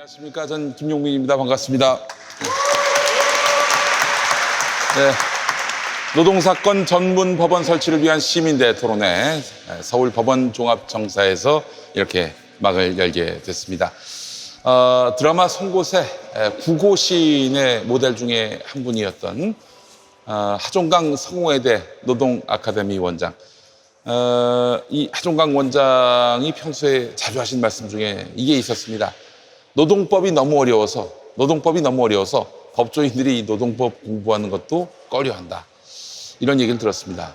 안녕하십니까. 전 김용민입니다. 반갑습니다. 네, 노동사건 전문 법원 설치를 위한 시민대 토론회 서울법원종합정사에서 이렇게 막을 열게 됐습니다. 드라마 송곳의 구고신의 모델 중에 한 분이었던 하종강 성공회대 노동아카데미 원장. 이 하종강 원장이 평소에 자주 하신 말씀 중에 이게 있었습니다. 노동법이 너무 어려워서 법조인들이 이 노동법 공부하는 것도 꺼려한다. 이런 얘기를 들었습니다.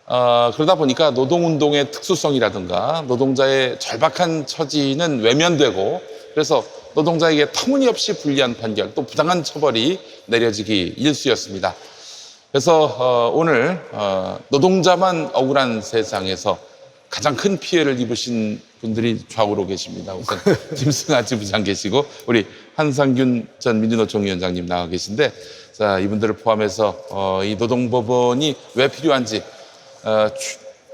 그러다 보니까 노동운동의 특수성이라든가 노동자의 절박한 처지는 외면되고 그래서 노동자에게 터무니없이 불리한 판결 또 부당한 처벌이 내려지기 일쑤였습니다. 그래서 오늘 노동자만 억울한 세상에서 가장 큰 피해를 입으신 분들이 좌우로 계십니다. 우선 김승아 지부장 계시고 우리 한상균 전 민주노총 위원장님 나와 계신데 자 이분들을 포함해서 이 노동법원이 왜 필요한지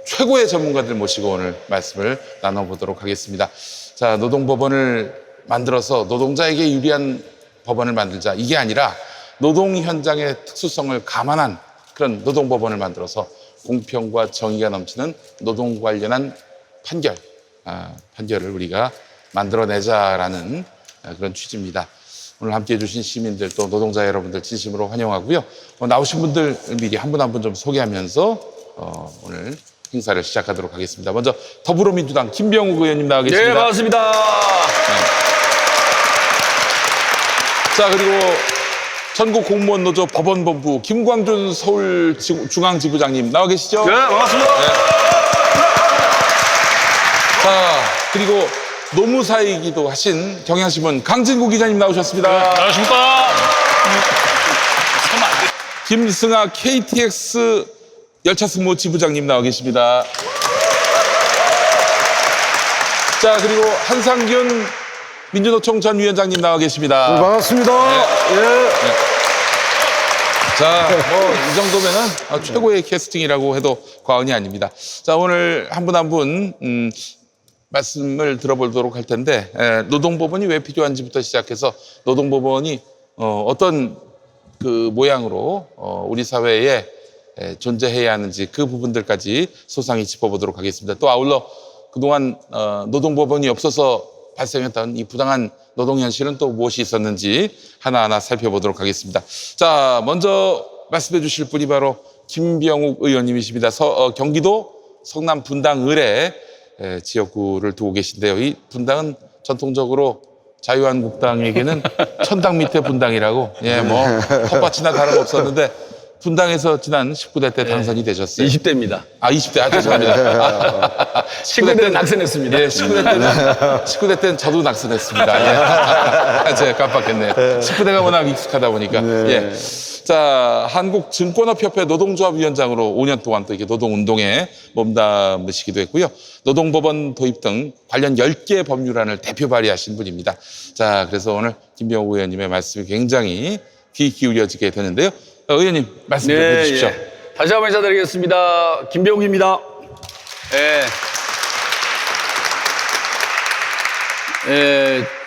최고의 전문가들 모시고 오늘 말씀을 나눠보도록 하겠습니다. 자 노동법원을 만들어서 노동자에게 유리한 법원을 만들자 이게 아니라 노동 현장의 특수성을 감안한 그런 노동법원을 만들어서 공평과 정의가 넘치는 노동 관련한 판결을 우리가 만들어내자라는 그런 취지입니다. 오늘 함께해 주신 시민들 또 노동자 여러분들 진심으로 환영하고요. 나오신 분들 미리 한 분 한 분 좀 소개하면서 오늘 행사를 시작하도록 하겠습니다. 먼저 더불어민주당 김병욱 의원님 나와 계십니다. 네, 반갑습니다. 네. 자, 그리고 전국공무원노조 법원본부 김광준 서울중앙지부장님 나와 계시죠? 네, 반갑습니다. 네. 자, 그리고 노무사이기도 하신 경향신문 강진구 기자님 나오셨습니다. 네, 안녕하십니까. 김승아 KTX 열차승무 지부장님 나와 계십니다. 자, 그리고 한상균 민주노총 전 위원장님 나와 계십니다. 반갑습니다. 네. 예. 네. 자, 이 정도면은 최고의 캐스팅이라고 해도 과언이 아닙니다. 자, 오늘 한 분 한 분 말씀을 들어보도록 할 텐데 노동법원이 왜 필요한지부터 시작해서 노동법원이 어떤 그 모양으로 우리 사회에 존재해야 하는지 그 부분들까지 소상히 짚어보도록 하겠습니다. 또 아울러 그동안 노동법원이 없어서 발생했던 이 부당한 노동 현실은 또 무엇이 있었는지 하나하나 살펴보도록 하겠습니다. 자, 먼저 말씀해 주실 분이 바로 김병욱 의원님이십니다. 경기도 성남 분당 을의 지역구를 두고 계신데요. 이 분당은 전통적으로 자유한국당에게는 천당 밑에 분당이라고 텃밭이나 다름없었는데 분당에서 지난 19대 때 당선이 되셨어요. 20대입니다. 20대. 죄송합니다. 19대 때는 낙선했습니다. 예, 19대 때는 저도 낙선했습니다. 예. 제가 깜빡했네요. 19대가 워낙 익숙하다 보니까. 네. 예. 자, 한국증권업협회 노동조합위원장으로 5년 동안 또 이렇게 노동운동에 몸담으시기도 했고요. 노동법원 도입 등 관련 10개 법률안을 대표 발의하신 분입니다. 자, 그래서 오늘 김병욱 의원님의 말씀이 굉장히 귀 기울여지게 되는데요. 의원님 말씀 좀 해주십시오. 예. 다시 한번 인사드리겠습니다. 김병욱입니다.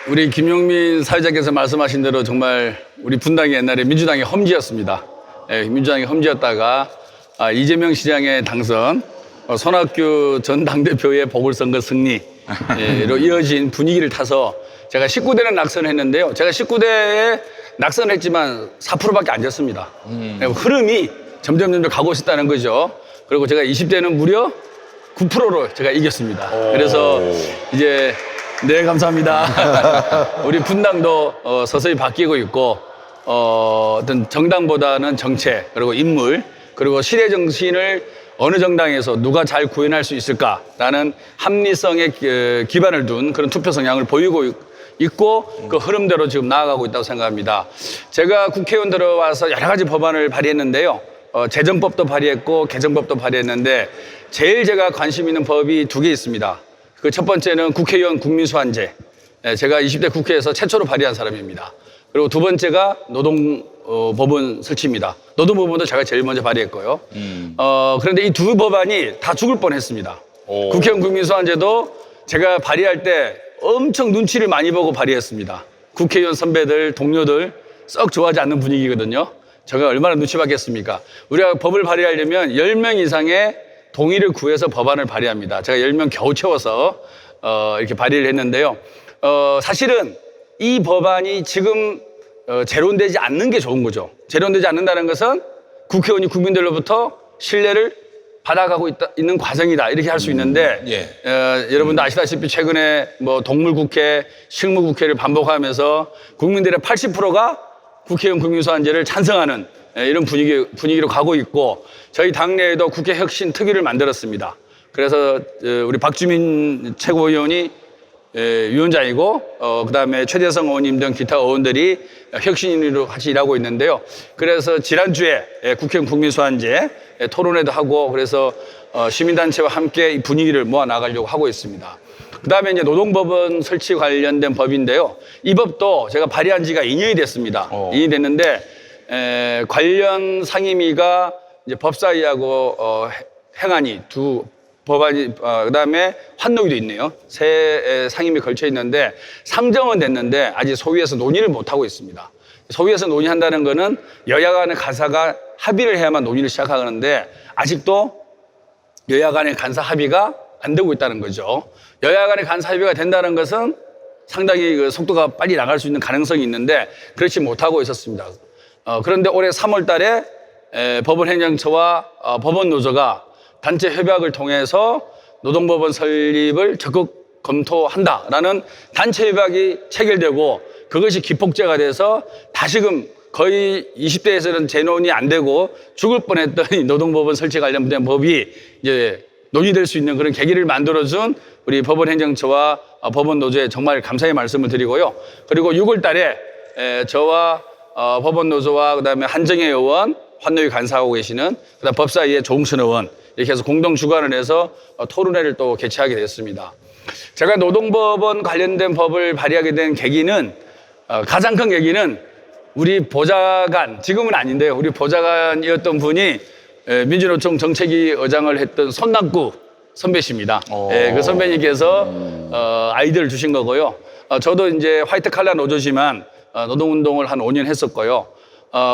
우리 김용민 사회자께서 말씀하신 대로 정말 우리 분당이 옛날에 민주당의 험지였습니다. 민주당의 험지였다가 이재명 시장의 당선, 손학규 전 당대표의 보궐선거 승리로 이어진 분위기를 타서 제가 19대는 낙선했는데요. 제가 19대에 낙선했지만 4%밖에 안 졌습니다. 흐름이 점점 가고 있었다는 거죠. 그리고 제가 20대는 무려 9%로 제가 이겼습니다. 그래서 이제 네, 감사합니다. 우리 분당도 서서히 바뀌고 있고 어떤 정당보다는 정책 그리고 인물 그리고 시대 정신을 어느 정당에서 누가 잘 구현할 수 있을까라는 합리성에 기반을 둔 그런 투표 성향을 보이고 있고 그 흐름대로 지금 나아가고 있다고 생각합니다. 제가 국회의원 들어와서 여러 가지 법안을 발의했는데요. 재정법도 발의했고 개정법도 발의했는데 제일 제가 관심 있는 법이 2개 있습니다. 그 첫 번째는 국회의원 국민수환제. 제가 20대 국회에서 최초로 발의한 사람입니다. 그리고 두 번째가 노동법원 설치입니다. 노동법원도 제가 제일 먼저 발의했고요. 그런데 이 두 법안이 다 죽을 뻔했습니다. 국회의원 국민수환제도 제가 발의할 때 엄청 눈치를 많이 보고 발의했습니다. 국회의원 선배들, 동료들 썩 좋아하지 않는 분위기거든요. 제가 얼마나 눈치 봤겠습니까? 우리가 법을 발의하려면 10명 이상의 동의를 구해서 법안을 발의합니다. 제가 10명 겨우 채워서 이렇게 발의를 했는데요. 사실은 이 법안이 지금 재론되지 않는 게 좋은 거죠. 재론되지 않는다는 것은 국회의원이 국민들로부터 신뢰를 받아가고 있는 과정이다. 이렇게 할 수 있는데 여러분도 아시다시피 최근에 뭐 동물국회, 식물국회를 반복하면서 국민들의 80%가 국회의원 국민소환제를 찬성하는 이런 분위기로 가고 있고 저희 당내에도 국회 혁신 특위를 만들었습니다. 그래서 우리 박주민 최고위원이 위원장이고 그다음에 최재성 의원님 등 기타 의원들이 혁신위로 같이 일하고 있는데요. 그래서 지난주에 국회의원 국민소환제 토론회도 하고 그래서 시민단체와 함께 이 분위기를 모아나가려고 하고 있습니다. 그다음에 이제 노동법원 설치 관련된 법인데요. 이 법도 제가 발의한 지가 2년이 됐습니다. 2년이 됐는데 관련 상임위가 이제 법사위하고 행안위 두 법안이 그다음에 환노위도 있네요. 세 상임위 걸쳐 있는데 3정은 됐는데 아직 소위에서 논의를 못 하고 있습니다. 소위에서 논의한다는 거는 여야 간의 간사가 합의를 해야만 논의를 시작하는데 아직도 여야 간의 간사 합의가 안 되고 있다는 거죠. 여야 간의 간사 합의가 된다는 것은 상당히 그 속도가 빨리 나갈 수 있는 가능성이 있는데 그렇지 못하고 있었습니다. 그런데 올해 3월 달에 법원행정처와 법원노조가 단체 협약을 통해서 노동법원 설립을 적극 검토한다라는 단체 협약이 체결되고 그것이 기폭제가 돼서 다시금 거의 20대에서는 재논이 안 되고 죽을 뻔했던 이 노동법원 설치 관련된 법이 이제 논의될 수 있는 그런 계기를 만들어준 우리 법원행정처와 법원노조에 정말 감사의 말씀을 드리고요. 그리고 6월 달에 저와 법원노조와 그다음에 한정혜 의원, 환노위 간사하고 계시는 그다음 법사위의 조홍천 의원 이렇게 해서 공동 주관을 해서 토론회를 또 개최하게 됐습니다. 제가 노동법원 관련된 법을 발의하게 된 계기는 가장 큰 계기는 우리 보좌관, 지금은 아닌데요. 우리 보좌관이었던 분이 민주노총 정책위 의장을 했던 손남구 선배십니다. 그 선배님께서 아이디어를 주신 거고요. 저도 이제 화이트 칼라 노조지만 노동운동을 한 5년 했었고요.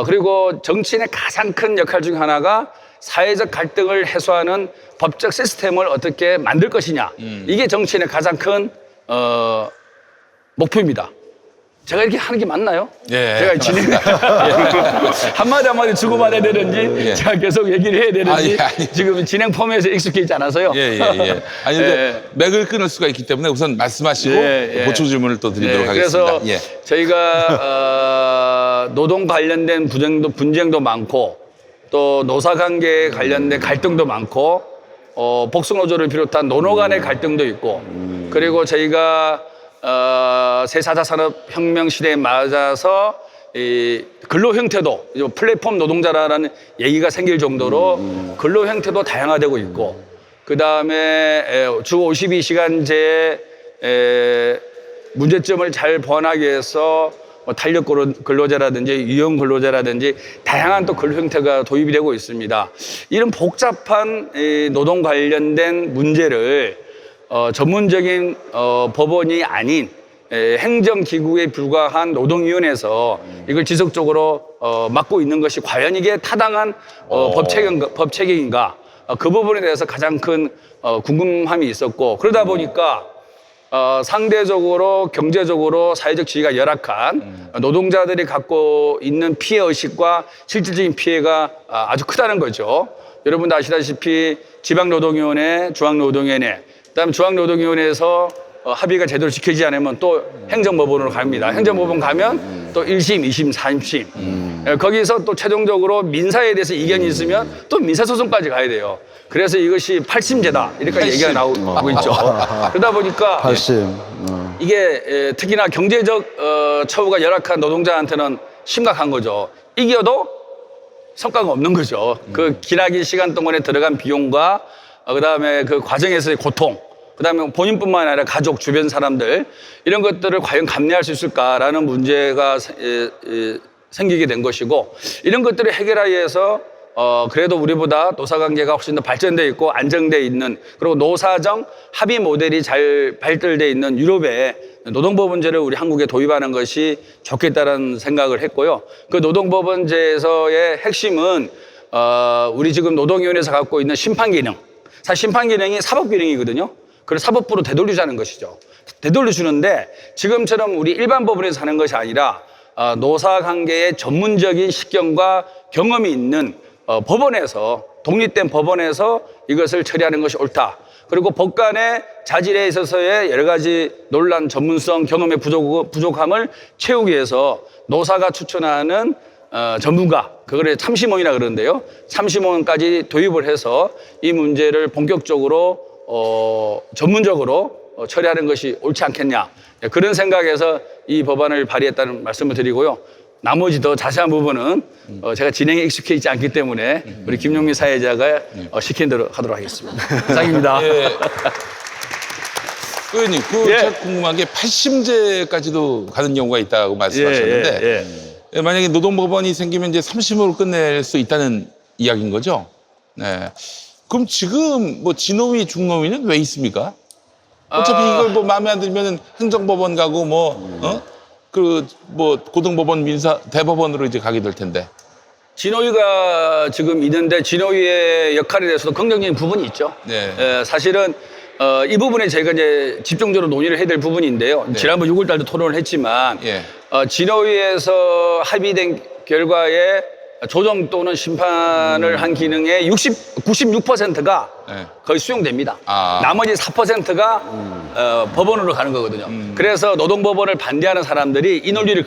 그리고 정치인의 가장 큰 역할 중 하나가 사회적 갈등을 해소하는 법적 시스템을 어떻게 만들 것이냐. 이게 정치인의 가장 큰 목표입니다. 제가 이렇게 하는 게 맞나요? 예, 제가 진행 한마디 주고받아야 되는지 제가 계속 얘기를 해야 되는지 지금 진행 폼에서 익숙해 있지 않아서요. 아니 근데 맥을 끊을 수가 있기 때문에 우선 말씀하시고 보충 질문을 또 드리도록 하겠습니다. 그래서 저희가 노동 관련된 분쟁도 많고 또 노사관계에 관련된 갈등도 많고 복수노조를 비롯한 노노 간의 갈등도 있고 그리고 저희가 새4차 산업혁명 시대에 맞아서 이 근로 형태도 플랫폼 노동자라는 얘기가 생길 정도로 근로 형태도 다양화되고 있고 그 다음에 주 52시간제 문제점을 잘 보완하기 위해서 탄력 근로제라든지 유형 근로제라든지 다양한 또 근로 형태가 도입이 되고 있습니다. 이런 복잡한 노동 관련된 문제를 전문적인 법원이 아닌 행정기구에 불과한 노동위원회에서 이걸 지속적으로 맡고 있는 것이 과연 이게 타당한 법 체계인가 그 부분에 대해서 가장 큰 궁금함이 있었고 그러다 보니까 상대적으로 경제적으로 사회적 지위가 열악한 노동자들이 갖고 있는 피해의식과 실질적인 피해가 아주 크다는 거죠. 여러분도 아시다시피 지방노동위원회, 중앙노동위원회 그다음에 중앙노동위원회에서 합의가 제대로 지켜지지 않으면 또 행정법원으로 갑니다. 행정법원 가면 또 1심, 2심, 3심. 거기서 또 최종적으로 민사에 대해서 이견이 있으면 또 민사소송까지 가야 돼요. 그래서 이것이 8심제다. 이렇게 얘기가 나오고 있죠. 그러다 보니까 8심. 이게 특히나 경제적 처우가 열악한 노동자한테는 심각한 거죠. 이겨도 성과가 없는 거죠. 그 기나긴 시간 동안에 들어간 비용과 그다음에 그 과정에서의 고통 그다음에 본인뿐만 아니라 가족, 주변 사람들 이런 것들을 과연 감내할 수 있을까라는 문제가 생기게 된 것이고 이런 것들을 해결하기 위해서 그래도 우리보다 노사관계가 훨씬 더 발전돼 있고 안정돼 있는, 그리고 노사정 합의 모델이 잘 발달돼 있는 유럽의 노동법원제를 우리 한국에 도입하는 것이 좋겠다는 생각을 했고요. 그 노동법원제에서의 핵심은 우리 지금 노동위원회에서 갖고 있는 심판기능, 사실 심판기능이 사법기능이거든요. 그걸 사법부로 되돌리자는 것이죠. 되돌려주는데 지금처럼 우리 일반 법원에서 하는 것이 아니라 노사관계의 전문적인 식견과 경험이 있는 법원에서, 독립된 법원에서 이것을 처리하는 것이 옳다. 그리고 법관의 자질에 있어서의 여러 가지 논란, 전문성, 경험의 부족함을 채우기 위해서 노사가 추천하는 전문가, 그걸 참심원이라 그러는데요. 참심원까지 도입을 해서 이 문제를 본격적으로 전문적으로 처리하는 것이 옳지 않겠냐, 그런 생각에서 이 법안을 발의했다는 말씀을 드리고요. 나머지 더 자세한 부분은 제가 진행에 익숙해 있지 않기 때문에 우리 김용민 사회자가 시킨 대로 하도록 하겠습니다. 이상입니다. 예. 의원님, 예. 제가 궁금한 게 8심제까지도 가는 경우가 있다고 말씀하셨는데 만약에 노동법원이 생기면 이제 3심으로 끝낼 수 있다는 이야기인 거죠? 네. 그럼 지금 뭐 진노위, 중노위는 왜 있습니까? 어차피 이걸 뭐 마음에 안 들면은 행정법원 가고 고등법원, 대법원으로 이제 가게 될 텐데. 진호위가 지금 있는데 진호위의 역할에 대해서도 긍정적인 부분이 있죠. 네. 사실은 이 부분에 저희가 이제 집중적으로 논의를 해야 될 부분인데요. 네. 지난번 6월 달도 토론을 했지만 예. 진호위에서 합의된 결과에 조정 또는 심판을 한 기능의 96%가 네. 거의 수용됩니다. 아. 나머지 4%가 법원으로 가는 거거든요. 그래서 노동법원을 반대하는 사람들이 이 논리를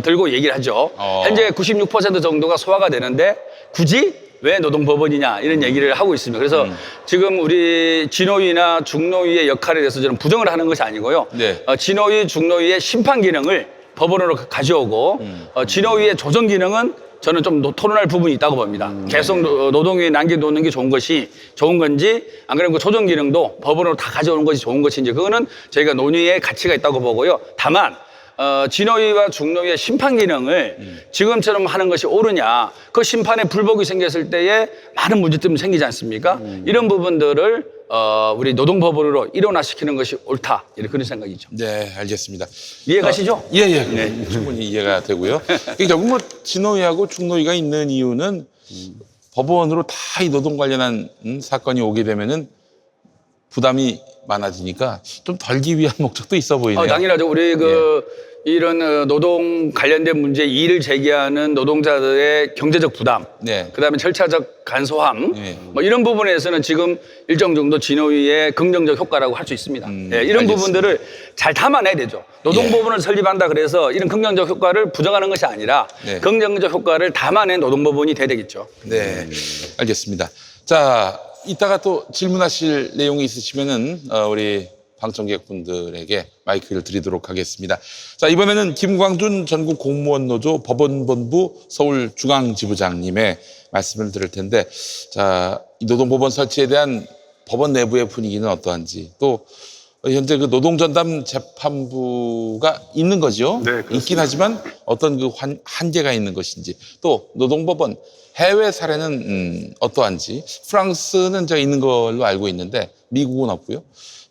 들고 얘기를 하죠. 현재 96% 정도가 소화가 되는데 굳이 왜 노동법원이냐, 이런 얘기를 하고 있습니다. 그래서 지금 우리 진호위나 중노위의 역할에 대해서 저는 부정을 하는 것이 아니고요. 네. 진호위, 중노위의 심판 기능을 법원으로 가져오고 진호위의 조정 기능은 저는 좀 토론할 부분이 있다고 봅니다. 계속 노동위에 남겨놓는 게 좋은 건지, 안 그러면 그 조정 기능도 법원으로 다 가져오는 것이 좋은 것인지, 그거는 저희가 논의의 가치가 있다고 보고요. 다만 진호위와 중노위의 심판 기능을 지금처럼 하는 것이 옳으냐, 그 심판에 불복이 생겼을 때에 많은 문제점이 생기지 않습니까? 이런 부분들을 우리 노동법원으로 일원화시키는 것이 옳다, 이런 그런 생각이죠. 네, 알겠습니다. 이해가시죠? 예. 네. 충분히 이해가 되고요. 결국 뭐 진노위하고 중노위가 있는 이유는 법원으로 다 이 노동 관련한 사건이 오게 되면은 부담이 많아지니까 좀 덜기 위한 목적도 있어 보이네요. 당연하죠. 우리 이런 노동 관련된 문제 이의를 제기하는 노동자들의 경제적 부담, 네. 그다음에 절차적 간소함, 네. 뭐 이런 부분에서는 지금 일정 정도 진호위의 긍정적 효과라고 할 수 있습니다. 이런 알겠습니다. 부분들을 잘 담아내야 되죠. 노동법원을 설립한다 그래서 이런 긍정적 효과를 부정하는 것이 아니라 네. 긍정적 효과를 담아낸 노동법원이 돼야 되겠죠. 네, 알겠습니다. 자, 이따가 또 질문하실 내용이 있으시면은 우리 방청객분들에게 마이크를 드리도록 하겠습니다. 자, 이번에는 김광준 전국 공무원 노조 법원본부 서울중앙지부장님의 말씀을 들을 텐데, 자, 이 노동법원 설치에 대한 법원 내부의 분위기는 어떠한지, 또 현재 그 노동전담 재판부가 있는 거죠. 네, 그렇습니다. 있긴 하지만 어떤 그 한계가 있는 것인지, 또 노동법원 해외 사례는 어떠한지, 프랑스는 제가 있는 걸로 알고 있는데 미국은 없고요.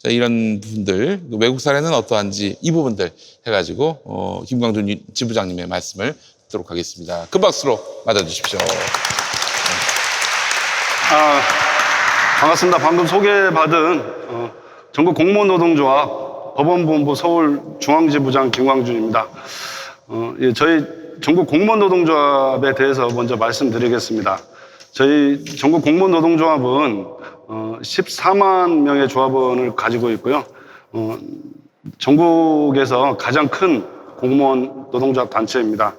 자, 이런 부분들, 외국 사례는 어떠한지 이 부분들 해가지고 김광준 지부장님의 말씀을 듣도록 하겠습니다. 큰 박수로 맞아주십시오. 반갑습니다. 방금 소개받은 전국 공무원노동조합 법원본부 서울중앙지부장 김광준입니다. 저희 전국 공무원노동조합에 대해서 먼저 말씀드리겠습니다. 저희 전국 공무원노동조합은 14만 명의 조합원을 가지고 있고요. 전국에서 가장 큰 공무원 노동조합 단체입니다.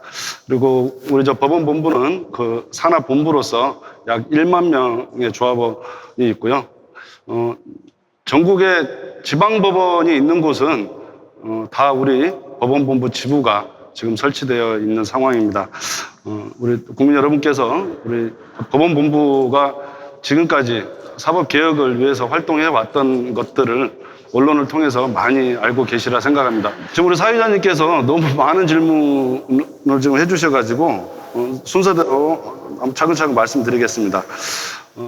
그리고 우리 법원본부는 그 산하본부로서 약 1만 명의 조합원이 있고요. 전국에 지방법원이 있는 곳은 다 우리 법원본부 지부가 지금 설치되어 있는 상황입니다. 우리 국민 여러분께서 우리 법원본부가 지금까지 사법개혁을 위해서 활동해 왔던 것들을 언론을 통해서 많이 알고 계시라 생각합니다. 지금 우리 사회자님께서 너무 많은 질문을 지금 해주셔가지고 순서대로 차근차근 말씀드리겠습니다.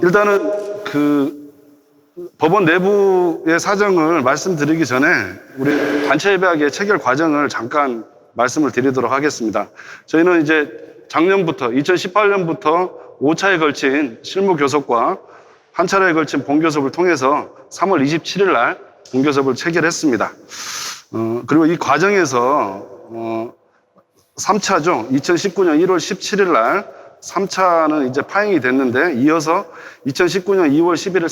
일단은 그 법원 내부의 사정을 말씀드리기 전에 우리 단체 예배학의 체결 과정을 잠깐 말씀을 드리도록 하겠습니다. 저희는 이제 작년부터 2018년부터 5차에 걸친 실무 교섭과 한 차례에 걸친 본교섭을 통해서 3월 27일 날 본교섭을 체결했습니다. 그리고 이 과정에서 3차죠. 2019년 1월 17일 날 3차는 이제 파행이 됐는데 이어서 2019년 2월 11일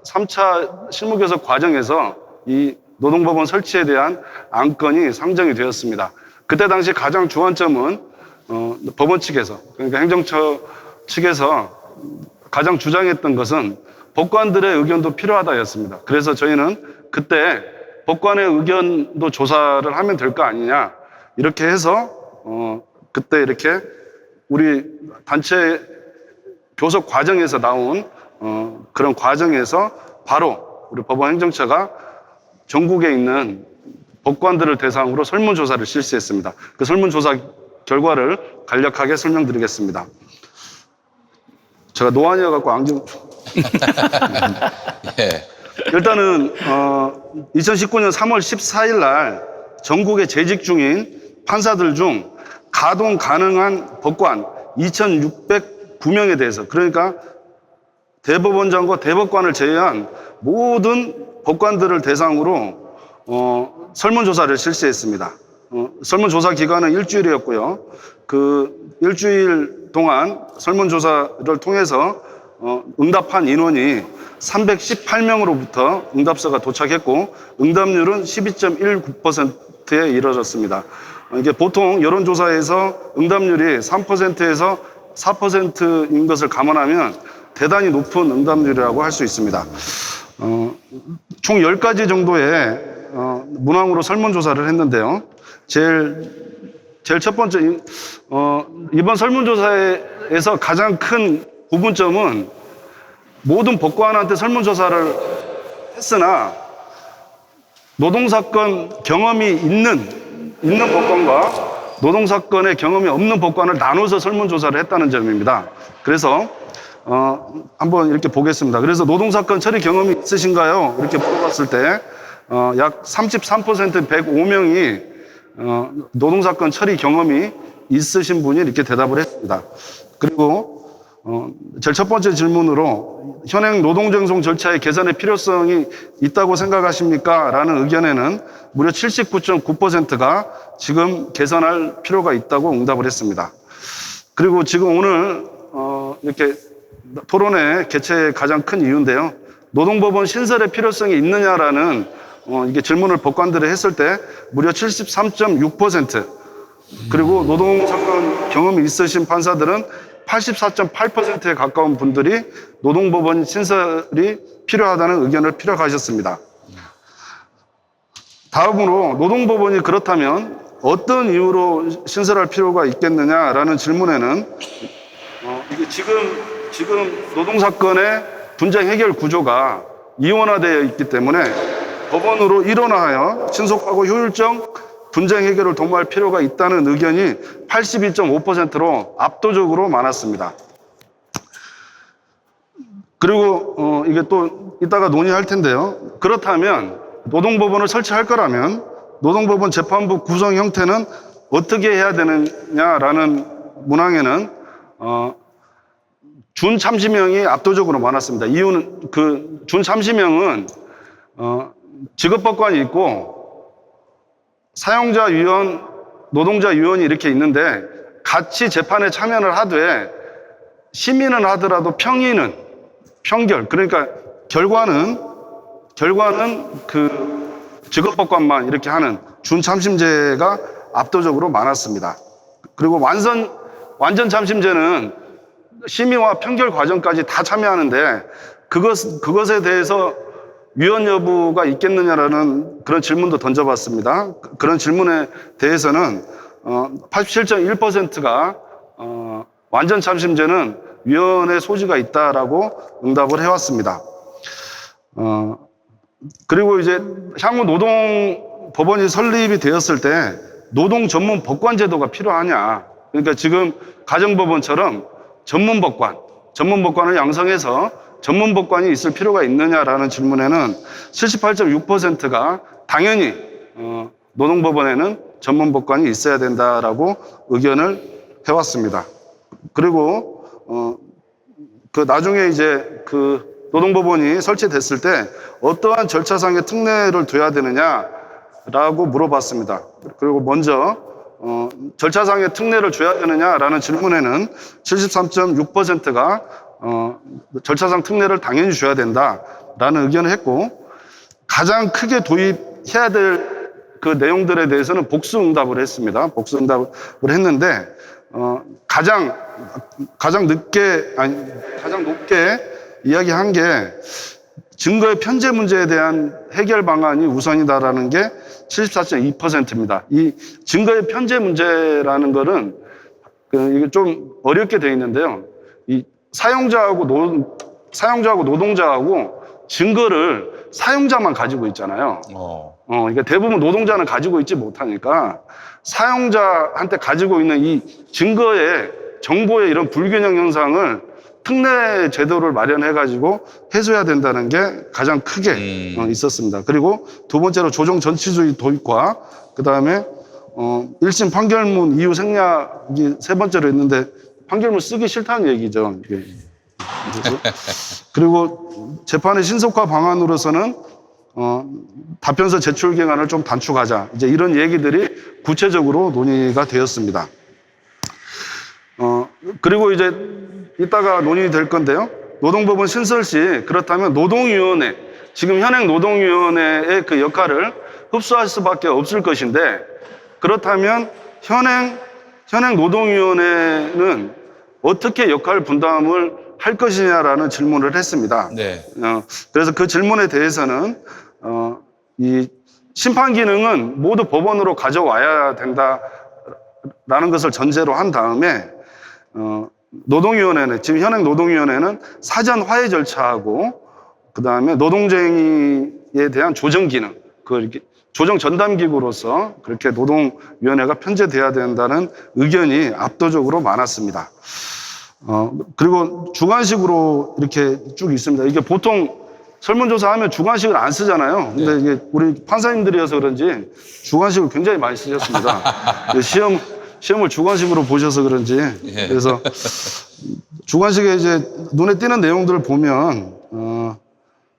3차 실무교섭 과정에서 이 노동법원 설치에 대한 안건이 상정이 되었습니다. 그때 당시 가장 주안점은 법원 측에서, 그러니까 행정처 측에서 가장 주장했던 것은 법관들의 의견도 필요하다였습니다. 그래서 저희는 그때 법관의 의견도 조사를 하면 될 거 아니냐 이렇게 해서 그때 이렇게 우리 단체 교섭 과정에서 나온 그런 과정에서 바로 우리 법원 행정처가 전국에 있는 법관들을 대상으로 설문조사를 실시했습니다. 그 설문조사 결과를 간략하게 설명드리겠습니다. 제가 노안이어갖고 안경. 예. 일단은 2019년 3월 14일 날 전국에 재직 중인 판사들 중 가동 가능한 법관 2,609명에 대해서, 그러니까 대법원장과 대법관을 제외한 모든 법관들을 대상으로 설문조사를 실시했습니다. 설문조사 기간은 일주일이었고요. 그 일주일 동안 설문조사를 통해서 응답한 인원이 318명으로부터 응답서가 도착했고 응답률은 12.19%에 이르렀습니다. 이게 보통 여론조사에서 응답률이 3%에서 4%인 것을 감안하면 대단히 높은 응답률이라고 할 수 있습니다. 총 10가지 정도의 문항으로 설문조사를 했는데요. 제일 첫 번째, 이번 설문조사에서 가장 큰 구분점은 모든 법관한테 설문조사를 했으나 노동사건 경험이 있는 법관과 노동사건의 경험이 없는 법관을 나눠서 설문조사를 했다는 점입니다. 그래서 한번 이렇게 보겠습니다. 그래서 노동사건 처리 경험이 있으신가요? 이렇게 물어봤을 때 약 33% 105명이 노동사건 처리 경험이 있으신 분이 이렇게 대답을 했습니다. 그리고 제일 첫 번째 질문으로 현행 노동쟁송 절차의 개선의 필요성이 있다고 생각하십니까? 라는 의견에는 무려 79.9%가 지금 개선할 필요가 있다고 응답을 했습니다. 그리고 지금 오늘 이렇게 토론회 개최의 가장 큰 이유인데요. 노동법원 신설의 필요성이 있느냐라는 이게 질문을 법관들이 했을 때 무려 73.6%, 그리고 노동사건 경험이 있으신 판사들은 84.8%에 가까운 분들이 노동법원 신설이 필요하다는 의견을 피력하셨습니다. 다음으로 노동법원이 그렇다면 어떤 이유로 신설할 필요가 있겠느냐라는 질문에는 이게 지금 노동사건의 분쟁 해결 구조가 이원화되어 있기 때문에 법원으로 일원화하여 신속하고 효율적 분쟁 해결을 도모할 필요가 있다는 의견이 82.5%로 압도적으로 많았습니다. 그리고 이게 또 이따가 논의할 텐데요. 그렇다면 노동법원을 설치할 거라면 노동법원 재판부 구성 형태는 어떻게 해야 되느냐라는 문항에는 준참시명이 압도적으로 많았습니다. 이유는 그 준참시명은 직업법관이 있고 사용자위원, 노동자위원이 이렇게 있는데 같이 재판에 참여를 하되 심의는 하더라도 평결, 그러니까 결과는 그 직업법관만 이렇게 하는 준참심제가 압도적으로 많았습니다. 그리고 완전 참심제는 심의와 평결 과정까지 다 참여하는데 그것에 대해서 위헌 여부가 있겠느냐라는 그런 질문도 던져봤습니다. 그런 질문에 대해서는 87.1%가 완전 참심제는 위헌의 소지가 있다라고 응답을 해왔습니다. 그리고 이제 향후 노동법원이 설립이 되었을 때 노동 전문 법관 제도가 필요하냐, 그러니까 지금 가정법원처럼 전문법관을 양성해서 전문법관이 있을 필요가 있느냐라는 질문에는 78.6%가 당연히 노동법원에는 전문법관이 있어야 된다라고 의견을 해왔습니다. 그리고 그 나중에 이제 그 노동법원이 설치됐을 때 어떠한 절차상의 특례를 둬야 되느냐라고 물어봤습니다. 그리고 먼저 절차상의 특례를 줘야 되느냐라는 질문에는 73.6%가 절차상 특례를 당연히 줘야 된다라는 의견을 했고, 가장 크게 도입해야 될 그 내용들에 대해서는 복수응답을 했습니다. 복수응답을 했는데 가장 높게 이야기한 게 증거의 편제 문제에 대한 해결 방안이 우선이다라는 게 74.2%입니다. 이 증거의 편제 문제라는 거는 이게 좀 어렵게 되어 있는데요. 이 사용자하고 노동자하고 증거를 사용자만 가지고 있잖아요. 그러니까 대부분 노동자는 가지고 있지 못하니까 사용자한테 가지고 있는 이 증거의 정보의 이런 불균형 현상을 특례 제도를 마련해가지고 해소해야 된다는 게 가장 크게 있었습니다. 그리고 두 번째로 조정 전치주의 도입과 그 다음에 1심 판결문 이유 생략이 세 번째로 있는데 판결문 쓰기 싫다는 얘기죠. 이게. 그리고 재판의 신속화 방안으로서는 답변서 제출 기간을 좀 단축하자. 이제 이런 얘기들이 구체적으로 논의가 되었습니다. 그리고 이제 이따가 논의될 건데요. 노동법원 신설 시 그렇다면 노동위원회, 지금 현행 노동위원회의 그 역할을 흡수할 수밖에 없을 것인데, 그렇다면 현행 노동위원회는 어떻게 역할 분담을 할 것이냐라는 질문을 했습니다. 네. 그래서 그 질문에 대해서는 이 심판 기능은 모두 법원으로 가져와야 된다라는 것을 전제로 한 다음에 노동위원회는, 지금 현행 노동위원회는 사전 화해 절차하고 그 다음에 노동쟁의에 대한 조정 기능, 이렇게 조정 전담기구로서 그렇게 노동위원회가 편제돼야 된다는 의견이 압도적으로 많았습니다. 그리고 주관식으로 이렇게 쭉 있습니다. 이게 보통 설문조사하면 주관식을 안 쓰잖아요. 근데 이게 우리 판사님들이어서 그런지 주관식을 굉장히 많이 쓰셨습니다. 시험을 주관식으로 보셔서 그런지. 그래서 주관식에 이제 눈에 띄는 내용들을 보면,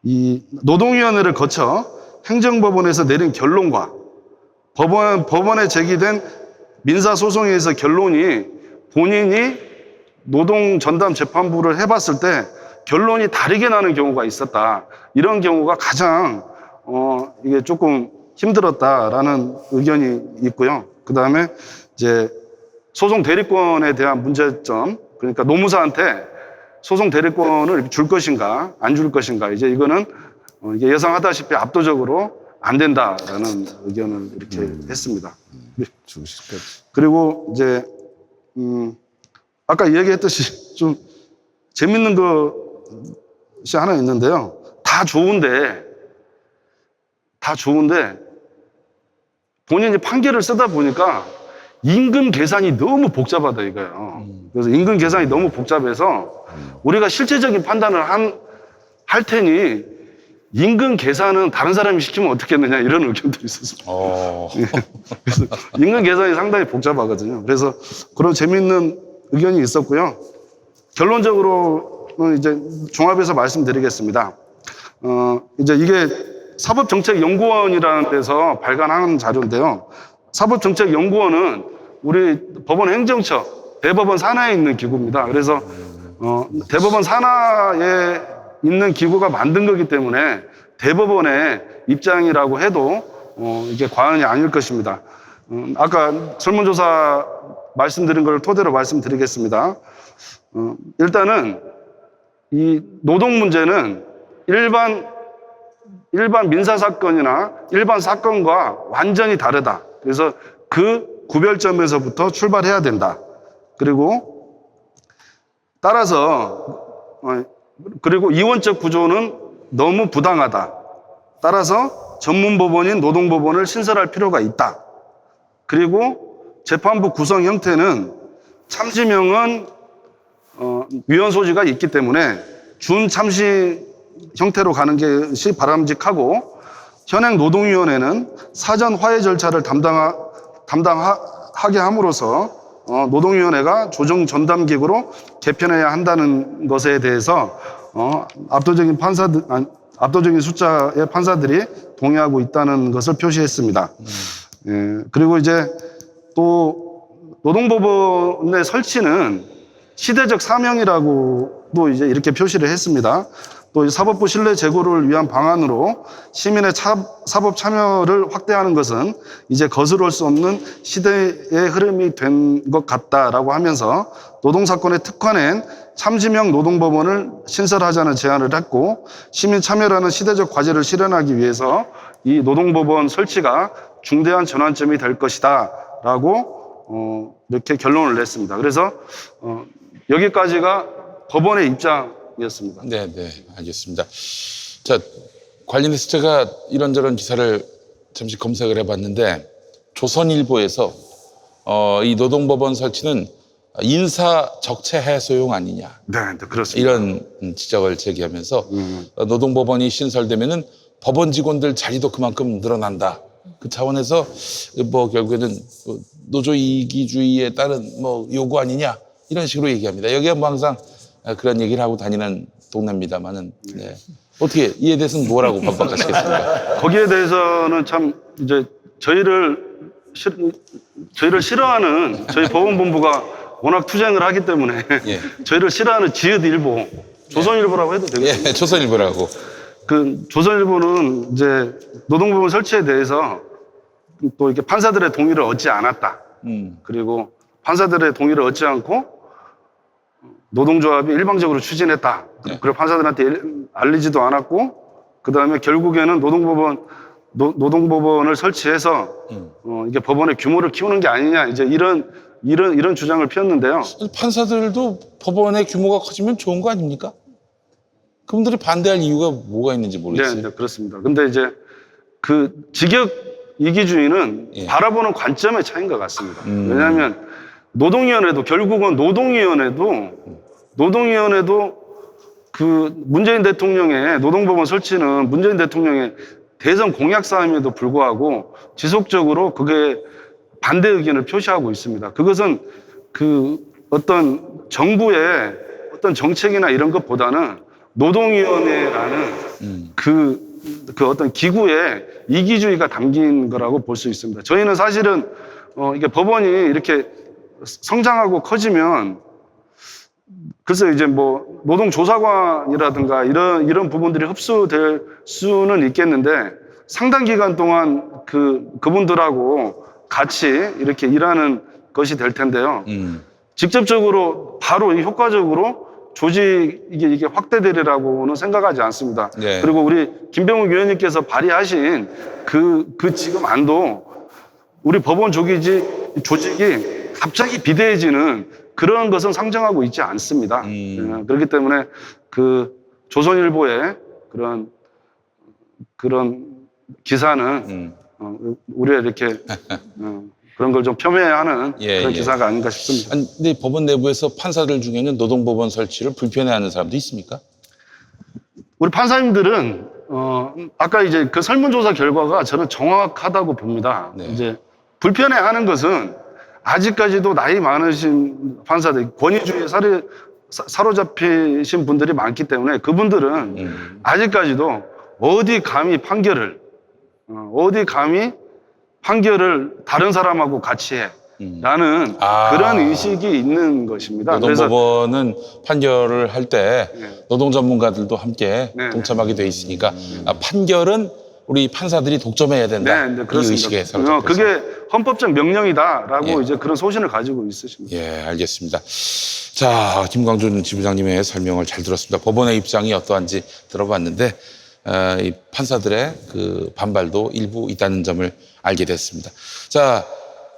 이 노동위원회를 거쳐 행정법원에서 내린 결론과 법원에 제기된 민사소송에 의해서 결론이 본인이 노동전담재판부를 해봤을 때 결론이 다르게 나는 경우가 있었다. 이런 경우가 가장 이게 조금 힘들었다라는 의견이 있고요. 그 다음에 이제 소송 대리권에 대한 문제점, 그러니까 노무사한테 소송 대리권을 줄 것인가 안 줄 것인가, 이제 이거는 이게 예상하다시피 압도적으로 안 된다라는 의견을 이렇게 했습니다. 그리고 이제 아까 이야기했듯이 좀 재밌는 것이 하나 있는데요. 다 좋은데 본인이 판결을 쓰다 보니까 임금 계산이 너무 복잡하다 이거예요. 그래서 임금 계산이 너무 복잡해서 우리가 실제적인 판단을 할 테니 임금 계산은 다른 사람이 시키면 어떻겠느냐, 이런 의견도 있었습니다. 그래서 임금 계산이 상당히 복잡하거든요. 그래서 그런 재미있는 의견이 있었고요. 결론적으로는 이제 종합해서 말씀드리겠습니다. 이제 이게 사법정책연구원이라는 데서 발간한 자료인데요. 사법정책연구원은 우리 법원 행정처, 대법원 산하에 있는 기구입니다. 그래서 대법원 산하에 있는 기구가 만든 거기 때문에 대법원의 입장이라고 해도 이게 과언이 아닐 것입니다. 아까 설문조사 말씀드린 걸 토대로 말씀드리겠습니다. 일단은 이 노동 문제는 일반 민사사건이나 일반 사건과 완전히 다르다. 그래서 그 구별점에서부터 출발해야 된다. 그리고 따라서 그리고 이원적 구조는 너무 부당하다. 따라서 전문법원인 노동법원을 신설할 필요가 있다. 그리고 재판부 구성 형태는 참지명은 위헌 소지가 있기 때문에 준참시 형태로 가는 것이 바람직하고, 현행 노동위원회는 사전 화해 절차를 담당하게 함으로써 노동위원회가 조정 전담기구로 개편해야 한다는 것에 대해서 압도적인 숫자의 판사들이 동의하고 있다는 것을 표시했습니다. 예, 그리고 이제 또 노동법원의 설치는 시대적 사명이라고도 이제 이렇게 표시를 했습니다. 또 사법부 신뢰 제고를 위한 방안으로 시민의 사법 참여를 확대하는 것은 이제 거스를 수 없는 시대의 흐름이 된 것 같다라고 하면서 노동사건에 특화된 참지명 노동법원을 신설하자는 제안을 했고, 시민 참여라는 시대적 과제를 실현하기 위해서 이 노동법원 설치가 중대한 전환점이 될 것이다 라고 이렇게 결론을 냈습니다. 그래서 여기까지가 법원의 입장이었습니다. 네, 알겠습니다. 자, 관련해서 제가 이런저런 기사를 잠시 검색을 해봤는데, 조선일보에서 이 노동법원 설치는 인사 적체 해소용 아니냐, 네, 그렇습니다. 이런 지적을 제기하면서 노동법원이 신설되면은 법원 직원들 자리도 그만큼 늘어난다. 그 차원에서 뭐 결국에는 노조 이기주의에 따른 뭐 요구 아니냐, 이런 식으로 얘기합니다. 여기가 뭐 항상 그런 얘기를 하고 다니는 동네입니다만은, 네. 어떻게 이에 대해서는 뭐라고 반박하시겠습니까? 거기에 대해서는 참 이제 저희를 싫어하는 저희 법원본부가 워낙 투쟁을 하기 때문에 예. 저희를 싫어하는 지읒일보, 조선일보라고 해도 되겠습니다. 예, 조선일보라고. 그 조선일보는 이제 노동법원 설치에 대해서 또 이렇게 판사들의 동의를 얻지 않았다. 그리고 판사들의 동의를 얻지 않고 노동조합이 일방적으로 추진했다. 네. 그리고 판사들한테 알리지도 않았고, 그 다음에 결국에는 노동법원을 설치해서 이게 법원의 규모를 키우는 게 아니냐, 이제 이런 주장을 폈는데요. 판사들도 법원의 규모가 커지면 좋은 거 아닙니까? 그분들이 반대할 이유가 뭐가 있는지 모르겠어요. 네, 그렇습니다. 근데 이제 그 직역 이기주의는 예. 바라보는 관점의 차이인 것 같습니다. 왜냐하면 노동위원회도 결국은 노동위원회도 그 문재인 대통령의 노동법원 설치는 문재인 대통령의 대선 공약 사항임에도 불구하고 지속적으로 그게 반대 의견을 표시하고 있습니다. 그것은 그 어떤 정부의 어떤 정책이나 이런 것보다는 노동위원회라는 그 어떤 기구의 이기주의가 담긴 거라고 볼 수 있습니다. 저희는 사실은 이게 법원이 이렇게 성장하고 커지면 글쎄 이제 뭐 노동조사관이라든가 이런 부분들이 흡수될 수는 있겠는데, 상당 기간 동안 그분들하고 같이 이렇게 일하는 것이 될 텐데요. 직접적으로 바로 효과적으로 조직 이게 확대되리라고는 생각하지 않습니다. 네. 그리고 우리 김병욱 위원님께서 발의하신 그 지금 안도 우리 법원 조직이 갑자기 비대해지는 그런 것은 상정하고 있지 않습니다. 그렇기 때문에 그 조선일보의 그런 기사는 우리가 이렇게 그런 걸 좀 폄훼하는 그런 기사가 아닌가 싶습니다. 아니, 근데 법원 내부에서 판사들 중에는 노동법원 설치를 불편해하는 사람도 있습니까? 우리 판사님들은 아까 이제 그 설문조사 결과가 저는 정확하다고 봅니다. 네. 이제 불편해하는 것은 아직까지도 나이 많으신 판사들, 권위주의에 사로잡히신 분들이 많기 때문에 그분들은 아직까지도 어디 감히 판결을 다른 사람하고 같이 해. 라는 그런 의식이 있는 것입니다. 노동법원은 판결을 할 때 네. 노동 전문가들도 함께 네. 동참하게 돼 있으니까 판결은 우리 판사들이 독점해야 된다. 네, 이 그렇습니다. 의식에 사로잡혀서. 그게 헌법적 명령이다라고 예. 이제 그런 소신을 가지고 있으십니다. 예, 알겠습니다. 자, 김광준 지부장님의 설명을 잘 들었습니다. 법원의 입장이 어떠한지 들어봤는데 이 판사들의 그 반발도 일부 있다는 점을 알게 됐습니다. 자,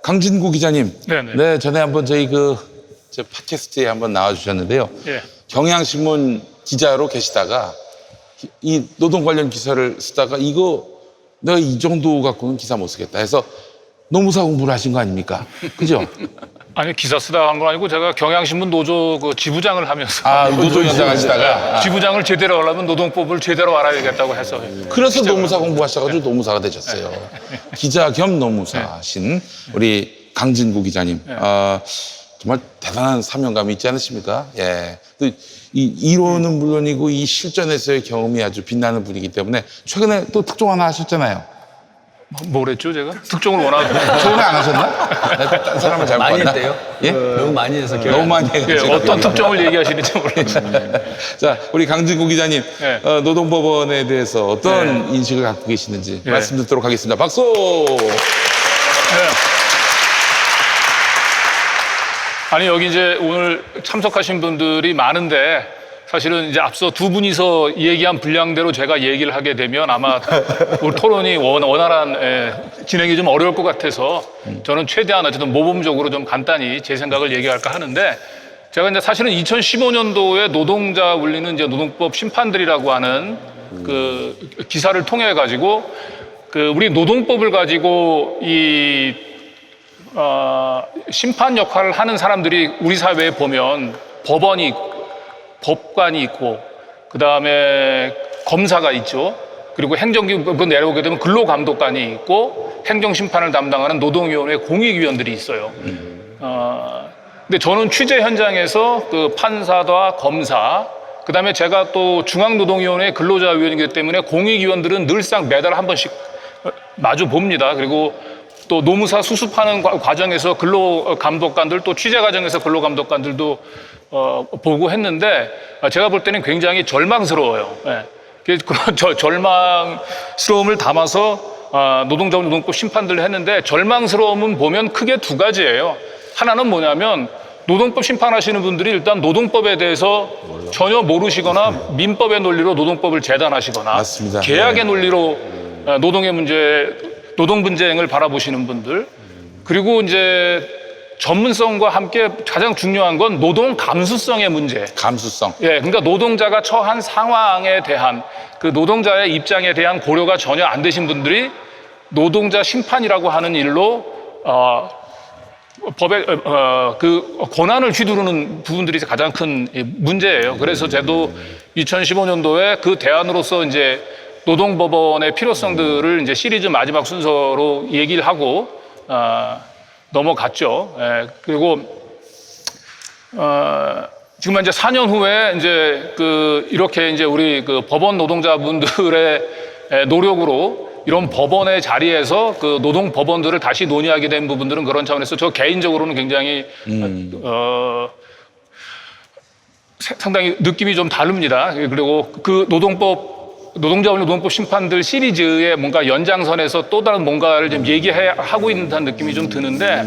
강진구 기자님. 네네. 네, 전에 한번 저희 제 팟캐스트에 한번 나와주셨는데요. 예. 경향신문 기자로 계시다가 이 노동 관련 기사를 쓰다가 이거 내가 이 정도 갖고는 기사 못 쓰겠다 해서 노무사 공부를 하신 거 아닙니까? 그죠? 아니 기사 쓰다가 한 건 아니고 제가 경향신문 노조 그 지부장을 하면서 아, 노조 연장 하시다가. 지부장을 제대로 하려면 노동법을 제대로 알아야겠다고 해서 그래서 노무사 공부하셔가지고 노무사가 되셨어요. 기자 겸 노무사신 우리 강진구 기자님. 정말 대단한 사명감이 있지 않으십니까? 예. 또 이 이론은 물론이고 이 실전에서의 경험이 아주 빛나는 분이기 때문에 최근에 또 특종 하나 하셨잖아요. 뭐랬죠 제가? 특종을 원하는 최근에 안 하셨나? 딴 사람을 잘못 많이 봤나? 했대요. 예? 너무 많이 해서 기억이 너무 안 많이 예, 해가지고. 어떤 특종을 얘기하시는지 모르겠어요. 자, 우리 강진구 기자님, 네. 노동법원에 대해서 어떤 인식을 갖고 계시는지 말씀 듣도록 하겠습니다. 박수! 아니 여기 이제 오늘 참석하신 분들이 많은데 사실은 이제 앞서 두 분이서 얘기한 분량대로 제가 얘기를 하게 되면 아마 우리 토론이 원활한 진행이 좀 어려울 것 같아서 저는 최대한 어쨌든 모범적으로 좀 간단히 제 생각을 얘기할까 하는데 제가 이제 사실은 2015년도에 노동자 울리는 이제 노동법 심판들이라고 하는 그 기사를 통해 가지고 그 우리 노동법을 가지고 이 심판 역할을 하는 사람들이 우리 사회에 보면 법원이 있고, 법관이 있고, 그 다음에 검사가 있죠. 그리고 행정기구 내려오게 되면 근로감독관이 있고, 행정심판을 담당하는 노동위원회 공익위원들이 있어요. 근데 저는 취재 현장에서 그 판사와 검사, 그 다음에 제가 또 중앙노동위원회 근로자위원이기 때문에 공익위원들은 늘상 매달 한 번씩 마주 봅니다. 그리고 또 노무사 수습하는 과정에서 근로감독관들 또 취재 과정에서 근로감독관들도 보고 했는데 제가 볼 때는 굉장히 절망스러워요. 예. 그런 절망스러움을 담아서 노동자원 노동법 심판들을 했는데 절망스러움은 보면 크게 두 가지예요. 하나는 뭐냐면 노동법 심판하시는 분들이 일단 노동법에 대해서 전혀 모르시거나 민법의 논리로 노동법을 재단하시거나 맞습니다. 계약의 논리로 노동의 문제 노동 분쟁을 바라보시는 분들, 그리고 이제 전문성과 함께 가장 중요한 건 노동 감수성의 문제. 감수성. 예, 그러니까 노동자가 처한 상황에 대한 그 노동자의 입장에 대한 고려가 전혀 안 되신 분들이 노동자 심판이라고 하는 일로 법의 그 권한을 휘두르는 부분들이 가장 큰 문제예요. 그래서 저도 2015년도에 그 대안으로서 이제 노동법원의 필요성들을 이제 시리즈 마지막 순서로 얘기를 하고 넘어갔죠. 예, 그리고 지금 이제 4년 후에 이제 이렇게 이제 우리 그 법원 노동자분들의 노력으로 이런 법원의 자리에서 그 노동 법원들을 다시 논의하게 된 부분들은 그런 차원에서 저 개인적으로는 굉장히 상당히 느낌이 좀 다릅니다. 그리고 그 노동자원 노동법 심판들 시리즈의 뭔가 연장선에서 또 다른 뭔가를 좀 얘기하고 있는 듯한 느낌이 좀 드는데,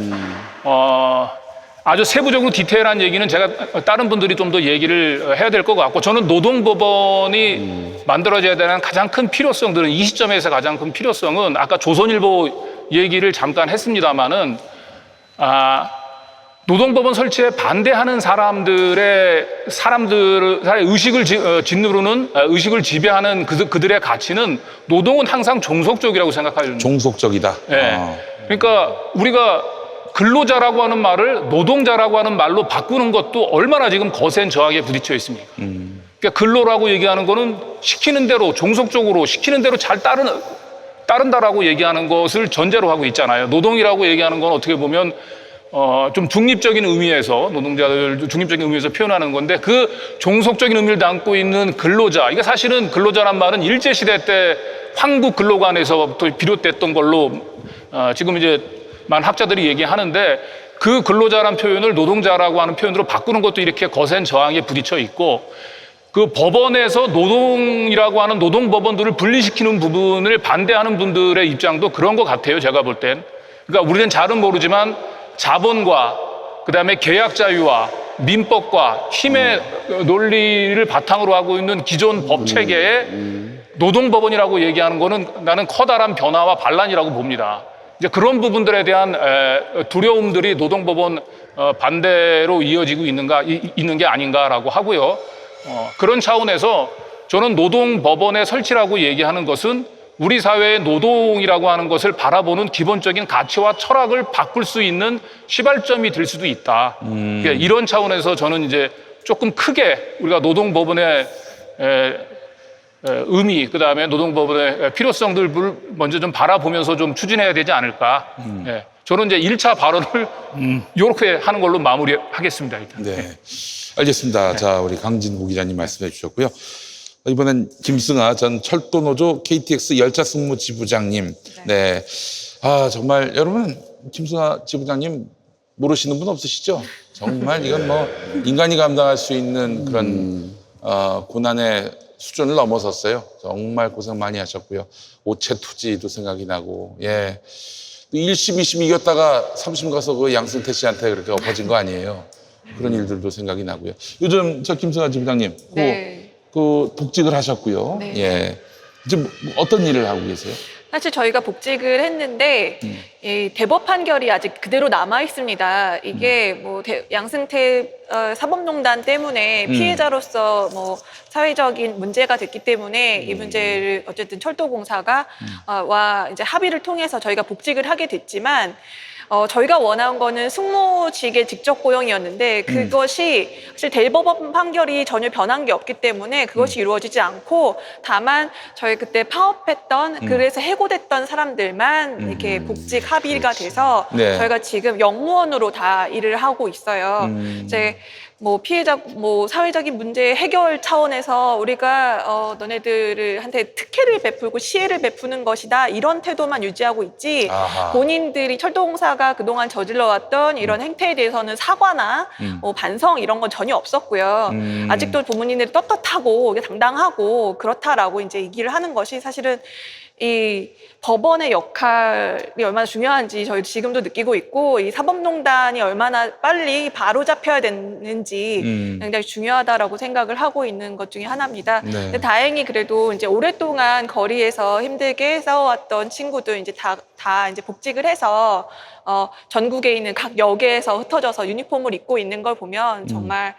아주 세부적으로 디테일한 얘기는 제가 다른 분들이 좀 더 얘기를 해야 될 것 같고, 저는 노동법원이 만들어져야 되는 가장 큰 필요성들은, 이 시점에서 가장 큰 필요성은 아까 조선일보 얘기를 잠깐 했습니다마는, 노동법원 설치에 반대하는 사람들의 의식을 짓누르는, 의식을 지배하는 그들의 가치는 노동은 항상 종속적이라고 생각하는. 종속적이다. 네. 그러니까 우리가 근로자라고 하는 말을 노동자라고 하는 말로 바꾸는 것도 얼마나 지금 거센 저항에 부딪혀 있습니까? 그러니까 근로라고 얘기하는 거는 시키는 대로, 종속적으로 시키는 대로 잘 따른다라고 얘기하는 것을 전제로 하고 있잖아요. 노동이라고 얘기하는 건 어떻게 보면 좀 중립적인 의미에서, 노동자들 중립적인 의미에서 표현하는 건데, 그 종속적인 의미를 담고 있는 근로자, 이게 사실은 근로자란 말은 일제시대 때 황국 근로관에서부터 비롯됐던 걸로 지금 이제 많은 학자들이 얘기하는데, 그 근로자란 표현을 노동자라고 하는 표현으로 바꾸는 것도 이렇게 거센 저항에 부딪혀 있고, 그 법원에서 노동이라고 하는 노동법원들을 분리시키는 부분을 반대하는 분들의 입장도 그런 것 같아요, 제가 볼 땐. 그러니까 우리는 잘은 모르지만 자본과 그다음에 계약 자유와 민법과 힘의 논리를 바탕으로 하고 있는 기존 법 체계에 노동법원이라고 얘기하는 거는 나는 커다란 변화와 반란이라고 봅니다. 이제 그런 부분들에 대한 두려움들이 노동법원 반대로 이어지고 있는 게 아닌가라고 하고요. 그런 차원에서 저는 노동법원의 설치라고 얘기하는 것은 우리 사회의 노동이라고 하는 것을 바라보는 기본적인 가치와 철학을 바꿀 수 있는 시발점이 될 수도 있다. 그러니까 이런 차원에서 저는 이제 조금 크게 우리가 노동법원의 의미, 그 다음에 노동법원의 필요성들을 먼저 좀 바라보면서 좀 추진해야 되지 않을까. 예. 저는 이제 1차 발언을 이렇게 하는 걸로 마무리하겠습니다. 일단. 네. 알겠습니다. 자, 우리 강진구 기자님 말씀해 주셨고요. 이번엔 김승아 전 철도노조 KTX 열차 승무 지부장님. 네. 아, 정말 여러분, 김승아 지부장님 모르시는 분 없으시죠? 정말 이건 뭐 인간이 감당할 수 있는 그런 고난의 수준을 넘어섰어요. 정말 고생 많이 하셨고요. 오체투지도 생각이 나고, 예. 1심, 2심 이겼다가 3심 가서 그 양승태 씨한테 그렇게 엎어진 거 아니에요. 그런 일들도 생각이 나고요. 요즘 저 김승아 지부장님, 네. 그 복직을 하셨고요. 네. 예. 지금 어떤 일을 하고 계세요? 사실 저희가 복직을 했는데 이 대법 판결이 아직 그대로 남아 있습니다. 이게 뭐 양승태 사법농단 때문에 피해자로서 뭐 사회적인 문제가 됐기 때문에 이 문제를 어쨌든 철도공사가 와 이제 합의를 통해서 저희가 복직을 하게 됐지만. 저희가 원한 거는 승무직의 직접 고용이었는데 그것이 사실 대법원 판결이 전혀 변한 게 없기 때문에 그것이 이루어지지 않고 다만 저희 그때 파업했던 그래서 해고됐던 사람들만 이렇게 복직 합의가 돼서 네. 저희가 지금 영무원으로 다 일을 하고 있어요. 이제 뭐 피해자 뭐 사회적인 문제 해결 차원에서 우리가 너네들한테 특혜를 베풀고 시혜를 베푸는 것이다 이런 태도만 유지하고 있지 아하. 본인들이 철도공사가 그동안 저질러왔던 이런 행태에 대해서는 사과나 뭐 반성 이런 건 전혀 없었고요. 아직도 부모님들이 떳떳하고 당당하고 그렇다라고 이제 얘기를 하는 것이 사실은 이 법원의 역할이 얼마나 중요한지 저희 지금도 느끼고 있고 이 사법농단이 얼마나 빨리 바로 잡혀야 되는지 굉장히 중요하다라고 생각을 하고 있는 것 중에 하나입니다. 네. 근데 다행히 그래도 이제 오랫동안 거리에서 힘들게 싸워왔던 친구들 이제 다 이제 복직을 해서 전국에 있는 각 역에서 흩어져서 유니폼을 입고 있는 걸 보면 정말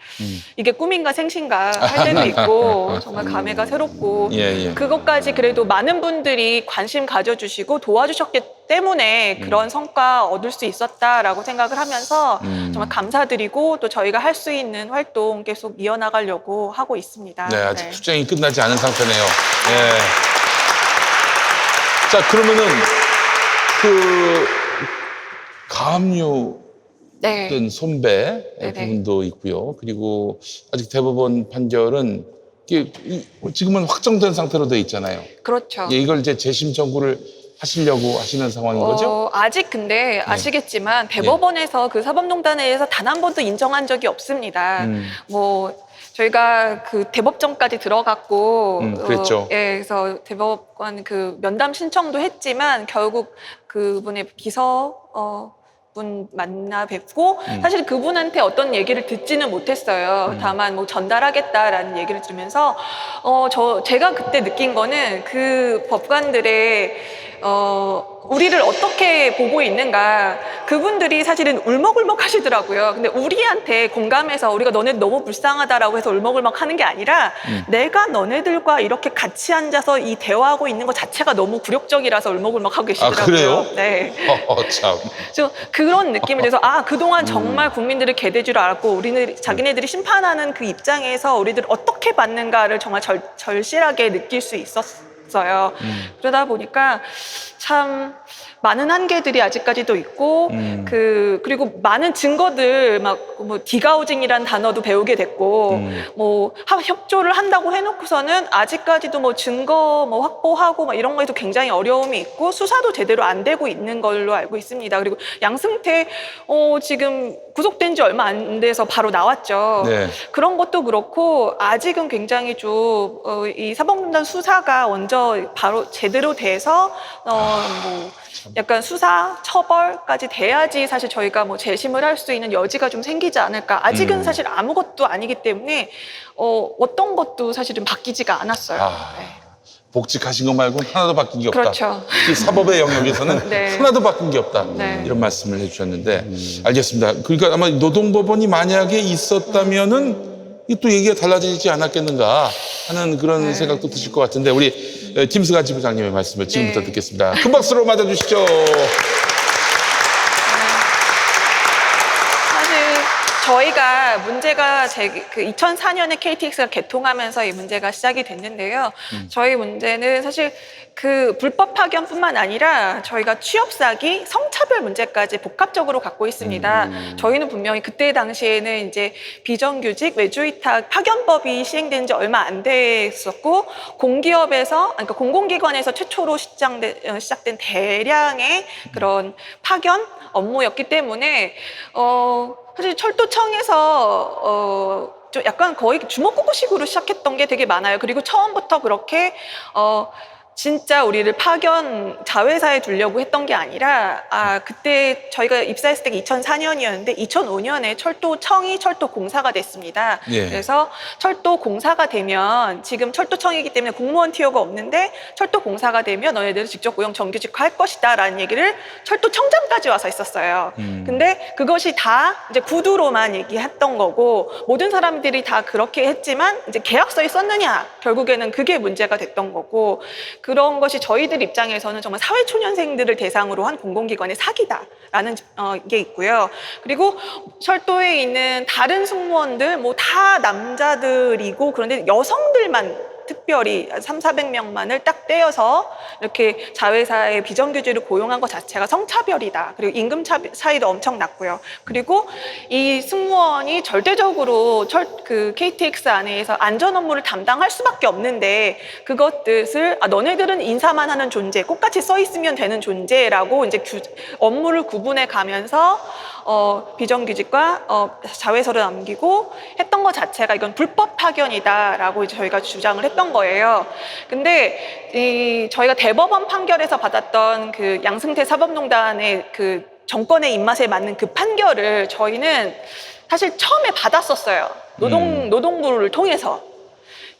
이게 꿈인가 생신가 할 때도 있고 정말 감회가 새롭고 예. 그것까지 그래도 많은 분들이 관심 가져주시고 도와주셨기 때문에 그런 성과 얻을 수 있었다라고 생각을 하면서 정말 감사드리고 또 저희가 할 수 있는 활동 계속 이어나가려고 하고 있습니다. 네, 아직 투쟁이 끝나지 않은 상태네요. 예. 자, 그러면은 그 가압류 네. 어떤 손배 네네. 부분도 있고요. 그리고 아직 대법원 판결은 이게 지금은 확정된 상태로 돼 있잖아요. 그렇죠. 예, 이걸 이제 재심 청구를 하시려고 하시는 상황인 거죠? 아직 근데 아시겠지만 대법원에서 그 사법농단에 대해서 단 한 번도 인정한 적이 없습니다. 뭐 저희가 그 대법정까지 들어갔고 그랬죠. 예, 그래서 대법관 그 면담 신청도 했지만 결국 그분의 비서 분 만나 뵙고 사실 그분한테 어떤 얘기를 듣지는 못했어요. 다만 뭐 전달하겠다라는 얘기를 들으면서 제가 그때 느낀 거는 그 법관들의 우리를 어떻게 보고 있는가 그분들이 사실은 울먹울먹 하시더라고요. 근데 우리한테 공감해서 우리가 너네 너무 불쌍하다라고 해서 울먹울먹 하는 게 아니라 내가 너네들과 이렇게 같이 앉아서 이 대화하고 있는 것 자체가 너무 굴욕적이라서 울먹울먹 하고 계시더라고요. 아, 그래요? 네. 참. 저 그런 느낌이 돼서 그동안 정말 국민들을 개돼지로 알았고 우리는 자기네들이 심판하는 그 입장에서 우리들 어떻게 받는가를 정말 절실하게 느낄 수 있었어요. 그러다 보니까 참 많은 한계들이 아직까지도 있고 그리고 많은 증거들 막 뭐 디가우징이라는 단어도 배우게 됐고 뭐 협조를 한다고 해놓고서는 아직까지도 뭐 증거 뭐 확보하고 막 이런 거에도 굉장히 어려움이 있고 수사도 제대로 안 되고 있는 걸로 알고 있습니다. 그리고 양승태 지금 구속된 지 얼마 안 돼서 바로 나왔죠. 네. 그런 것도 그렇고 아직은 굉장히 좀 이 사법농단 수사가 먼저 바로 제대로 돼서 뭐 약간 수사 처벌까지 돼야지 사실 저희가 뭐 재심을 할 수 있는 여지가 좀 생기지 않을까. 아직은 사실 아무것도 아니기 때문에 어떤 것도 사실은 바뀌지가 않았어요. 네. 복직하신 것 말고는 하나도 바뀐 게 없다. 그렇죠. 이 사법의 영역에서는 네. 하나도 바뀐 게 없다. 네. 이런 말씀을 해주셨는데 알겠습니다. 그러니까 아마 노동법원이 만약에 있었다면은 또 얘기가 달라지지 않았겠는가 하는 그런 생각도 드실 것 같은데 우리 김승환 지부장님의 말씀을 지금부터 네. 듣겠습니다. 큰 박수로 맞아주시죠. 사실 저희가 문제가 그 2004년에 KTX가 개통하면서 이 문제가 시작이 됐는데요. 저희 문제는 사실 그 불법 파견뿐만 아니라 저희가 취업 사기, 성차별 문제까지 복합적으로 갖고 있습니다. 저희는 분명히 그때 당시에는 이제 비정규직 외주위탁 파견법이 시행된 지 얼마 안 됐었고 공기업에서 그러니까 공공기관에서 최초로 시작된 대량의 그런 파견 업무였기 때문에 사실 철도청에서 좀 약간 거의 주먹구구식으로 시작했던 게 되게 많아요. 그리고 처음부터 그렇게 진짜 우리를 파견 자회사에 두려고 했던 게 아니라 그때 저희가 입사했을 때가 2004년이었는데 2005년에 철도청이 철도공사가 됐습니다. 예. 그래서 철도공사가 되면 지금 철도청이기 때문에 공무원 티오가 없는데 철도공사가 되면 너네들은 직접 고용 정규직화할 것이다 라는 얘기를 철도청장까지 와서 했었어요. 근데 그것이 다 이제 구두로만 얘기했던 거고 모든 사람들이 다 그렇게 했지만 이제 계약서에 썼느냐 결국에는 그게 문제가 됐던 거고 그런 것이 저희들 입장에서는 정말 사회초년생들을 대상으로 한 공공기관의 사기다라는 게 있고요. 그리고 철도에 있는 다른 승무원들 뭐 다 남자들이고 그런데 여성들만 특별히 300~400명만을 딱 떼어서 이렇게 자회사에 비정규직으로 고용한 것 자체가 성차별이다. 그리고 임금 차이도 엄청 났고요. 그리고 이 승무원이 절대적으로 그 KTX 안에서 안전 업무를 담당할 수밖에 없는데 그것들을 너네들은 인사만 하는 존재, 똑같이 써 있으면 되는 존재라고 이제 업무를 구분해 가면서 비정규직과 자회사를 남기고 했던 것 자체가 이건 불법 파견이다라고 이제 저희가 주장을 했던 거예요. 근데 저희가 대법원 판결에서 받았던 그 양승태 사법농단의 그 정권의 입맛에 맞는 그 판결을 저희는 사실 처음에 받았었어요. 노동부를 통해서.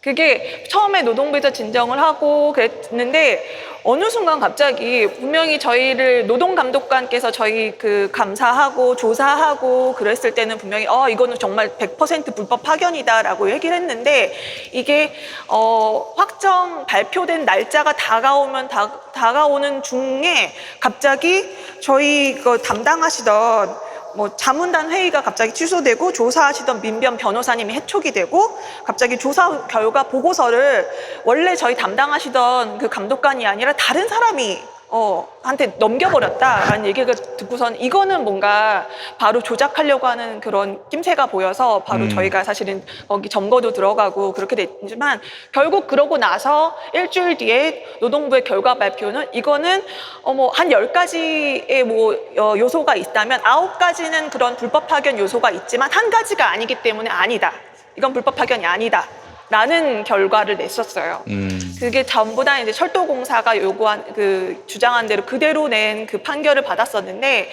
그게 처음에 노동부에서 진정을 하고 그랬는데 어느 순간 갑자기 분명히 저희를 노동감독관께서 저희 그 감사하고 조사하고 그랬을 때는 분명히 이거는 정말 100% 불법 파견이다라고 얘기를 했는데 이게 확정 발표된 날짜가 다가오는 중에 갑자기 저희 그 담당하시던 자문단 회의가 갑자기 취소되고 조사하시던 민변 변호사님이 해촉이 되고 갑자기 조사 결과 보고서를 원래 저희 담당하시던 그 감독관이 아니라 다른 사람이 한테 넘겨버렸다라는 얘기를 듣고선 이거는 뭔가 바로 조작하려고 하는 그런 낌새가 보여서 바로 저희가 사실은 거기 점거도 들어가고 그렇게 됐지만 결국 그러고 나서 일주일 뒤에 노동부의 결과 발표는 이거는 한 10가지의 요소가 있다면 9가지는 그런 불법 파견 요소가 있지만 한 가지가 아니기 때문에 아니다. 이건 불법 파견이 아니다. 라는 결과를 냈었어요. 그게 전부 다 이제 철도공사가 요구한 주장한 대로 그대로 낸 그 판결을 받았었는데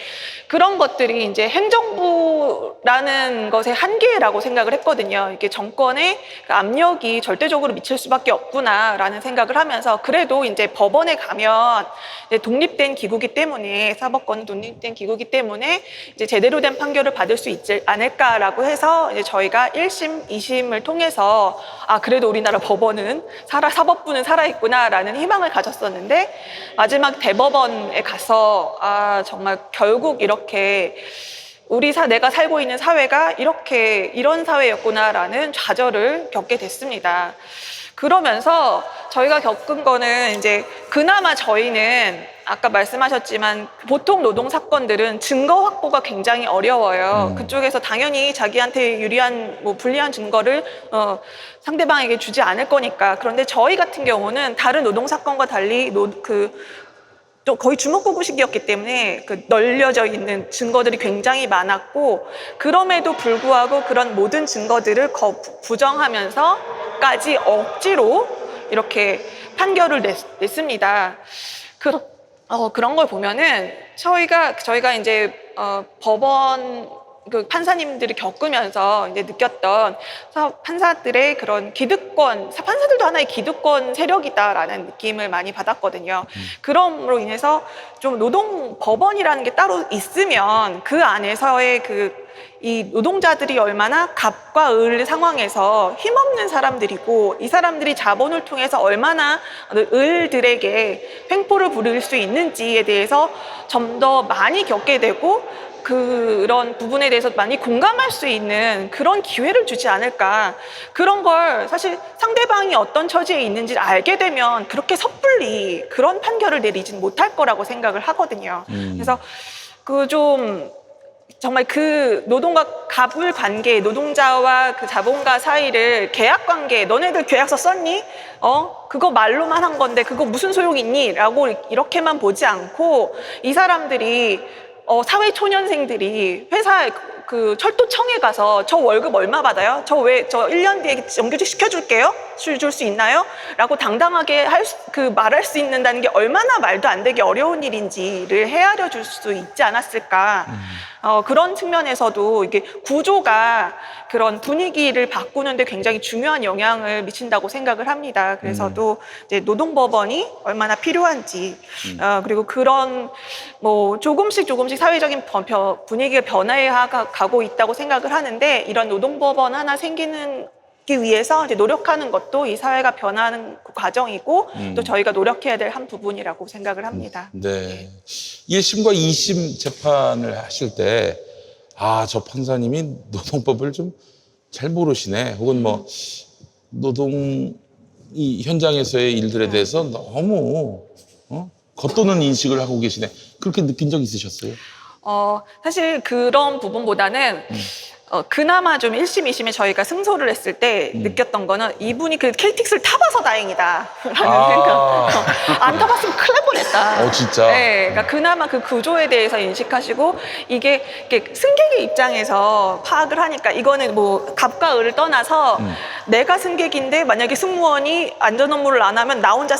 그런 것들이 이제 행정부라는 것의 한계라고 생각을 했거든요. 이게 정권의 그 압력이 절대적으로 미칠 수밖에 없구나라는 생각을 하면서 그래도 이제 법원에 가면 이제 독립된 기구기 때문에 사법권은 독립된 기구기 때문에 이제 제대로 된 판결을 받을 수 있지 않을까라고 해서 이제 저희가 1심, 2심을 통해서 그래도 우리나라 법원은 사법부는 살아있구나라는 희망을 가졌었는데 마지막 대법원에 가서 정말 결국 이렇게 내가 살고 있는 사회가 이런 사회였구나라는 좌절을 겪게 됐습니다. 그러면서 저희가 겪은 거는 이제 그나마 저희는 아까 말씀하셨지만 보통 노동 사건들은 증거 확보가 굉장히 어려워요. 그쪽에서 당연히 자기한테 유리한 불리한 증거를 상대방에게 주지 않을 거니까. 그런데 저희 같은 경우는 다른 노동 사건과 달리 또 거의 주먹구구식이었기 때문에 널려져 있는 증거들이 굉장히 많았고 그럼에도 불구하고 그런 모든 증거들을 부정하면서까지 억지로 이렇게 판결을 냈습니다. 그런 걸 보면은 저희가 이제 법원 그 판사님들이 겪으면서 이제 느꼈던 판사들의 그런 기득권, 판사들도 하나의 기득권 세력이다라는 느낌을 많이 받았거든요. 그럼으로 인해서 좀 노동법원이라는 게 따로 있으면 그 안에서의 이 노동자들이 얼마나 갑과 을 상황에서 힘없는 사람들이고 이 사람들이 자본을 통해서 얼마나 을들에게 횡포를 부릴 수 있는지에 대해서 좀 더 많이 겪게 되고 그런 부분에 대해서 많이 공감할 수 있는 그런 기회를 주지 않을까. 그런 걸 사실 상대방이 어떤 처지에 있는지 알게 되면 그렇게 섣불리 그런 판결을 내리진 못할 거라고 생각을 하거든요. 그래서 정말 그 노동과 갑을 관계, 노동자와 그 자본가 사이를 계약 관계, 너네들 계약서 썼니? 그거 말로만 한 건데 그거 무슨 소용 있니? 라고 이렇게만 보지 않고 이 사람들이 사회초년생들이 회사 그 철도청에 가서 저 월급 얼마 받아요? 저 1년 뒤에 정규직 시켜줄게요? 줄 수 있나요? 라고 당당하게 말할 수 있는다는 게 얼마나 말도 안 되게 어려운 일인지를 헤아려 줄 수 있지 않았을까. 그런 측면에서도 이게 구조가 그런 분위기를 바꾸는데 굉장히 중요한 영향을 미친다고 생각을 합니다. 그래서도 이제 노동법원이 얼마나 필요한지, 그리고 그런 조금씩 사회적인 분위기가 변화해 가고 있다고 생각을 하는데 이런 노동법원 하나 생기는 위해서 이제 노력하는 것도 이 사회가 변하는 과정이고 또 저희가 노력해야 될 한 부분이라고 생각을 합니다. 네. 1심과 2심 재판을 하실 때, 저 판사님이 노동법을 좀 잘 모르시네. 혹은 노동, 이 현장에서의 일들에 대해서 너무, 겉도는 인식을 하고 계시네. 그렇게 느낀 적 있으셨어요? 사실 그런 부분보다는 그나마 좀 1심, 2심에 저희가 승소를 했을 때 느꼈던 거는 이분이 그 KTX를 타봐서 다행이다 라는 생각. 안 타봤으면 큰일 날 뻔했다. 진짜? 네, 그러니까 그나마 그 구조에 대해서 인식하시고 이게 승객의 입장에서 파악을 하니까 이거는 갑과 을을 떠나서 내가 승객인데 만약에 승무원이 안전 업무를 안 하면 나 혼자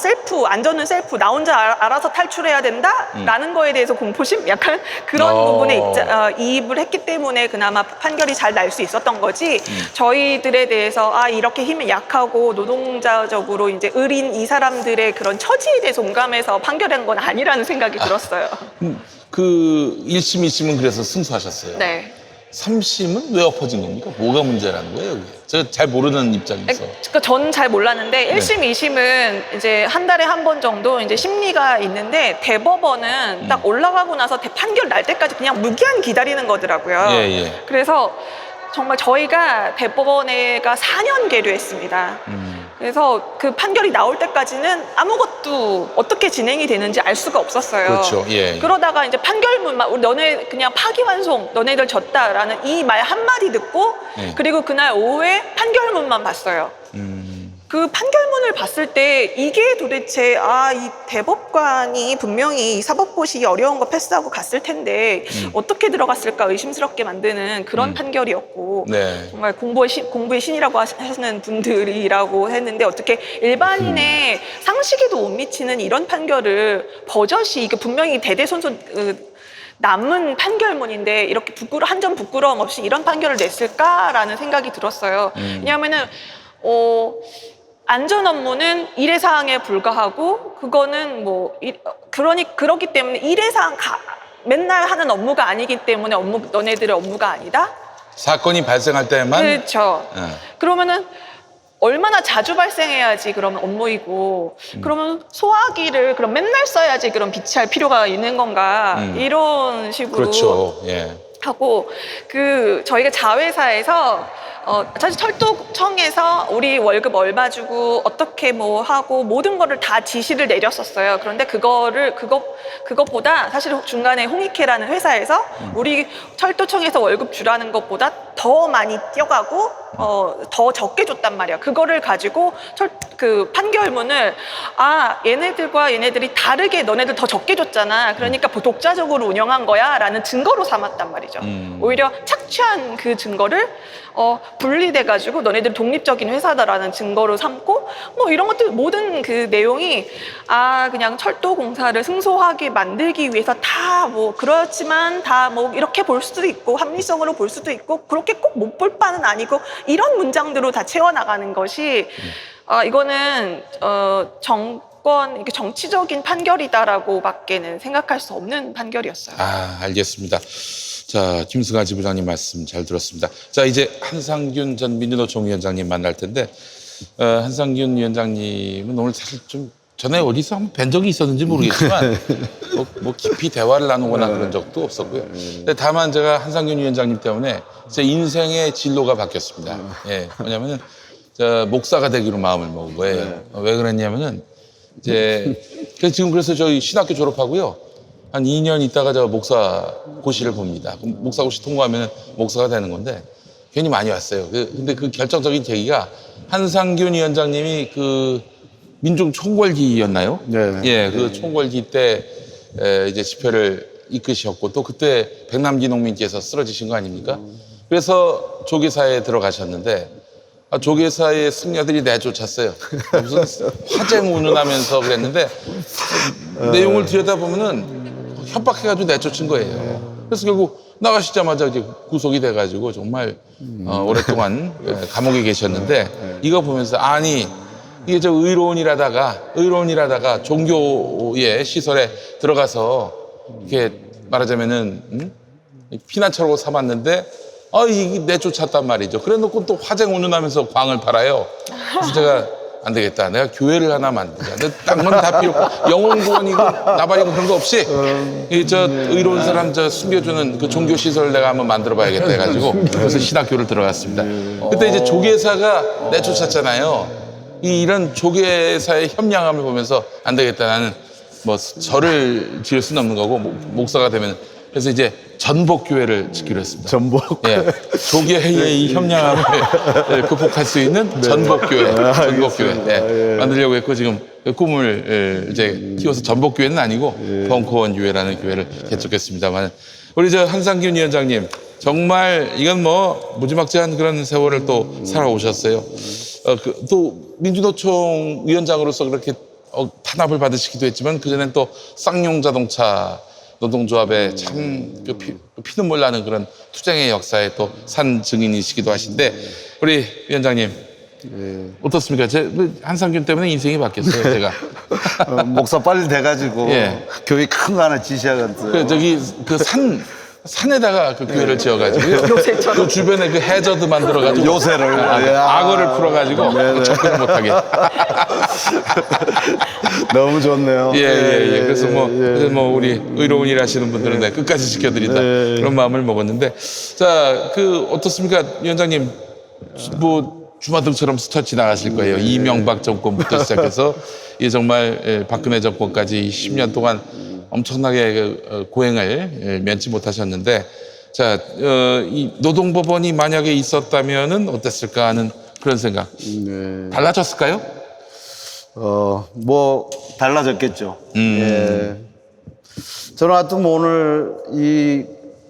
안전은 셀프, 나 혼자 알아서 탈출해야 된다? 라는 거에 대해서 공포심? 약간 그런 부분에 이입을 했기 때문에 그나마 판결이 잘 날 수 있었던 거지. 저희들에 대해서 이렇게 힘이 약하고 노동자적으로 이제 을인 이 사람들의 그런 처지에 대해서 공감해서 판결한 건 아니라는 생각이 들었어요. 그 1심, 2심은 그래서 승소하셨어요. 네. 3심은 왜 엎어진 겁니까? 뭐가 문제라는 거예요? 제가 잘 모르는 입장에서. 그러니까 저는 잘 몰랐는데 1심, 2심은 이제 한 달에 한 번 정도 이제 심리가 있는데 대법원은 딱 올라가고 나서 판결 날 때까지 그냥 무기한 기다리는 거더라고요. 예. 그래서 정말 저희가 대법원에가 4년 계류했습니다. 그래서 그 판결이 나올 때까지는 아무것도 어떻게 진행이 되는지 알 수가 없었어요. 그렇죠. 예. 그러다가 이제 판결문만 너네 그냥 파기환송, 너네들 졌다라는 이 말 한마디 듣고 그리고 그날 오후에 판결문만 봤어요. 그 판결문을 봤을 때 이게 도대체 이 대법관이 분명히 이 사법고시 어려운 거 패스하고 갔을 텐데 어떻게 들어갔을까 의심스럽게 만드는 그런 판결이었고 네. 정말 공부의 신이라고 하시는 분들이라고 했는데 어떻게 일반인의 상식에도 못 미치는 이런 판결을 버젓이 이게 분명히 대대손손 남은 판결문인데 이렇게 한 점 부끄러움 없이 이런 판결을 냈을까라는 생각이 들었어요. 왜냐하면은 안전 업무는 일회사항에 불과하고 그거는 그러기 때문에 일회사항 맨날 하는 업무가 아니기 때문에 너네들의 업무가 아니다. 사건이 발생할 때만. 그렇죠. 그러면은 얼마나 자주 발생해야지 그러면 업무이고 그러면 소화기를 그럼 맨날 써야지 그럼 비치할 필요가 있는 건가 이런 식으로 그렇죠. 예. 하고 저희가 자회사에서 사실 철도청에서 우리 월급 얼마 주고 어떻게 하고 모든 거를 다 지시를 내렸었어요. 그런데 그것보다 사실 중간에 홍익회라는 회사에서 우리 철도청에서 월급 주라는 것보다 더 많이 뛰어가고 더 적게 줬단 말이야. 그거를 가지고 그 판결문을 얘네들과 얘네들이 다르게 너네들 더 적게 줬잖아. 그러니까 독자적으로 운영한 거야 라는 증거로 삼았단 말이죠. 오히려 착취한 그 증거를 분리돼가지고 너네들 독립적인 회사다라는 증거로 삼고 뭐 이런 것들 모든 그 내용이 그냥 철도 공사를 승소하게 만들기 위해서 다 뭐 그렇지만 다 뭐 이렇게 볼 수도 있고 합리성으로 볼 수도 있고 그렇게 꼭 못 볼 바는 아니고 이런 문장들로 다 채워나가는 것이 이거는 정권 이게 정치적인 판결이다라고밖에는 생각할 수 없는 판결이었어요. 알겠습니다. 자, 김승아 지부장님 말씀 잘 들었습니다. 자, 이제 한상균 전 민주노총 위원장님 만날 텐데, 한상균 위원장님은 오늘 사실 좀 전에 어디서 한번 뵌 적이 있었는지 모르겠지만, 뭐 깊이 대화를 나누거나 그런 적도 없었고요. 근데 다만 제가 한상균 위원장님 때문에 제 인생의 진로가 바뀌었습니다. 예, 뭐냐면은, 목사가 되기로 마음을 먹은 거예요. 왜 그랬냐면은, 지금 그래서 저희 신학교 졸업하고요. 한 2년 있다가 저 목사고시를 봅니다. 그럼 목사고시 통과하면 목사가 되는 건데 괜히 많이 왔어요. 근데 그 결정적인 계기가 한상균 위원장님이 그 민중 총궐기였나요? 네. 예, 그 총궐기 때 이제 집회를 이끄셨고 또 그때 백남기 농민께서 쓰러지신 거 아닙니까? 그래서 조계사에 들어가셨는데 조계사의 승려들이 내쫓았어요. 무슨 화쟁 운운하면서 그랬는데 내용을 들여다보면은 협박해가지고 내쫓은 거예요. 그래서 결국 나가시자마자 이제 구속이 돼가지고 정말 오랫동안 감옥에 계셨는데 이거 보면서 이게 저 의로운이라다가 종교의 시설에 들어가서 이렇게 말하자면은 피난처로 삼았는데 이게 내쫓았단 말이죠. 그래 놓고 또 화쟁 운운하면서 광을 팔아요. 그래서 제가 안 되겠다. 내가 교회를 하나 만들자. 내 딴 건 다 필요 없고 영혼구원이고 나발이고 그런 거 없이 의로운 사람 숨겨주는 그 종교 시설을 내가 한번 만들어봐야겠다 해가지고 그래서 신학교를 들어갔습니다. 그때 이제 조계사가 내쫓았잖아요. 이런 조계사의 협량함을 보면서 안 되겠다. 나는 뭐 절을 지을 수는 없는 거고 목사가 되면 그래서 이제 전복교회를 짓기로 했습니다. 전복? 예. 조계의 이 협량함을 극복할 수 있는 전복교회. 예. 만들려고 했고 지금 꿈을 이제 키워서 전복교회는 아니고 벙커원 교회라는 교회를 개척했습니다만 우리 저 한상균 위원장님 정말 이건 뭐 무지막지한 그런 세월을 또 살아오셨어요. 또 민주노총 위원장으로서 그렇게 탄압을 받으시기도 했지만 그전엔 또 쌍용자동차 노동조합의 참 피눈물 나는 그런 투쟁의 역사에 또 산 증인이시기도 하신데 우리 위원장님 어떻습니까? 한상균 때문에 인생이 바뀌었어요, 제가. 목사 빨리 돼가지고 예. 교회 큰 거 하나 지시하거든요. 산에다가 그 교회를 지어가지고 그 주변에 그 해저드 만들어가지고 요새를 악어를 풀어가지고 접근을 못하게. 너무 좋네요. 예. 그래서 뭐 우리 의로운 일 하시는 분들은 내가 끝까지 지켜드린다 그런 마음을 먹었는데 자, 어떻습니까, 위원장님? 뭐 주마등처럼 스쳐 지나가실 거예요. 이명박 정권부터 시작해서 이게 정말 박근혜 정권까지 10년 동안 엄청나게 고행을 면치 못하셨는데 자, 이 노동법원이 만약에 있었다면은 어땠을까 하는 그런 생각. 달라졌을까요? 뭐 달라졌겠죠. 예. 저는 하여튼 뭐 오늘 이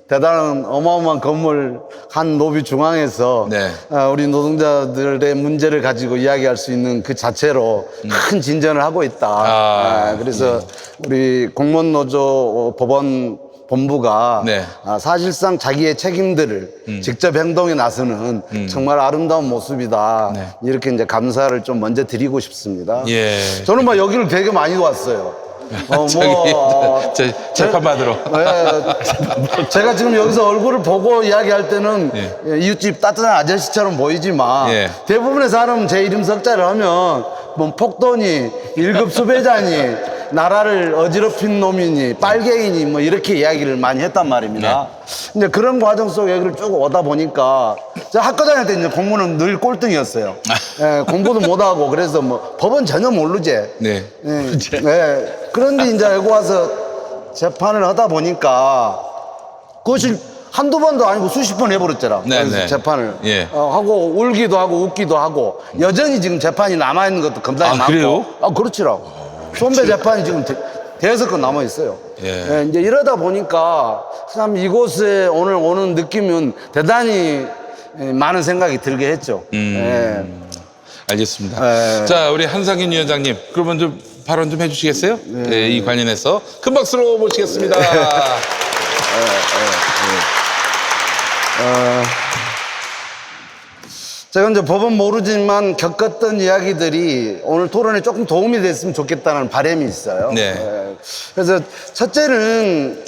대단한 어마어마한 건물 한 로비 중앙에서 네. 우리 노동자들의 문제를 가지고 이야기할 수 있는 그 자체로 큰 진전을 하고 있다. 그래서 우리 공무원노조 법원 본부가 네. 사실상 자기의 책임들을 직접 행동에 나서는 정말 아름다운 모습이다. 네. 이렇게 이제 감사를 좀 먼저 드리고 싶습니다. 예. 저는 뭐 여기를 되게 많이 왔어요. 재판받으러. 제가 지금 여기서 얼굴을 보고 이야기할 때는 이웃집 따뜻한 아저씨처럼 보이지만 대부분의 사람은 제 이름 석자를 하면 뭐 폭도니 1급 수배자니 나라를 어지럽힌 놈이니 빨갱이니 뭐 이렇게 이야기를 많이 했단 말입니다. 근데 그런 과정 속에 여기를 쭉 오다 보니까 제가 학교 다닐 때 이제 공부는 늘 꼴등이었어요. 공부도 못하고 그래서 뭐 법은 전혀 모르지. 네. 그런데 이제 여기 와서 재판을 하다 보니까 그것이 한두 번도 아니고 수십 번 해버렸잖아. 그래서 재판을 하고 울기도 하고 웃기도 하고 여전히 지금 재판이 남아있는 것도 검사에 많고. 그래요? 그렇지라고. 손배 재판이 지금 대여섯 건 남아있어요. 이제 이러다 보니까 참 이곳에 오늘 오는 느낌은 대단히 많은 생각이 들게 했죠. 예. 알겠습니다. 네. 자, 우리 한상인 위원장님, 그러면 좀 발언 좀 해주시겠어요? 네, 이 관련해서 큰 박수로 모시겠습니다. 제가 이제 법은 모르지만 겪었던 이야기들이 오늘 토론에 조금 도움이 됐으면 좋겠다는 바람이 있어요. 네. 예. 그래서 첫째는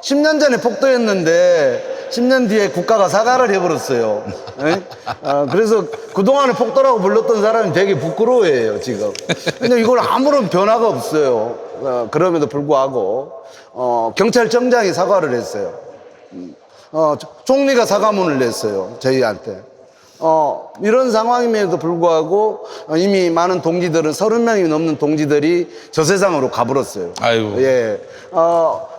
10년 전에 폭도였는데 10년 뒤에 국가가 사과를 해버렸어요. 예? 그래서 그동안에 폭도라고 불렀던 사람이 되게 부끄러워해요, 지금. 근데 이걸 아무런 변화가 없어요. 그럼에도 불구하고 경찰청장이 사과를 했어요. 총리가 사과문을 냈어요, 저희한테. 이런 상황임에도 불구하고 이미 많은 동지들은 30명이 넘는 동지들이 저 세상으로 가버렸어요. 아이고. 예.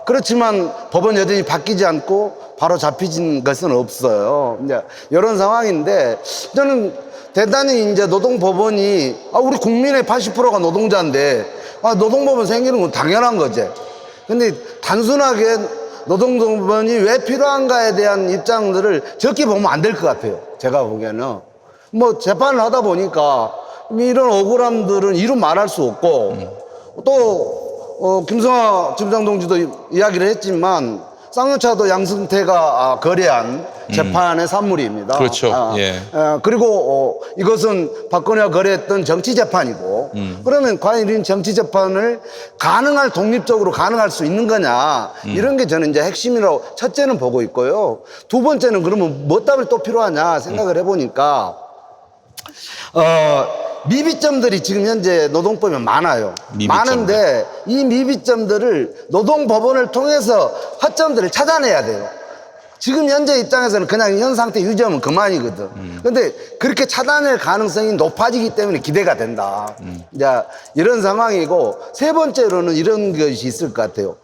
그렇지만 법은 여전히 바뀌지 않고 바로 잡히진 것은 없어요. 이제 이런 상황인데 저는 대단히 이제 노동법원이 우리 국민의 80%가 노동자인데 노동법원 생기는 건 당연한 거지. 근데 단순하게 노동법원이 왜 필요한가에 대한 입장들을 적게 보면 안 될 것 같아요. 제가 보기에는. 뭐 재판을 하다 보니까 이런 억울함들은 이루 말할 수 없고 또 김성하 지부장 동지도 이야기를 했지만 쌍용차도 양승태가 거래한 재판의 산물입니다. 그렇죠. 예. 그리고 이것은 박근혜가 거래했던 정치 재판이고 그러면 과연 이런 정치 재판을 가능할 독립적으로 가능할 수 있는 거냐 이런 게 저는 이제 핵심이라고 첫째는 보고 있고요. 두 번째는 그러면 뭐 답을 또 필요하냐 생각을 해보니까 미비점들이 지금 현재 노동법에 많아요. 미비점들. 많은데 이 미비점들을 노동법원을 통해서 허점들을 찾아내야 돼요. 지금 현재 입장에서는 그냥 현 상태 유지하면 그만이거든. 근데 그렇게 찾아낼 가능성이 높아지기 때문에 기대가 된다. 이제 이런 상황이고 세 번째로는 이런 것이 있을 것 같아요.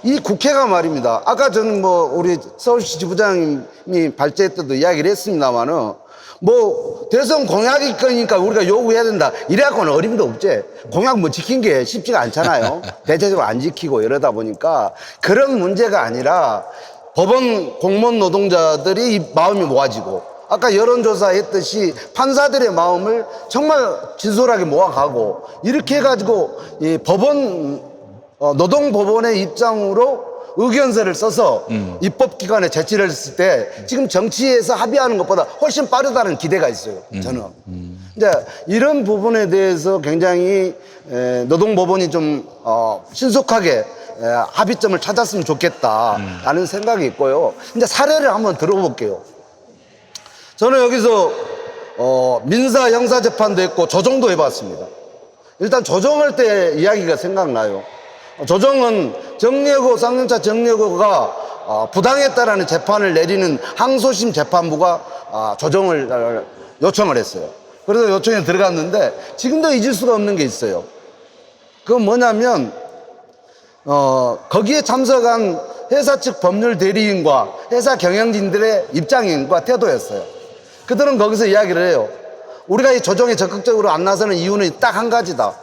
이 국회가 말입니다. 아까 저는 뭐 우리 서울시 지부장님이 발제할 때도 이야기를 했습니다만은 뭐 대선 공약이 거니까 우리가 요구해야 된다 이래갖고는 어림도 없지. 공약 뭐 지킨 게 쉽지가 않잖아요. 대체적으로 안 지키고 이러다 보니까 그런 문제가 아니라 법원 공무원 노동자들이 이 마음이 모아지고 아까 여론조사 했듯이 판사들의 마음을 정말 진솔하게 모아가고 이렇게 해가지고 이 법원 노동법원의 입장으로 의견서를 써서 입법기관에 제출을 했을 때 지금 정치에서 합의하는 것보다 훨씬 빠르다는 기대가 있어요. 저는. 이제 이런 부분에 대해서 굉장히 노동법원이 좀 신속하게 합의점을 찾았으면 좋겠다라는 생각이 있고요. 이제 사례를 한번 들어볼게요. 저는 여기서 민사 형사재판도 했고 조정도 해봤습니다. 일단 조정할 때 이야기가 생각나요. 조정은 정례고 쌍용차 정례고가 부당했다라는 재판을 내리는 항소심 재판부가 조정을 요청을 했어요. 그래서 요청에 들어갔는데 지금도 잊을 수가 없는 게 있어요. 그건 뭐냐면 거기에 참석한 회사 측 법률 대리인과 회사 경영진들의 입장과 태도였어요. 그들은 거기서 이야기를 해요. 우리가 이 조정에 적극적으로 안 나서는 이유는 딱 한 가지다.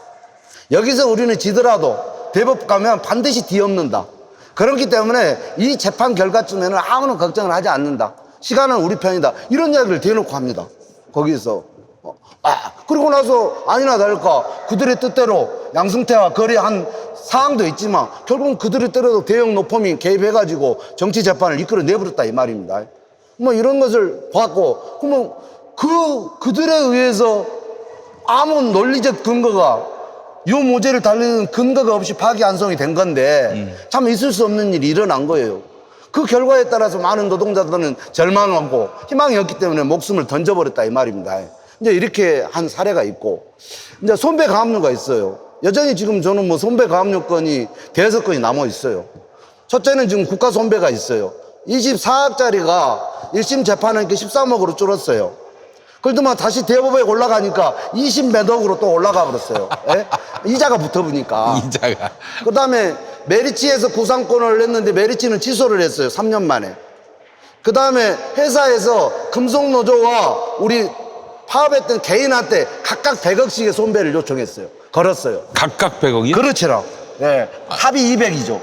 여기서 우리는 지더라도 대법 가면 반드시 뒤엎는다. 그렇기 때문에 이 재판 결과쯤에는 아무런 걱정을 하지 않는다. 시간은 우리 편이다. 이런 이야기를 대놓고 합니다. 거기서. 그리고 나서 아니나 다를까 그들의 뜻대로 양승태와 거래한 사항도 있지만 결국은 그들의 뜻대로 대형 노펌이 개입해가지고 정치 재판을 이끌어 내버렸다 이 말입니다. 뭐 이런 것을 봤고 그러면 그들에 의해서 아무 논리적 근거가 요 모재를 달리는 근거가 없이 파기환송이 된 건데 참 있을 수 없는 일이 일어난 거예요. 그 결과에 따라서 많은 노동자들은 절망하고 희망이 없기 때문에 목숨을 던져버렸다 이 말입니다. 이제 이렇게 한 사례가 있고 이제 손배가압류가 있어요. 여전히 지금 저는 뭐 손배가압류건이 대여섯 건이 남아 있어요. 첫째는 지금 국가 손배가 있어요. 24억짜리가 1심 재판하니까 13억으로 줄었어요. 그러더만 다시 대법에 올라가니까 20몇 억으로 또 올라가 버렸어요. 예? 이자가 붙어보니까. 이자가. 그 다음에 메리츠에서 구상권을 냈는데 메리츠는 취소를 했어요. 3년 만에. 그 다음에 회사에서 금속노조와 우리 파업했던 개인한테 각각 100억씩의 손배를 요청했어요. 걸었어요. 각각 100억이요? 그렇죠. 예. 합의 200이죠.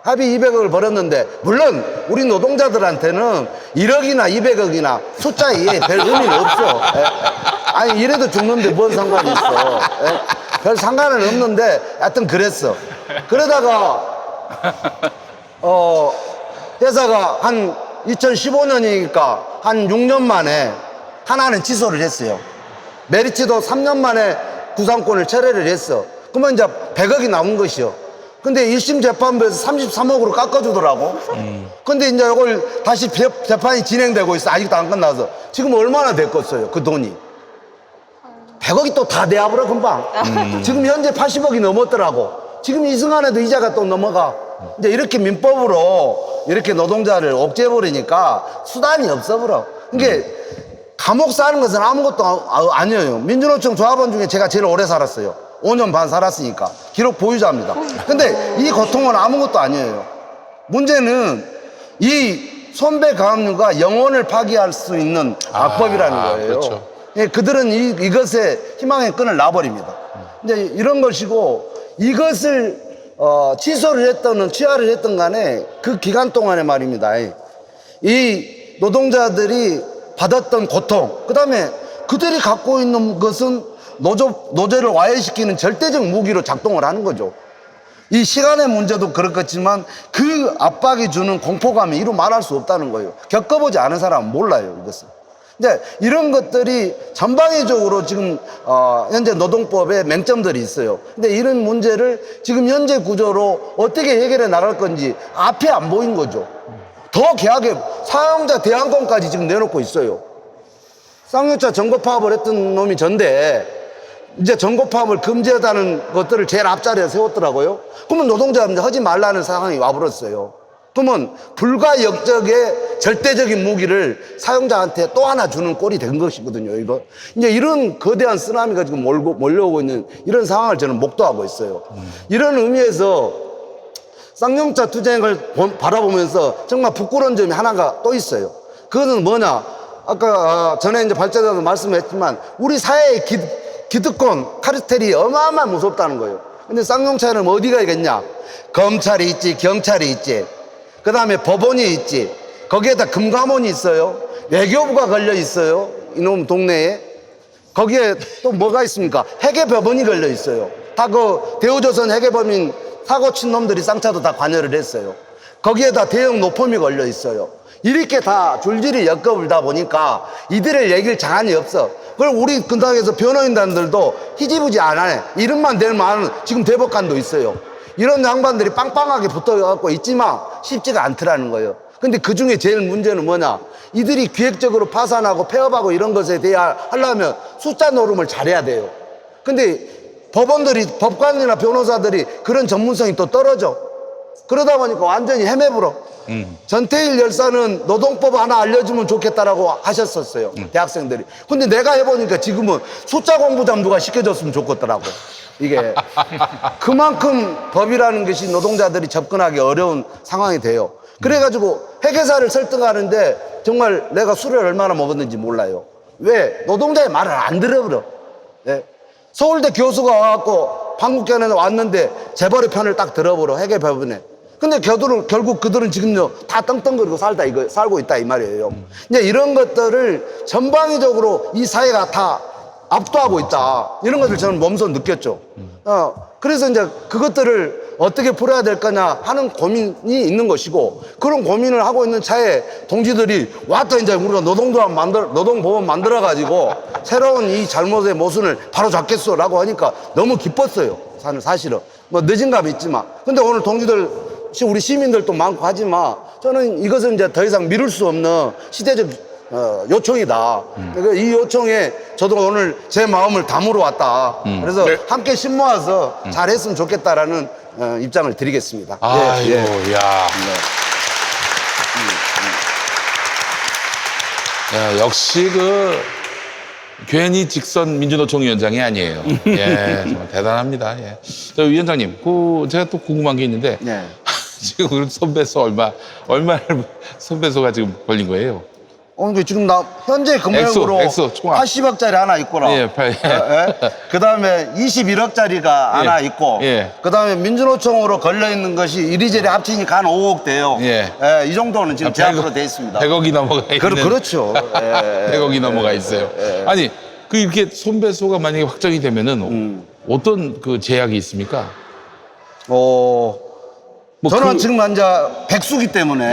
합의 200억을 벌었는데 물론 우리 노동자들한테는 1억이나 200억이나 숫자에 별 의미는 없어. 예. 아니 이래도 죽는데 뭔 상관이 있어. 예. 별 상관은 없는데 하여튼 그랬어. 그러다가 회사가 한 2015년이니까 한 6년 만에 하나는 취소를 했어요. 메리츠도 3년 만에 구상권을 철회를 했어. 그러면 이제 100억이 남은 것이요. 근데 1심 재판부에서 33억으로 깎아주더라고. 근데 이제 이걸 다시 재판이 진행되고 있어. 아직도 안 끝나서. 지금 얼마나 됐겠어요, 그 돈이. 100억이 또 다 내야버려, 금방. 지금 현재 80억이 넘었더라고. 지금 이승환에도 이자가 또 넘어가. 이제 이렇게 민법으로 이렇게 노동자를 억제해버리니까 수단이 없어버려. 그러니까 감옥 사는 것은 아무것도 아니에요. 민주노총 조합원 중에 제가 제일 오래 살았어요. 5년 반 살았으니까. 기록 보유자입니다. 근데 이 고통은 아무것도 아니에요. 문제는 이 손배 가압류가 영혼을 파괴할 수 있는 악법이라는 거예요. 그렇죠. 예, 그들은 이것에 희망의 끈을 놔버립니다. 이제 이런 것이고 이것을 취소를 했든 취하를 했든 간에 그 기간 동안에 말입니다. 이 노동자들이 받았던 고통, 그 다음에 그들이 갖고 있는 것은 노조를 와해시키는 절대적 무기로 작동을 하는 거죠. 이 시간의 문제도 그렇겠지만 그 압박이 주는 공포감이 이루 말할 수 없다는 거예요. 겪어보지 않은 사람은 몰라요, 이것을. 이제 이런 것들이 전방위적으로 지금 현재 노동법에 맹점들이 있어요. 근데 이런 문제를 지금 현재 구조로 어떻게 해결해 나갈 건지 앞이 안 보인 거죠. 더 개하게 사용자 대항권까지 지금 내놓고 있어요. 쌍용차 전고 파업을 했던 놈이 전데 이제 전고 파업을 금지하다는 것들을 제일 앞자리에 세웠더라고요. 그러면 노동자한테 하지 말라는 상황이 와버렸어요. 그러면 불가역적의 절대적인 무기를 사용자한테 또 하나 주는 꼴이 된 것이거든요, 이거. 이제 이런 거대한 쓰나미가 지금 몰려오고 있는 이런 상황을 저는 목도하고 있어요. 이런 의미에서 쌍용차 투쟁을 바라보면서 정말 부끄러운 점이 하나가 또 있어요. 그것은 뭐냐? 아까 전에 이제 발제자도 말씀했지만 우리 사회의 기득권, 카르텔이 어마어마한 무섭다는 거예요. 근데 쌍용차는 어디가 있겠냐? 검찰이 있지, 경찰이 있지. 그 다음에 법원이 있지. 거기에다 금감원이 있어요. 외교부가 걸려 있어요. 이놈 동네에. 거기에 또 뭐가 있습니까? 회계법원이 걸려 있어요. 다 그 대우조선 회계법인 사고 친 놈들이 쌍차도 다 관여를 했어요. 거기에다 대형 노폼이 걸려 있어요. 이렇게 다 줄줄이 엮어불다 보니까 이들의 얘기를 장안이 없어. 그걸 우리 근당에서 변호인단들도 희지부지 안 하네. 이름만 대면 지금 대법관도 있어요. 이런 양반들이 빵빵하게 붙어갖고 있지만 쉽지가 않더라는 거예요. 근데 그 중에 제일 문제는 뭐냐? 이들이 기획적으로 파산하고 폐업하고 이런 것에 대해 하려면 숫자 노름을 잘해야 돼요. 근데 법관이나 변호사들이 그런 전문성이 또 떨어져. 그러다 보니까 완전히 헤매불어. 전태일 열사는 노동법 하나 알려주면 좋겠다라고 하셨었어요. 대학생들이. 근데 내가 해보니까 지금은 숫자 공부 좀 누가 시켜줬으면 좋겠더라고. 이게 그만큼 법이라는 것이 노동자들이 접근하기 어려운 상황이 돼요. 그래가지고 회계사를 설득하는데 정말 내가 술을 얼마나 먹었는지 몰라요. 왜? 노동자의 말을 안 들어버려. 네. 서울대 교수가 와갖고 판국견에 왔는데 재벌의 편을 딱 들어버려, 회계법원에. 근데 결국 그들은 지금요 다 떵떵거리고 살고 있다 이 말이에요. 이제 이런 것들을 전방위적으로 이 사회가 다 압도하고 있다. 이런 것을 저는 몸소 느꼈죠. 그래서 이제 그것들을 어떻게 풀어야 될 거냐 하는 고민이 있는 것이고, 그런 고민을 하고 있는 차에 동지들이 왔다 이제 우리가 노동법원 만들어가지고 새로운 이 잘못의 모순을 바로 잡겠소라고 하니까 너무 기뻤어요. 사실은. 뭐 늦은 감이 있지만. 근데 오늘 동지들, 우리 시민들도 많고 하지만 저는 이것은 이제 더 이상 미룰 수 없는 시대적 요청이다. 이 요청에 저도 오늘 제 마음을 담으러 왔다. 그래서 네. 함께 심 모아서 잘했으면 좋겠다라는 입장을 드리겠습니다. 아이고, 예. 야. 야, 역시 괜히 직선 민주노총 위원장이 아니에요. 예, 정말 대단합니다. 예. 저 위원장님, 제가 또 궁금한 게 있는데, 네. 지금 손배소 얼마를 손배소가 지금 걸린 거예요? 그 지금 나 현재 금액으로 엑소 총합. 80억짜리 하나 있고라. 예, 그 다음에 21억짜리가 하나 있고. 예. 그 다음에 민주노총으로 걸려 있는 것이 이리저리 합치니까 한 5억 돼요. 예. 이 정도는 지금 제 앞으로 돼 있습니다. 100억이 넘어가 있는. 그렇죠. 100억이 넘어가 있어요. 아니, 그 이렇게 손배소가 만약에 확정이 되면은 어떤 그 제약이 있습니까? 저는 그- 지금 이제 백수기 때문에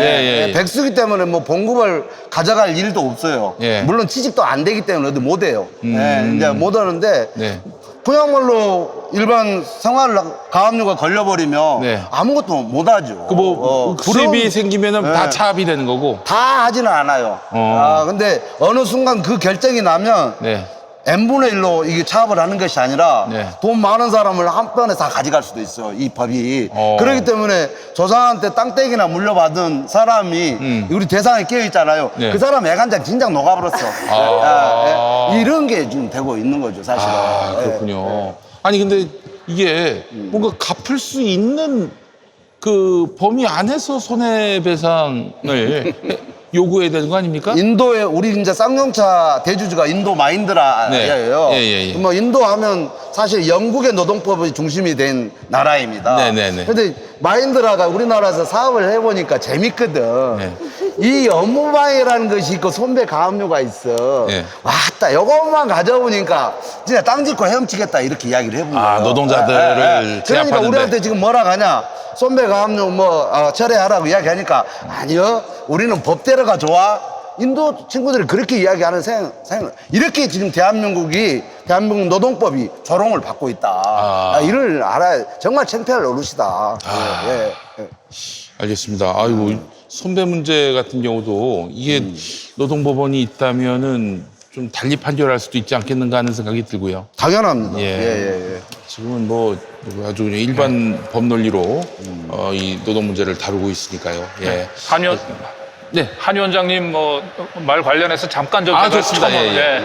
예. 백수기 때문에 뭐 봉급을 가져갈 일도 없어요. 예. 물론 취직도 안 되기 때문에 어디 못 해요. 이제 못 하는데 네. 그야말로 일반 생활 가압류가 걸려버리면 네. 아무것도 못 하죠. 그 뭐 수입이 그런- 생기면은 다 네. 차압이 되는 거고. 다 하지는 않아요. 근데 어느 순간 그 결정이 나면 네. n분의 1로 이게 차압을 하는 것이 아니라 네. 돈 많은 사람을 한 번에 다 가져갈 수도 있어요. 이 법이. 어. 그렇기 때문에 조상한테 땅떼기나 물려받은 사람이 우리 대상에 끼어 있잖아요. 네. 그 사람 애간장 진작 녹아버렸어. 이런 게 지금 되고 있는 거죠, 사실은. 아, 그렇군요. 아니, 근데 이게 뭔가 갚을 수 있는 그 범위 안에서 손해배상을 요구해야 되는 거 아닙니까? 인도에 우리 이제 쌍용차 대주주가 인도 마인드라예요. 네. 예. 뭐 인도 하면 사실 영국의 노동법이 중심이 된 나라입니다. 네네네. 근데 마인드라가 우리나라에서 사업을 해보니까 재밌거든. 네. 이 업무방해라는 것이 있고 손배 가압류가 있어. 네. 왔다 요것만 가져오니까 진짜 땅 짓고 헤엄치겠다 이렇게 이야기를 해본 거예요. 노동자들을 그러니까 제압하는데. 우리한테 지금 뭐라 하냐? 손배 가압류 철회하라고 이야기하니까 아니요. 우리는 법대로가 좋아. 인도 친구들이 그렇게 이야기하는 이렇게 지금 대한민국 노동법이 조롱을 받고 있다. 이를 알아야 정말 창피할 노릇이다. 예. 알겠습니다. 아이고, 손배 문제 같은 경우도 이게 노동법원이 있다면은 좀 달리 판결할 수도 있지 않겠는가 하는 생각이 들고요. 당연합니다. 예. 지금은 뭐 아주 그냥 일반 법 논리로 이 노동 문제를 다루고 있으니까요. 예. 한 위원장님 뭐 말 관련해서 잠깐 좀 제가 좋습니다. 첨언, 예.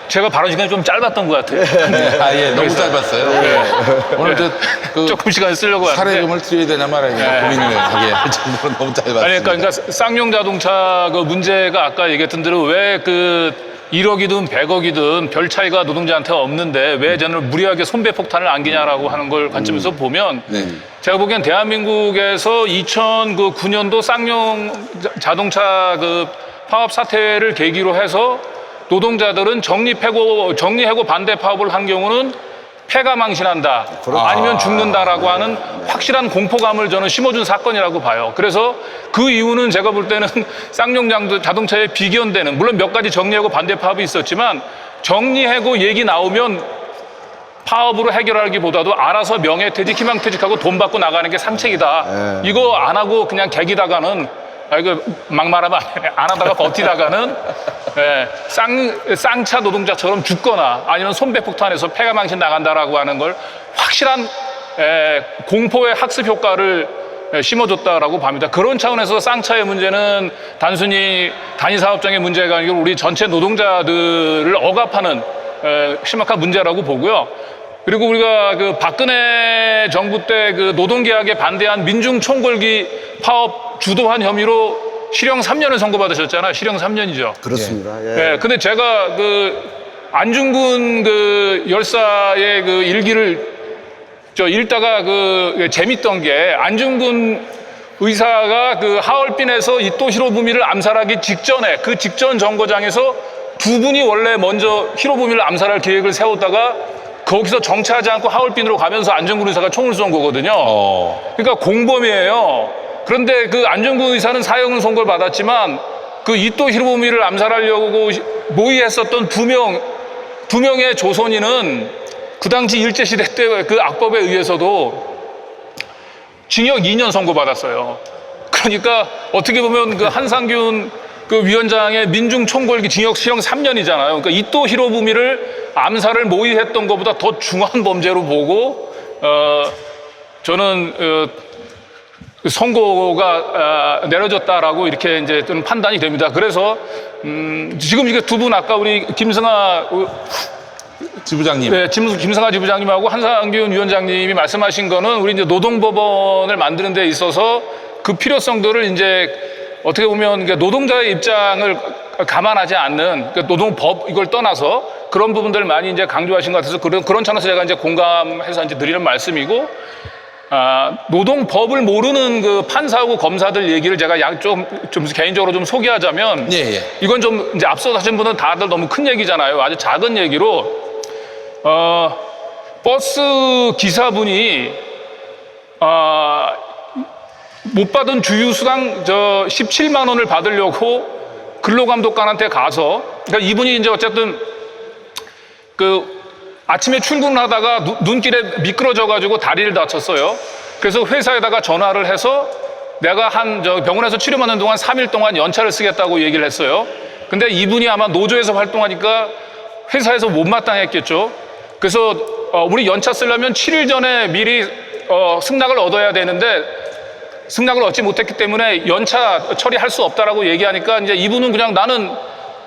제가 발언 시간이 좀 짧았던 것 같아요. 너무 짧았어요. 오늘 그 조금 시간 쓰려고 하는데. 사례금을 드려야 되나 말아야 되나 고민을 하게 할 정도로 너무 짧았습니다. 아니, 그러니까 쌍용 자동차 그 문제가 아까 얘기했던 대로 왜 그 1억이든 100억이든 별 차이가 노동자한테 없는데 왜 저는 무리하게 손배 폭탄을 안기냐라고 하는 걸 관점에서 보면 제가 보기엔 대한민국에서 2009년도 쌍용 자동차 그 파업 사태를 계기로 해서 노동자들은 정리해고 반대 파업을 한 경우는 폐가 망신한다, 아니면 죽는다라고 하는 확실한 공포감을 저는 심어준 사건이라고 봐요. 그래서 그 이유는 제가 볼 때는 쌍용 자동차에 비견되는, 물론 몇 가지 정리해고 반대 파업이 있었지만 정리해고 얘기 나오면 파업으로 해결하기보다도 알아서 명예퇴직, 희망퇴직하고 돈 받고 나가는 게 상책이다. 이거 안 하고 그냥 개기다가는 이거 막말하면 안 하다가 버티다가는 쌍차 노동자처럼 죽거나 아니면 손배폭탄에서 폐가 망신 나간다라고 하는 걸 확실한 공포의 학습 효과를 심어줬다라고 봅니다. 그런 차원에서 쌍차의 문제는 단순히 단위 사업장의 문제가 아니고 우리 전체 노동자들을 억압하는 심각한 문제라고 보고요. 그리고 우리가 그 박근혜 정부 때 그 노동계약에 반대한 민중총궐기 파업 주도한 혐의로 실형 3년을 선고받으셨잖아요. 실형 3년이죠. 그렇습니다. 근데 제가 그 안중근 그 열사의 그 일기를 읽다가 그 재밌던 게 안중근 의사가 그 하얼빈에서 이토 히로부미를 암살하기 직전에 그 직전 정거장에서 두 분이 원래 먼저 히로부미를 암살할 계획을 세웠다가 거기서 정차하지 않고 하얼빈으로 가면서 안중근 의사가 총을 쏜 거거든요. 그러니까 공범이에요. 그런데 그 안중근 의사는 사형 선고를 받았지만 그 이토 히로부미를 암살하려고 모의했었던 두 명의 조선인은 그 당시 일제시대 때 그 악법에 의해서도 징역 2년 선고받았어요. 그러니까 어떻게 보면 그 한상균 그 위원장의 민중총궐기 징역 실형 3년이잖아요. 그러니까 이토 히로부미를 암살을 모의했던 것보다 더 중한 범죄로 보고 저는 선고가 내려졌다라고 이렇게 이제 좀 판단이 됩니다. 그래서 지금 이게 두 분 아까 우리 김승하 지부장님. 김승하 지부장님하고 한상균 위원장님이 말씀하신 거는 우리 이제 노동법원을 만드는 데 있어서 그 필요성들을 이제 어떻게 보면 노동자의 입장을 감안하지 않는 그 노동법 이걸 떠나서 그런 부분들을 많이 이제 강조하신 것 같아서 그런 차원에서 제가 이제 공감해서 이제 드리는 말씀이고, 노동법을 모르는 그 판사하고 검사들 얘기를 제가 좀 개인적으로 좀 소개하자면, 예, 예. 이건 좀 이제 앞서 하신 분은 다들 너무 큰 얘기잖아요. 아주 작은 얘기로, 버스 기사분이, 못 받은 주유수당 17만 원을 받으려고 근로감독관한테 가서, 그러니까 이분이 이제 어쨌든 아침에 출근을 하다가 눈길에 미끄러져가지고 다리를 다쳤어요. 그래서 회사에다가 전화를 해서 내가 병원에서 치료받는 동안 3일 동안 연차를 쓰겠다고 얘기를 했어요. 근데 이분이 아마 노조에서 활동하니까 회사에서 못마땅했겠죠. 그래서 우리 연차 쓰려면 7일 전에 미리 승낙을 얻어야 되는데 승낙을 얻지 못했기 때문에 연차 처리할 수 없다라고 얘기하니까 이제 이분은 그냥 나는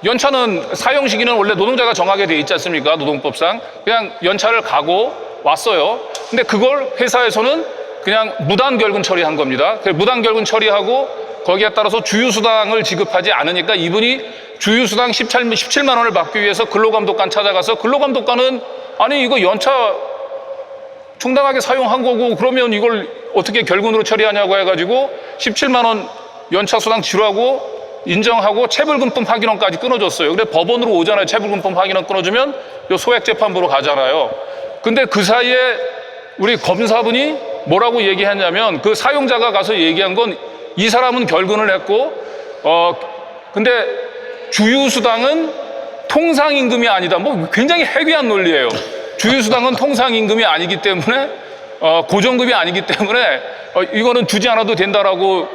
연차는 사용 시기는 원래 노동자가 정하게 돼 있지 않습니까? 노동법상. 그냥 연차를 가고 왔어요. 근데 그걸 회사에서는 그냥 무단결근 처리한 겁니다. 무단결근 처리하고 거기에 따라서 주유수당을 지급하지 않으니까 이분이 주유수당 17만 원을 받기 위해서 근로감독관 찾아가서 근로감독관은 아니 이거 연차 정당하게 사용한 거고 그러면 이걸 어떻게 결근으로 처리하냐고 해가지고 17만 원 연차수당 지루하고 인정하고 체불금품 확인원까지 끊어줬어요. 근데 법원으로 오잖아요. 체불금품 확인원 끊어주면 소액재판부로 가잖아요. 근데 그 사이에 우리 검사분이 뭐라고 얘기했냐면 그 사용자가 가서 얘기한 건 이 사람은 결근을 했고 근데 주유수당은 통상임금이 아니다. 뭐 굉장히 해괴한 논리예요. 주유수당은 통상임금이 아니기 때문에 고정급이 아니기 때문에 이거는 주지 않아도 된다라고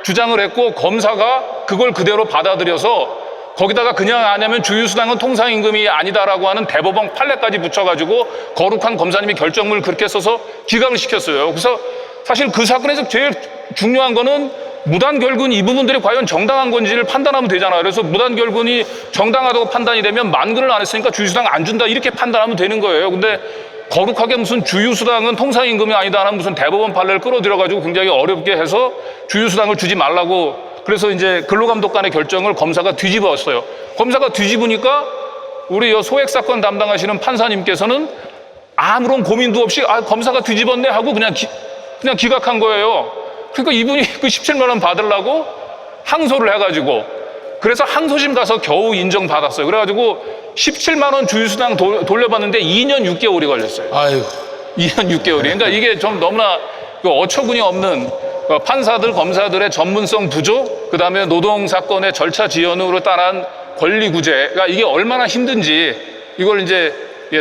주장을 했고 검사가 그걸 그대로 받아들여서 거기다가 그냥 하냐면 주유수당은 통상임금이 아니다라고 하는 대법원 판례까지 붙여가지고 거룩한 검사님이 결정문을 그렇게 써서 기각을 시켰어요. 그래서 사실 그 사건에서 제일 중요한 거는 무단결근 이 부분들이 과연 정당한 건지를 판단하면 되잖아요. 그래서 무단결근이 정당하다고 판단이 되면 만근을 안 했으니까 주유수당 안 준다 이렇게 판단하면 되는 거예요. 근데 거룩하게 무슨 주유수당은 통상임금이 아니다 하는 무슨 대법원 판례를 끌어들여가지고 굉장히 어렵게 해서 주유수당을 주지 말라고 그래서 이제 근로감독관의 결정을 검사가 뒤집었어요. 검사가 뒤집으니까 우리 소액사건 담당하시는 판사님께서는 아무런 고민도 없이 검사가 뒤집었네 하고 그냥 기각한 거예요. 그러니까 이분이 그 17만 원 받으려고 항소를 해가지고 그래서 항소심 가서 겨우 인정받았어요. 그래가지고 17만 원 주유수당 돌려받는데 2년 6개월이 걸렸어요. 아이고. 2년 6개월이. 그러니까 이게 좀 너무나 어처구니 없는 판사들, 검사들의 전문성 부족, 그 다음에 노동사건의 절차 지연으로 따른 권리구제가 이게 얼마나 힘든지 이걸 이제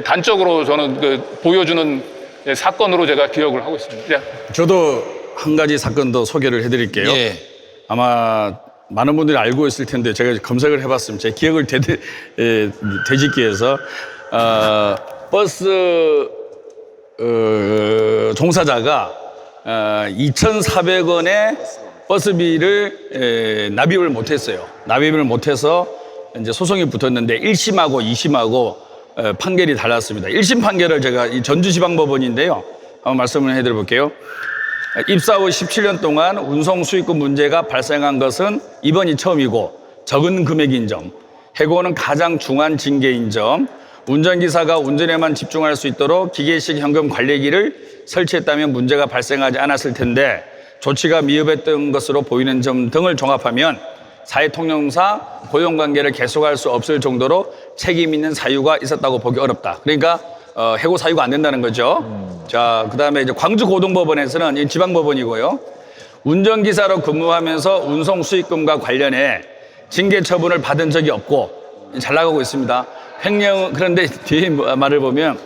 단적으로 저는 보여주는 사건으로 제가 기억을 하고 있습니다. 예. 저도 한 가지 사건 더 소개를 해드릴게요. 예. 아마 많은 분들이 알고 있을 텐데 제가 검색을 해봤습니다. 제 기억을 되짚기 위해서 버스 종사자가 2,400원의 버스비를 납입을 못했어요. 납입을 못해서 이제 소송이 붙었는데 1심하고 2심하고 판결이 달랐습니다. 1심 판결을 제가 이 전주지방법원인데요. 한번 말씀을 해드려 볼게요. 입사 후 17년 동안 운송 수익금 문제가 발생한 것은 이번이 처음이고 적은 금액인 점, 해고는 가장 중한 징계인 점, 운전기사가 운전에만 집중할 수 있도록 기계식 현금 관리기를 설치했다면 문제가 발생하지 않았을 텐데 조치가 미흡했던 것으로 보이는 점 등을 종합하면 사회통념상 고용관계를 계속할 수 없을 정도로 책임 있는 사유가 있었다고 보기 어렵다. 그러니까 해고 사유가 안 된다는 거죠. 자, 그다음에 이제 광주고등법원에서는 이 지방법원이고요. 운전기사로 근무하면서 운송 수익금과 관련해 징계 처분을 받은 적이 없고 잘 나가고 있습니다. 그런데 뒤에 말을 보면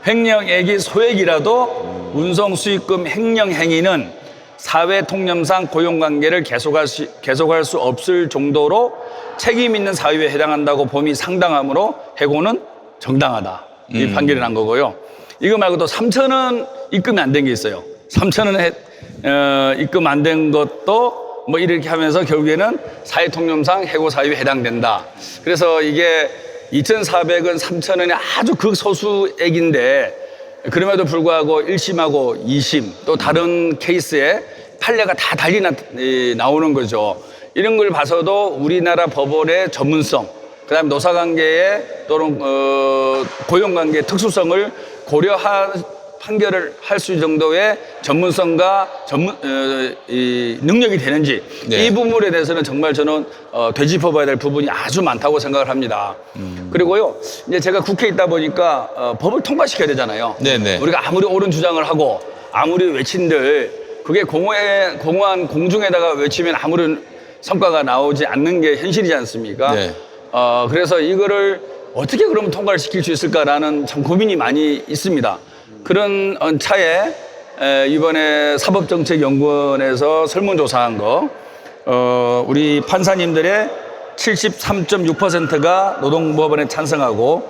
횡령액이 소액이라도 운송 수익금 횡령 행위는 사회통념상 고용관계를 계속할 수 없을 정도로 책임 있는 사유에 해당한다고 봄이 상당하므로 해고는 정당하다. 이 판결이 난 거고요. 이거 말고도 3,000원 입금이 안 된 게 있어요. 3,000원 입금 안 된 것도 뭐 이렇게 하면서 결국에는 사회통념상 해고 사유에 해당된다. 그래서 이게 2,400원, 3,000원이 아주 극소수액인데 그럼에도 불구하고 1심하고 2심 또 다른 케이스에 판례가 다 달리 나오는 거죠. 이런 걸 봐서도 우리나라 법원의 전문성, 그다음에 노사관계의 또는 고용관계의 특수성을 고려한 판결을 할 수 있는 정도의 전문성과 이 능력이 되는지 네. 이 부분에 대해서는 정말 저는 되짚어봐야 될 부분이 아주 많다고 생각을 합니다. 그리고요, 이제 제가 국회에 있다 보니까 법을 통과시켜야 되잖아요. 네네. 우리가 아무리 옳은 주장을 하고 아무리 외친들 그게 공허한 공중에다가 외치면 아무런 성과가 나오지 않는 게 현실이지 않습니까? 네. 그래서 이거를 어떻게 그러면 통과를 시킬 수 있을까라는 참 고민이 많이 있습니다. 그런 차에 이번에 사법정책연구원에서 설문조사한 거, 우리 판사님들의 73.6%가 노동법원에 찬성하고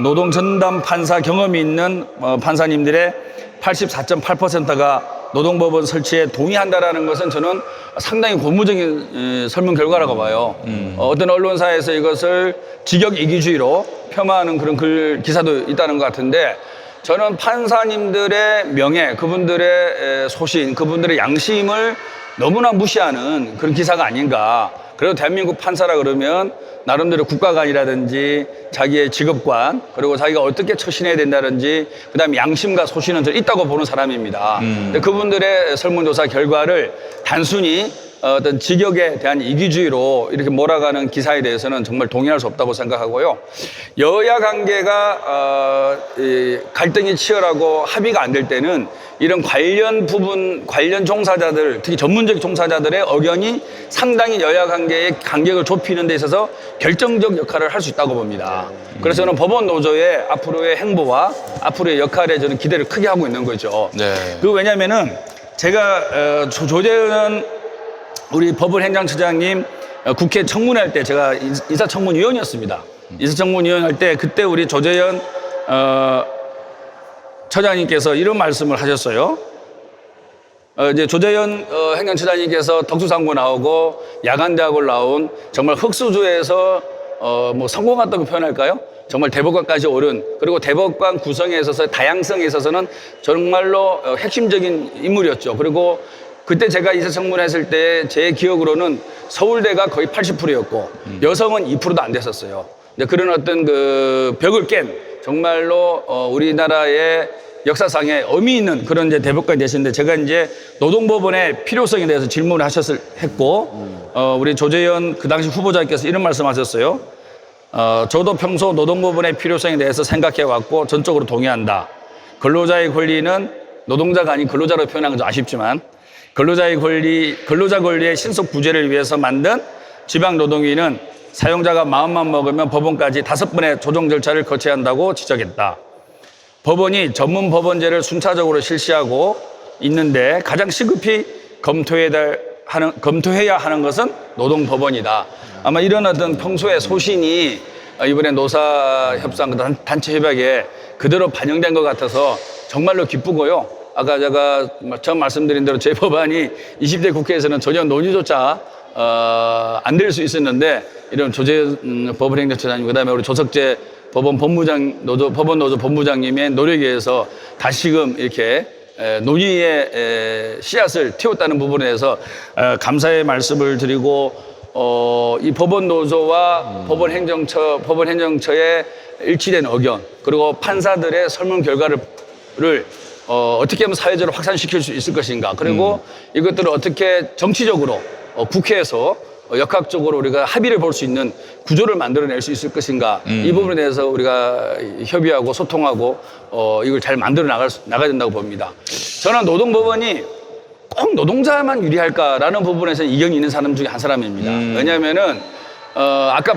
노동전담 판사 경험이 있는 판사님들의 84.8%가 노동법원 설치에 동의한다라는 것은 저는 상당히 고무적인 설문 결과라고 봐요. 어떤 언론사에서 이것을 직역 이기주의로 폄하하는 그런 기사도 있다는 것 같은데, 저는 판사님들의 명예, 그분들의 소신, 그분들의 양심을 너무나 무시하는 그런 기사가 아닌가. 그래도 대한민국 판사라 그러면 나름대로 국가관이라든지 자기의 직업관, 그리고 자기가 어떻게 처신해야 된다든지, 그다음에 양심과 소신은 저는 있다고 보는 사람입니다. 근데 그분들의 설문조사 결과를 단순히 어떤 직역에 대한 이기주의로 이렇게 몰아가는 기사에 대해서는 정말 동의할 수 없다고 생각하고요. 여야 관계가 갈등이 치열하고 합의가 안 될 때는 이런 관련 종사자들, 특히 전문적 종사자들의 의견이 상당히 여야 관계의 간격을 좁히는 데 있어서 결정적 역할을 할 수 있다고 봅니다. 그래서 저는 법원 노조의 앞으로의 행보와 앞으로의 역할에 저는 기대를 크게 하고 있는 거죠. 네. 그 왜냐면은 제가 조재현 우리 법원 행정처장님 국회 청문회할 때 제가 인사청문위원이었습니다. 인사청문위원 할 때 그때 우리 조재현 처장님께서 이런 말씀을 하셨어요. 이제 조재현 행정처장님께서 덕수상고 나오고 야간대학을 나온 정말 흑수저에서 뭐 성공했다고 표현할까요? 정말 대법관까지 오른, 그리고 대법관 구성에 있어서 다양성에 있어서는 정말로 핵심적인 인물이었죠. 그리고 그때 제가 인사청문회 했을 때 제 기억으로는 서울대가 거의 80%였고 여성은 2%도 안 됐었어요. 그런 어떤 그 벽을 깬 정말로 우리나라의 역사상에 의미 있는 그런 이제 대법관이 되셨는데, 제가 이제 노동법원의 필요성에 대해서 질문을 했고, 우리 조재현 그 당시 후보자께서 이런 말씀하셨어요. 저도 평소 노동법원의 필요성에 대해서 생각해 왔고 전적으로 동의한다. 근로자의 권리는 노동자가 아닌 근로자로 표현한 건 좀 아쉽지만, 근로자 권리의 신속 구제를 위해서 만든 지방노동위는 사용자가 마음만 먹으면 법원까지 5번의 조정 절차를 거쳐야 한다고 지적했다. 법원이 전문 법원제를 순차적으로 실시하고 있는데 가장 시급히 검토해야 하는 것은 노동법원이다. 아마 이런 어떤 평소의 소신이 이번에 노사협상 단체 협약에 그대로 반영된 것 같아서 정말로 기쁘고요. 아까 제가 처음 말씀드린 대로 제 법안이 20대 국회에서는 전혀 논의조차 안 될 수 있었는데, 이런 조재현 법원행정처장님, 그다음에 우리 조석재 법원 노조 본부장님의 노력에 의해서 다시금 이렇게 논의의 씨앗을 틔웠다는 부분에 대해서 감사의 말씀을 드리고, 이 법원 노조와 법원 행정처의 일치된 의견, 그리고 판사들의 설문 결과를 어떻게 하면 사회적으로 확산시킬 수 있을 것인가, 그리고 이것들을 어떻게 정치적으로 국회에서 역학적으로 우리가 합의를 볼 수 있는 구조를 만들어낼 수 있을 것인가, 이 부분에 대해서 우리가 협의하고 소통하고 이걸 잘 만들어 나가야 된다고 봅니다. 저는 노동법원이 꼭 노동자만 유리할까라는 부분에서 이견이 있는 사람 중에 한 사람입니다. 왜냐하면은 아까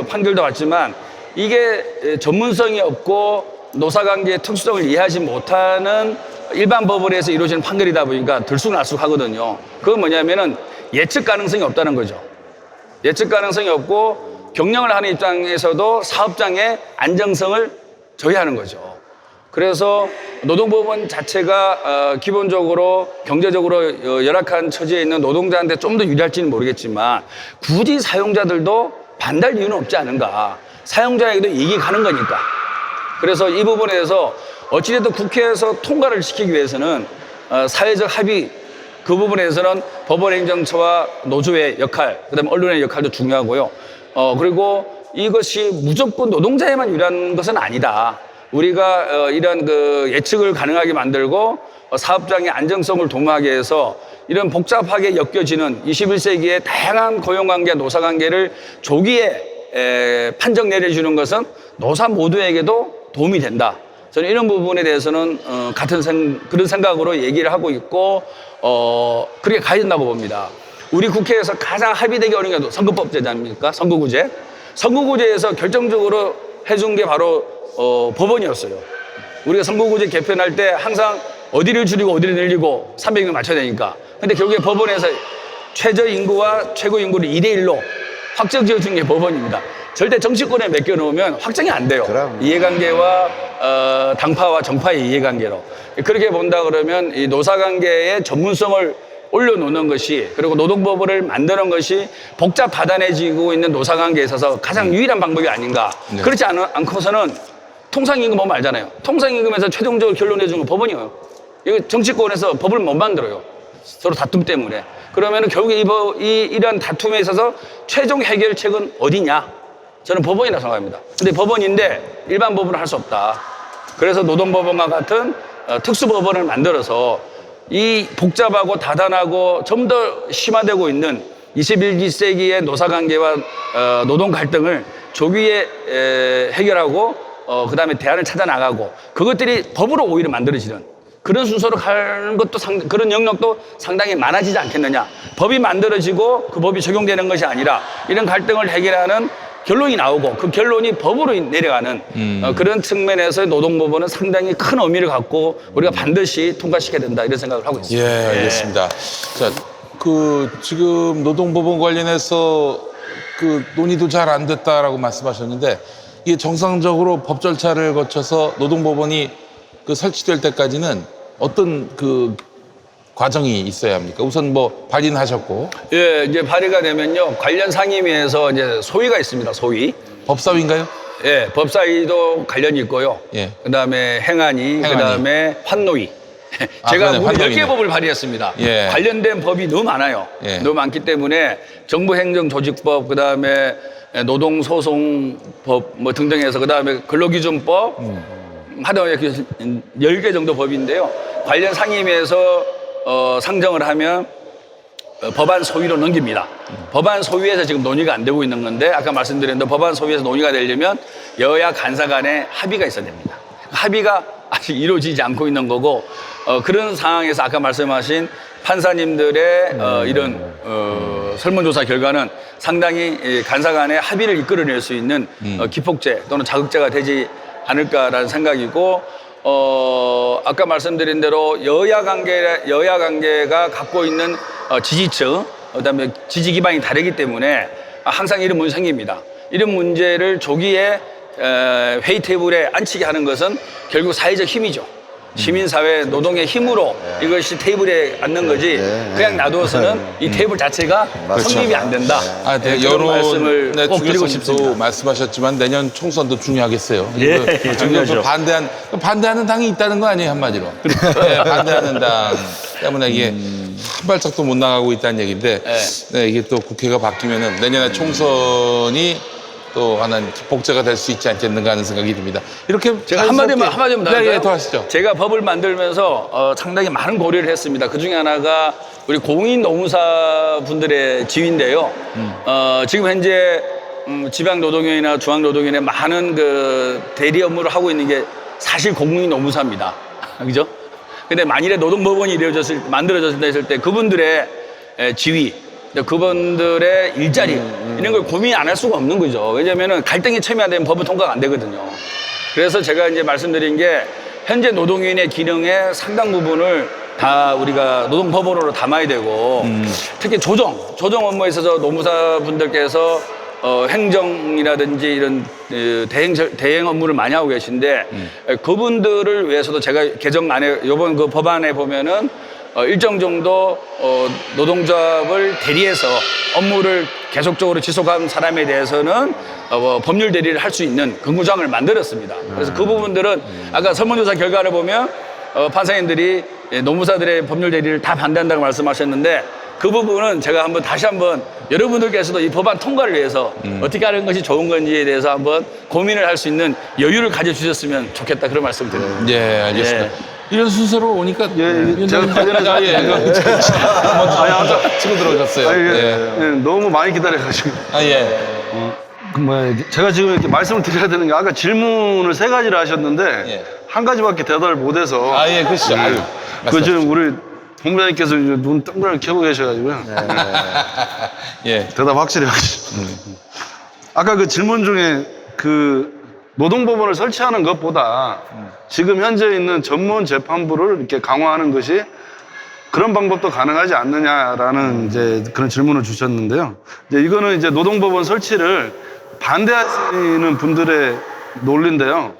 판결도 봤지만 이게 전문성이 없고 노사관계의 특수성을 이해하지 못하는 일반 법원에서 이루어지는 판결이다 보니까 들쑥날쑥하거든요. 그건 뭐냐면은 예측 가능성이 없다는 거죠. 예측 가능성이 없고 경영을 하는 입장에서도 사업장의 안정성을 저해하는 거죠. 그래서 노동법원 자체가 기본적으로 경제적으로 열악한 처지에 있는 노동자한테 좀 더 유리할지는 모르겠지만 굳이 사용자들도 반대할 이유는 없지 않은가. 사용자에게도 이익이 가는 거니까. 그래서 이 부분에 대해서 어찌됐든 국회에서 통과를 시키기 위해서는 사회적 합의, 그 부분에서는 법원행정처와 노조의 역할, 그다음에 언론의 역할도 중요하고요. 그리고 이것이 무조건 노동자에만 유리한 것은 아니다. 우리가 이런 그 예측을 가능하게 만들고 사업장의 안정성을 도모하게 해서 이런 복잡하게 엮여지는 21세기의 다양한 고용관계와 노사관계를 조기에 판정 내려주는 것은 노사 모두에게도 도움이 된다. 저는 이런 부분에 대해서는 그런 생각으로 얘기를 하고 있고 그렇게 가야 된다고 봅니다. 우리 국회에서 가장 합의되기 어려운 게 선거법제지 아닙니까? 선거구제. 선거구제에서 결정적으로 해준 게 바로 법원이었어요. 우리가 선거구제 개편할 때 항상 어디를 줄이고 어디를 늘리고 300명 맞춰야 되니까. 근데 결국에 법원에서 최저인구와 최고인구를 2대1로 확정 지어준 게 법원입니다. 절대 정치권에 맡겨놓으면 확정이 안 돼요. 그럼. 이해관계와 당파와 정파의 이해관계로. 그렇게 본다 그러면 이 노사관계의 전문성을 올려놓는 것이, 그리고 노동법을 만드는 것이 복잡하단해지고 있는 노사관계에 있어서 가장 유일한 방법이 아닌가. 네. 그렇지 않고서는 통상임금 보면 알잖아요. 통상임금에서 최종적으로 결론내준 건 법원이에요. 이거 정치권에서 법을 못 만들어요. 서로 다툼 때문에. 그러면 결국에 이런 다툼에 있어서 최종 해결책은 어디냐? 저는 법원이라고 생각합니다. 근데 법원인데 일반 법원을 할 수 없다. 그래서 노동법원과 같은 특수법원을 만들어서 이 복잡하고 다단하고 좀 더 심화되고 있는 21세기의 노사관계와 노동 갈등을 조기에 해결하고 그다음에 대안을 찾아 나가고 그것들이 법으로 오히려 만들어지는 그런 순서로 가는 것도 그런 영역도 상당히 많아지지 않겠느냐. 법이 만들어지고 그 법이 적용되는 것이 아니라 이런 갈등을 해결하는 결론이 나오고 그 결론이 법으로 내려가는 그런 측면에서 노동법원은 상당히 큰 의미를 갖고 우리가 반드시 통과시켜야 된다 이런 생각을 하고 있습니다. 예, 알겠습니다. 자, 지금 노동법원 관련해서 논의도 잘 안 됐다라고 말씀하셨는데 이게 정상적으로 법 절차를 거쳐서 노동법원이 설치될 때까지는 어떤 과정이 있어야 합니까? 우선 발의하셨고. 예, 이제 발의가 되면요. 관련 상임위에서 이제 소위가 있습니다. 소위. 법사위인가요? 예, 법사위도 관련이 있고요. 예. 그다음에 행안위, 그다음에 환노위. 제가 그러네, 무려 10개 환노위네. 법을 발의했습니다. 예. 관련된 법이 너무 많아요. 예. 너무 많기 때문에 정부행정조직법, 그다음에 노동소송법 등등 해서 그다음에 근로기준법 하여튼 10개 정도 법인데요. 관련 상임위에서 상정을 하면 법안 소위로 넘깁니다. 법안 소위에서 지금 논의가 안 되고 있는 건데 아까 말씀드린 대로 법안 소위에서 논의가 되려면 여야 간사 간에 합의가 있어야 됩니다. 합의가 아직 이루어지지 않고 있는 거고 그런 상황에서 아까 말씀하신 판사님들의 이런 설문조사 결과는 상당히 간사 간의 합의를 이끌어낼 수 있는 기폭제 또는 자극제가 되지 않을까라는 생각이고 아까 말씀드린 대로 여야 관계가 갖고 있는 지지층, 그다음에 지지 기반이 다르기 때문에 항상 이런 문제 생깁니다. 이런 문제를 조기에 회의 테이블에 앉히게 하는 것은 결국 사회적 힘이죠. 시민사회 노동의 힘으로 이것이 테이블에 앉는 거지 그냥 놔두어서는 이 테이블 자체가 성립이 안 된다. 그런 말씀을 여론의 꼭 드리고 싶습니다. 중요성도 말씀하셨지만 내년 총선도 중요하겠어요. 중요하죠. 반대하는 당이 있다는 거 아니에요, 한마디로. 네, 반대하는 당 때문에 이게 한 발짝도 못 나가고 있다는 얘기인데 네, 이게 또 국회가 바뀌면은 내년에 총선이 또 하나의 복제가 될 수 있지 않겠는가 하는 생각이 듭니다. 이렇게 제가 한마디만 더 할까요? 더 하시죠. 제가 법을 만들면서 상당히 많은 고려를 했습니다. 그 중에 하나가 우리 공인 노무사 분들의 지위인데요. 지금 현재 지방노동위원회나 중앙노동위원회 많은 대리 업무를 하고 있는 게 사실 공인 노무사입니다. 그죠? 근데 만일에 노동법원이 만들어졌다 했을 때 그분들의 지위, 그분들의 일자리 이런 걸 고민 안 할 수가 없는 거죠. 왜냐하면 갈등이 첨예화되면 법은 통과가 안 되거든요. 그래서 제가 이제 말씀드린 게 현재 노동위원회 기능의 상당 부분을 다 우리가 노동법원으로 담아야 되고 특히 조정 업무에 있어서 노무사분들께서 행정이라든지 이런 대행 업무를 많이 하고 계신데 그분들을 위해서도 제가 개정안에 이번 법안에 보면은 일정 정도 노동조합을 대리해서 업무를 계속적으로 지속한 사람에 대해서는 법률 대리를 할 수 있는 근무장을 만들었습니다. 그래서 그 부분들은 아까 설문조사 결과를 보면 판사님들이 노무사들의 법률 대리를 다 반대한다고 말씀하셨는데 그 부분은 제가 다시 한번 여러분들께서도 이 법안 통과를 위해서 어떻게 하는 것이 좋은 건지에 대해서 한번 고민을 할 수 있는 여유를 가져주셨으면 좋겠다 그런 말씀을 드려요. 예, 알겠습니다. 이런 순서로 오니까 제가 관련해서 먼저 치고 들어오셨어요. 너무 많이 기다려가지고. 제가 지금 이렇게 말씀을 드려야 되는 게 아까 질문을 3가지를 하셨는데 한 가지밖에 대답을 못해서. 그렇죠. 그 지금 우리 본부장님께서 눈 동그랗게 켜고 계셔가지고요. 대답 확실히 하시죠. 아까 그 질문 중에 그 노동법원을 설치하는 것보다 지금 현재 있는 전문 재판부를 이렇게 강화하는 것이 그런 방법도 가능하지 않느냐라는 이제 그런 질문을 주셨는데요. 이제 이거는 이제 노동법원 설치를 반대하시는 분들의 논리인데요.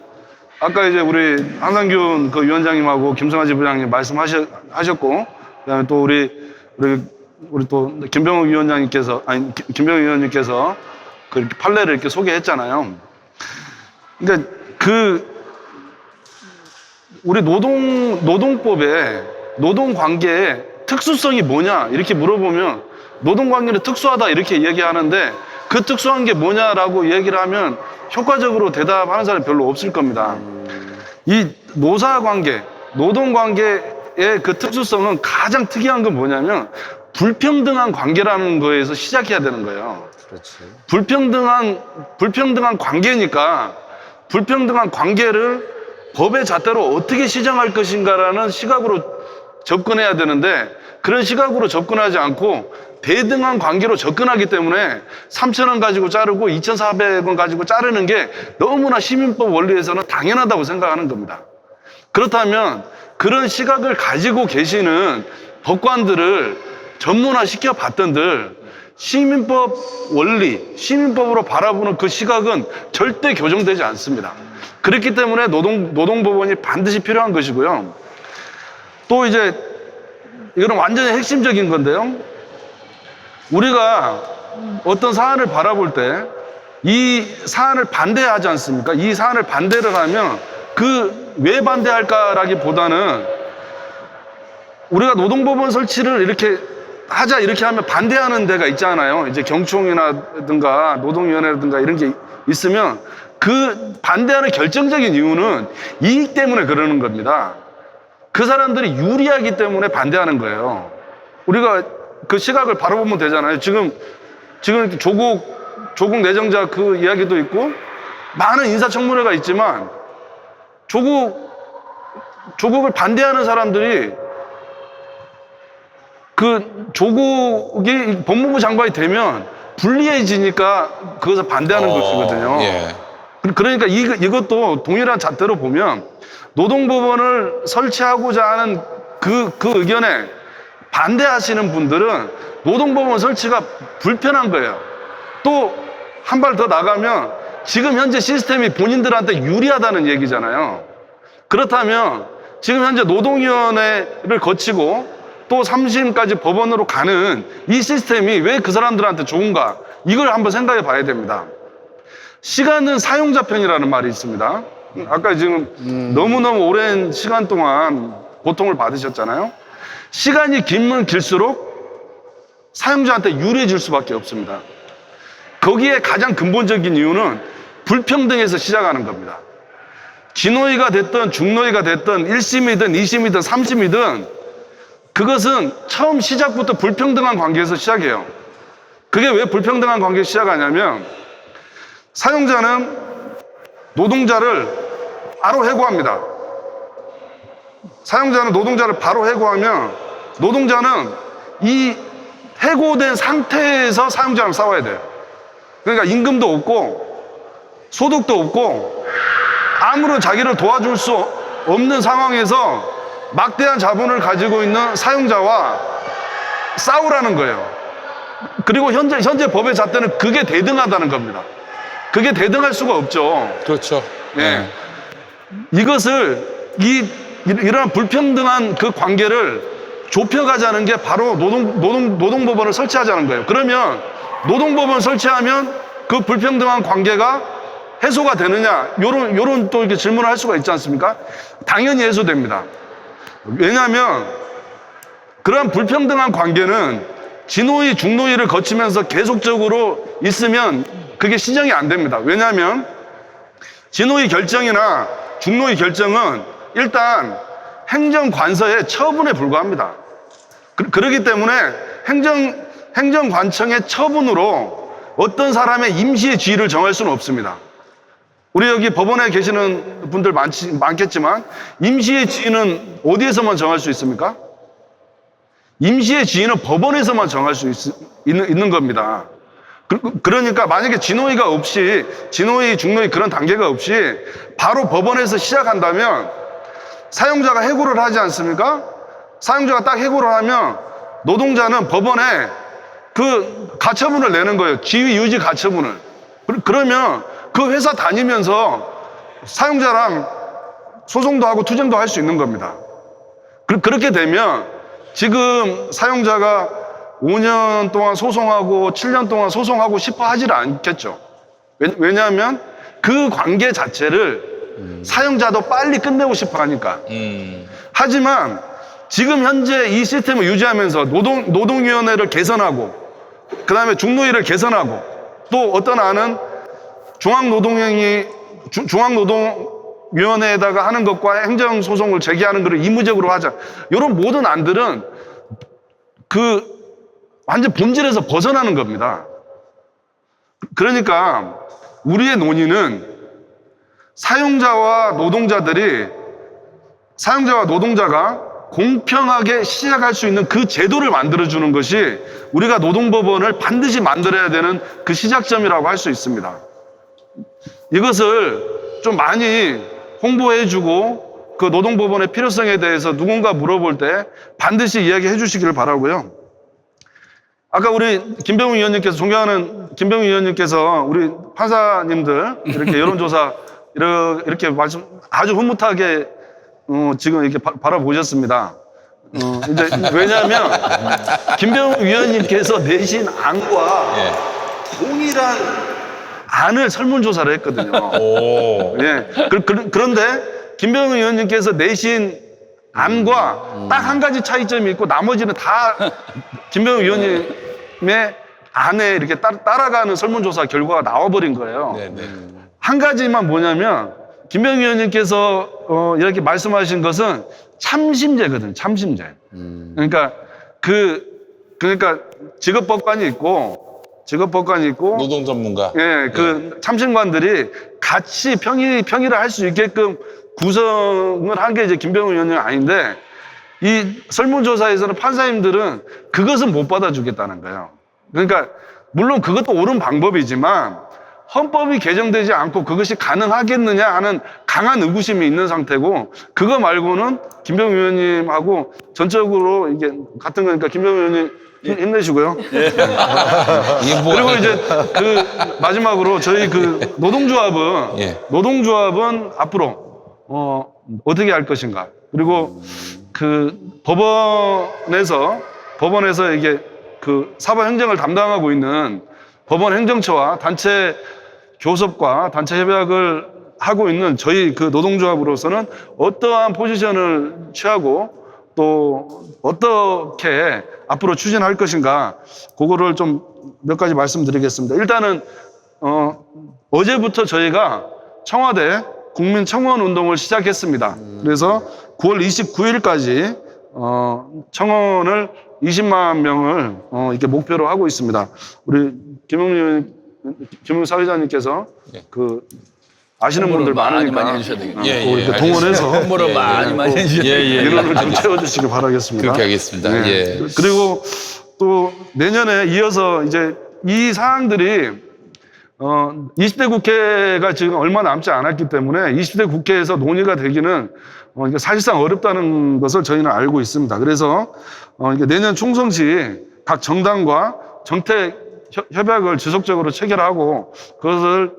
아까 이제 우리 한상균 그 위원장님하고 김성하지 부장님 말씀하셨고, 그다음에 또 우리 또 김병욱 위원장님께서 김병욱 위원님께서 그 판례를 이렇게 소개했잖아요. 그러니까 우리 노동법에 노동관계의 특수성이 뭐냐 이렇게 물어보면 노동관계는 특수하다 이렇게 얘기하는데 그 특수한 게 뭐냐라고 얘기를 하면 효과적으로 대답하는 사람이 별로 없을 겁니다. 이 노사관계, 노동관계의 그 특수성은 가장 특이한 건 뭐냐면 불평등한 관계라는 거에서 시작해야 되는 거예요. 그렇지. 불평등한 관계니까 불평등한 관계를 법의 잣대로 어떻게 시정할 것인가라는 시각으로 접근해야 되는데 그런 시각으로 접근하지 않고 대등한 관계로 접근하기 때문에 3,000원 가지고 자르고 2,400원 가지고 자르는 게 너무나 시민법 원리에서는 당연하다고 생각하는 겁니다. 그렇다면 그런 시각을 가지고 계시는 법관들을 전문화 시켜봤던들 시민법 원리, 시민법으로 바라보는 그 시각은 절대 교정되지 않습니다. 그렇기 때문에 노동법원이 반드시 필요한 것이고요. 또 이제 이거는 완전히 핵심적인 건데요. 우리가 어떤 사안을 바라볼 때 이 사안을 반대하지 않습니까? 이 사안을 반대를 하면 왜 반대할까라기보다는 우리가 노동법원 설치를 이렇게 하자 이렇게 하면 반대하는 데가 있잖아요. 이제 경총이라든가 노동위원회라든가 이런 게 있으면 그 반대하는 결정적인 이유는 이익 때문에 그러는 겁니다. 그 사람들이 유리하기 때문에 반대하는 거예요. 우리가 그 시각을 바라보면 되잖아요. 지금 조국 내정자 그 이야기도 있고 많은 인사청문회가 있지만 조국을 반대하는 사람들이 그 조국이 법무부 장관이 되면 불리해지니까 그것을 반대하는 것이거든요. 그러니까 이것도 동일한 잣대로 보면 노동법원을 설치하고자 하는 그 의견에 반대하시는 분들은 노동법원 설치가 불편한 거예요. 또 한 발 더 나가면 지금 현재 시스템이 본인들한테 유리하다는 얘기잖아요. 그렇다면 지금 현재 노동위원회를 거치고 또 3심까지 법원으로 가는 이 시스템이 왜 그 사람들한테 좋은가? 이걸 한번 생각해 봐야 됩니다. 시간은 사용자 편이라는 말이 있습니다. 아까 지금 너무너무 오랜 시간 동안 고통을 받으셨잖아요. 시간이 길면 길수록 사용자한테 유리해질 수밖에 없습니다. 거기에 가장 근본적인 이유는 불평등에서 시작하는 겁니다. 진노위가 됐든 중노위가 됐든 1심이든 2심이든 3심이든 그것은 처음 시작부터 불평등한 관계에서 시작해요. 그게 왜 불평등한 관계에서 시작하냐면 사용자는 노동자를 바로 해고합니다. 사용자는 노동자를 바로 해고하면 노동자는 이 해고된 상태에서 사용자랑 싸워야 돼요. 그러니까 임금도 없고 소득도 없고 아무런 자기를 도와줄 수 없는 상황에서 막대한 자본을 가지고 있는 사용자와 싸우라는 거예요. 그리고 현재 법의 잣대는 그게 대등하다는 겁니다. 그게 대등할 수가 없죠. 그렇죠. 네. 이것을 이러한 불평등한 그 관계를 좁혀가자는 게 바로 노동법원을 설치하자는 거예요. 그러면 노동법원 설치하면 그 불평등한 관계가 해소가 되느냐? 요런 또 이렇게 질문을 할 수가 있지 않습니까? 당연히 해소됩니다. 왜냐하면 그러한 불평등한 관계는 진호위, 중노위를 거치면서 계속적으로 있으면 그게 시정이 안 됩니다. 왜냐하면 진호위 결정이나 중노위 결정은 일단 행정관서의 처분에 불과합니다. 그렇기 때문에 행정관청의 처분으로 어떤 사람의 임시의 지위를 정할 수는 없습니다. 우리 여기 법원에 계시는 분들 많겠지만 임시의 지위는 어디에서만 정할 수 있습니까? 임시의 지위는 법원에서만 정할 수 있는 겁니다. 그러니까 만약에 진호위가 없이, 진호위, 중노위 그런 단계가 없이 바로 법원에서 시작한다면 사용자가 해고를 하지 않습니까? 사용자가 딱 해고를 하면 노동자는 법원에 그 가처분을 내는 거예요. 지위 유지 가처분을. 그러면 그 회사 다니면서 사용자랑 소송도 하고 투쟁도 할 수 있는 겁니다. 그렇게 되면 지금 사용자가 5년 동안 소송하고 7년 동안 소송하고 싶어 하질 않겠죠. 왜냐하면 그 관계 자체를 사용자도 빨리 끝내고 싶어 하니까. 하지만 지금 현재 이 시스템을 유지하면서 노동위원회를 개선하고 그 다음에 중노위를 개선하고 또 어떤 안은 중앙노동위원회에다가 하는 것과 행정소송을 제기하는 것을 의무적으로 하자. 이런 모든 안들은 그 완전 본질에서 벗어나는 겁니다. 그러니까 우리의 논의는 사용자와 노동자가 공평하게 시작할 수 있는 그 제도를 만들어주는 것이 우리가 노동법원을 반드시 만들어야 되는 그 시작점이라고 할 수 있습니다. 이것을 좀 많이 홍보해주고 그 노동법원의 필요성에 대해서 누군가 물어볼 때 반드시 이야기해 주시기를 바라고요. 아까 우리 김병우 위원님께서, 존경하는 김병우 위원님께서 우리 판사님들 이렇게 여론조사 이렇게 말씀 아주 흐뭇하게 지금 이렇게 바라보셨습니다. 이제 왜냐하면 김병우 위원님께서 내신 안과 동일한 안을 설문조사를 했거든요. 예. 그런데 김병우 위원님께서 내신 안과 딱 한 가지 차이점이 있고 나머지는 다 김병우 위원님의 안에 이렇게 따라가는 설문조사 결과가 나와버린 거예요. 한 가지만 뭐냐면 김병우 위원님께서 이렇게 말씀하신 것은 참심제거든요. 참심제. 그러니까 직업법관이 있고 노동 전문가. 예, 그 참심관들이 같이 평의를 할 수 있게끔 구성을 한 게 이제 김병우 위원님 아닌데 이 설문조사에서는 판사님들은 그것은 못 받아주겠다는 거예요. 그러니까 물론 그것도 옳은 방법이지만 헌법이 개정되지 않고 그것이 가능하겠느냐 하는 강한 의구심이 있는 상태고 그거 말고는 김병우 위원님하고 전적으로 이게 같은 거니까 김병우 위원님 힘내시고요. 그리고 이제 그 마지막으로 저희 그 노동조합은 앞으로 어떻게 할 것인가. 그리고 그 법원에서 이게 그 사법행정을 담당하고 있는 법원 행정처와 단체 교섭과 단체 협약을 하고 있는 저희 그 노동조합으로서는 어떠한 포지션을 취하고 또 어떻게 앞으로 추진할 것인가 그거를 좀 몇 가지 말씀드리겠습니다. 일단은 어제부터 저희가 청와대 국민청원 운동을 시작했습니다. 그래서 9월 29일까지 청원을 20만 명을 이렇게 목표로 하고 있습니다. 우리 김용민 사회자님께서 그 아시는 분들 많으니까 많이 해주셔야 되겠네요. 이렇게 동원해서 홍보를 많이 해주셔야 되겠네요. 인원을 좀 채워주시기 바라겠습니다. 그렇게 하겠습니다. 그리고 또 내년에 이어서 이제 이 사항들이 20대 국회가 지금 얼마 남지 않았기 때문에 20대 국회에서 논의가 되기는 이게 사실상 어렵다는 것을 저희는 알고 있습니다. 그래서 이게 내년 총선 시 각 정당과 정책 협약을 지속적으로 체결하고 그것을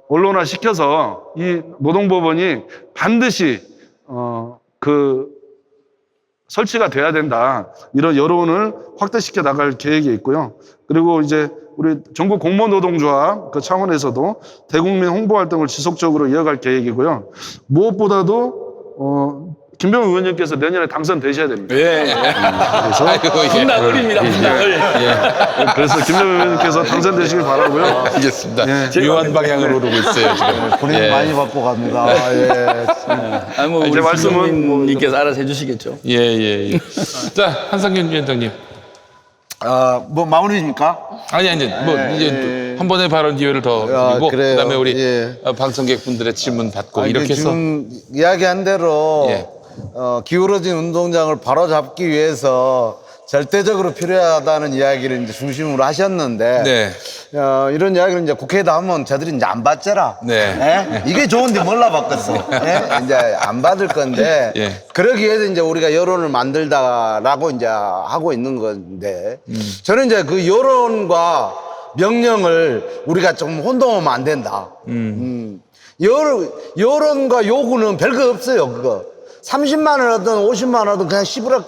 언론화시켜서 이 노동법원이 반드시 설치가 돼야 된다. 이런 여론을 확대시켜 나갈 계획이 있고요. 그리고 이제 우리 전국 공무원 노동조합 그 차원에서도 대국민 홍보 활동을 지속적으로 이어갈 계획이고요. 무엇보다도 김병욱 의원님께서 내년에 당선되셔야 됩니다. 예. 그래서 아이고, 예. 분당 을입니다. 분당 을. 그래서 김병욱 의원님께서 당선되시길 바라고요. 알겠습니다. 예. 묘한 방향으로 오르고 있어요, 지금. 본인 예. 많이 받고 갑니다. 예. 아, 뭐 이제 우리 말씀은 김용민님께서 알아서 해주시겠죠. 예, 예, 예. 자, 한상균 위원장님. 뭐 마무리입니까? 아니, 뭐, 이제 한 번의 발언 기회를 더 드리고, 그래요. 그다음에 우리 예. 방청객분들의 질문 받고, 아니, 이렇게 해서. 지금 이야기한 대로 예. 기울어진 운동장을 바로 잡기 위해서 절대적으로 필요하다는 이야기를 이제 중심으로 하셨는데 네. 이런 이야기를 이제 국회에다 하면 저들이 이제 안 받잖아. 네. 예? 이게 좋은데 몰라 받겠어. 예? 이제 안 받을 건데 예. 그러기 위해서 이제 우리가 여론을 만들다라고 이제 하고 있는 건데 저는 이제 그 여론과 명령을 우리가 좀 혼동하면 안 된다. 여론과 요구는 별거 없어요, 그거. 30만 원 하든 50만 원 하든 그냥 씹으라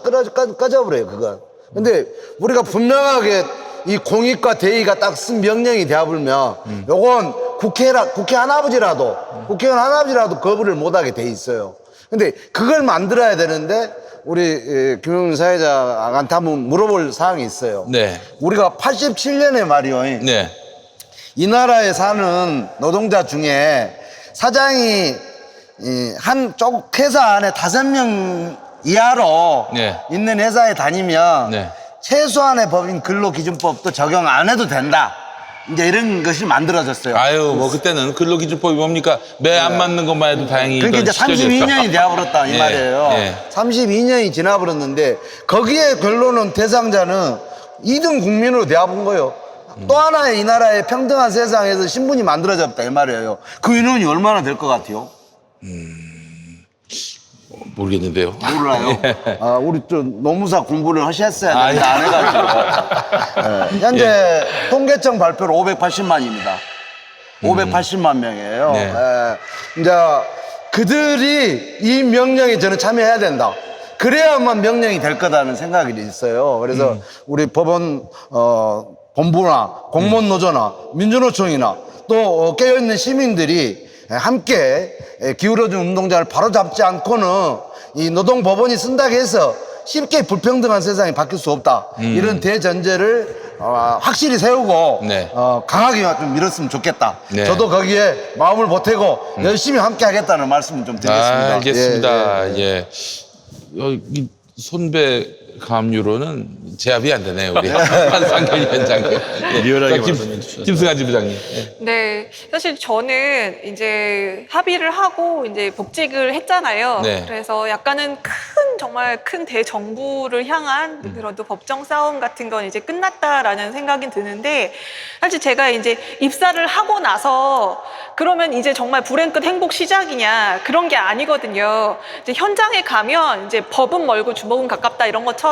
꺼져버려요, 그건. 근데 우리가 분명하게 이 공익과 대의가 딱 쓴 명령이 되어버리면 요건 국회의원 하나부지라도 거부를 못하게 돼 있어요. 근데 그걸 만들어야 되는데 우리 김용민 사회자한테 한번 물어볼 사항이 있어요. 네. 우리가 87년에 말이요. 네. 이 나라에 사는 노동자 중에 사장이 한쪽 회사 안에 5명 이하로 네. 있는 회사에 다니면 네. 최소한의 법인 근로기준법도 적용 안 해도 된다. 이제 이런 것이 만들어졌어요. 아유, 뭐, 그때는 근로기준법이 뭡니까? 매 안 맞는 것만 해도 다행히. 그러니까 이제 있던 시절이었죠. 32년이 되어버렸다 이 예, 말이에요. 예. 32년이 지나버렸는데 거기에 결론은 대상자는 2등 국민으로 되어본 거예요. 또 하나의 이 나라의 평등한 세상에서 신분이 만들어졌다 이 말이에요. 그 인원이 얼마나 될 것 같아요? 모르겠는데요. 몰라요. 우리 좀 노무사 공부를 하셨어야 되는데 아, 안 해가지고. 현재 통계청 발표로 580만입니다. 580만 명이에요. 네. 이제 그들이 이 명령에 저는 참여해야 된다. 그래야만 명령이 될 거다는 생각이 있어요. 그래서 우리 법원 본부나 공무원 노조나 민주노총이나 또 깨어있는 시민들이 함께 기울어진 운동장을 바로 잡지 않고는 이 노동법원이 쓴다고 해서 쉽게 불평등한 세상이 바뀔 수 없다. 이런 대전제를 확실히 세우고 네. 강하게 좀 밀었으면 좋겠다. 네. 저도 거기에 마음을 보태고 열심히 함께 하겠다는 말씀을 좀 드리겠습니다. 알겠습니다. 예. 이 손배 가압류로는 제압이 안 되네요, 우리. 한상균 위원장님. 예. 리얼하게 자, 말씀해 주셔서. 김승환 지부장님. 예. 네, 사실 저는 이제 합의를 하고 이제 복직을 했잖아요. 네. 그래서 약간은 정말 큰 대정부를 향한 그런 또 법정 싸움 같은 건 이제 끝났다라는 생각이 드는데, 사실 제가 이제 입사를 하고 나서 그러면 이제 정말 불행 끝 행복 시작이냐, 그런 게 아니거든요. 이제 현장에 가면 이제 법은 멀고 주먹은 가깝다 이런 것처럼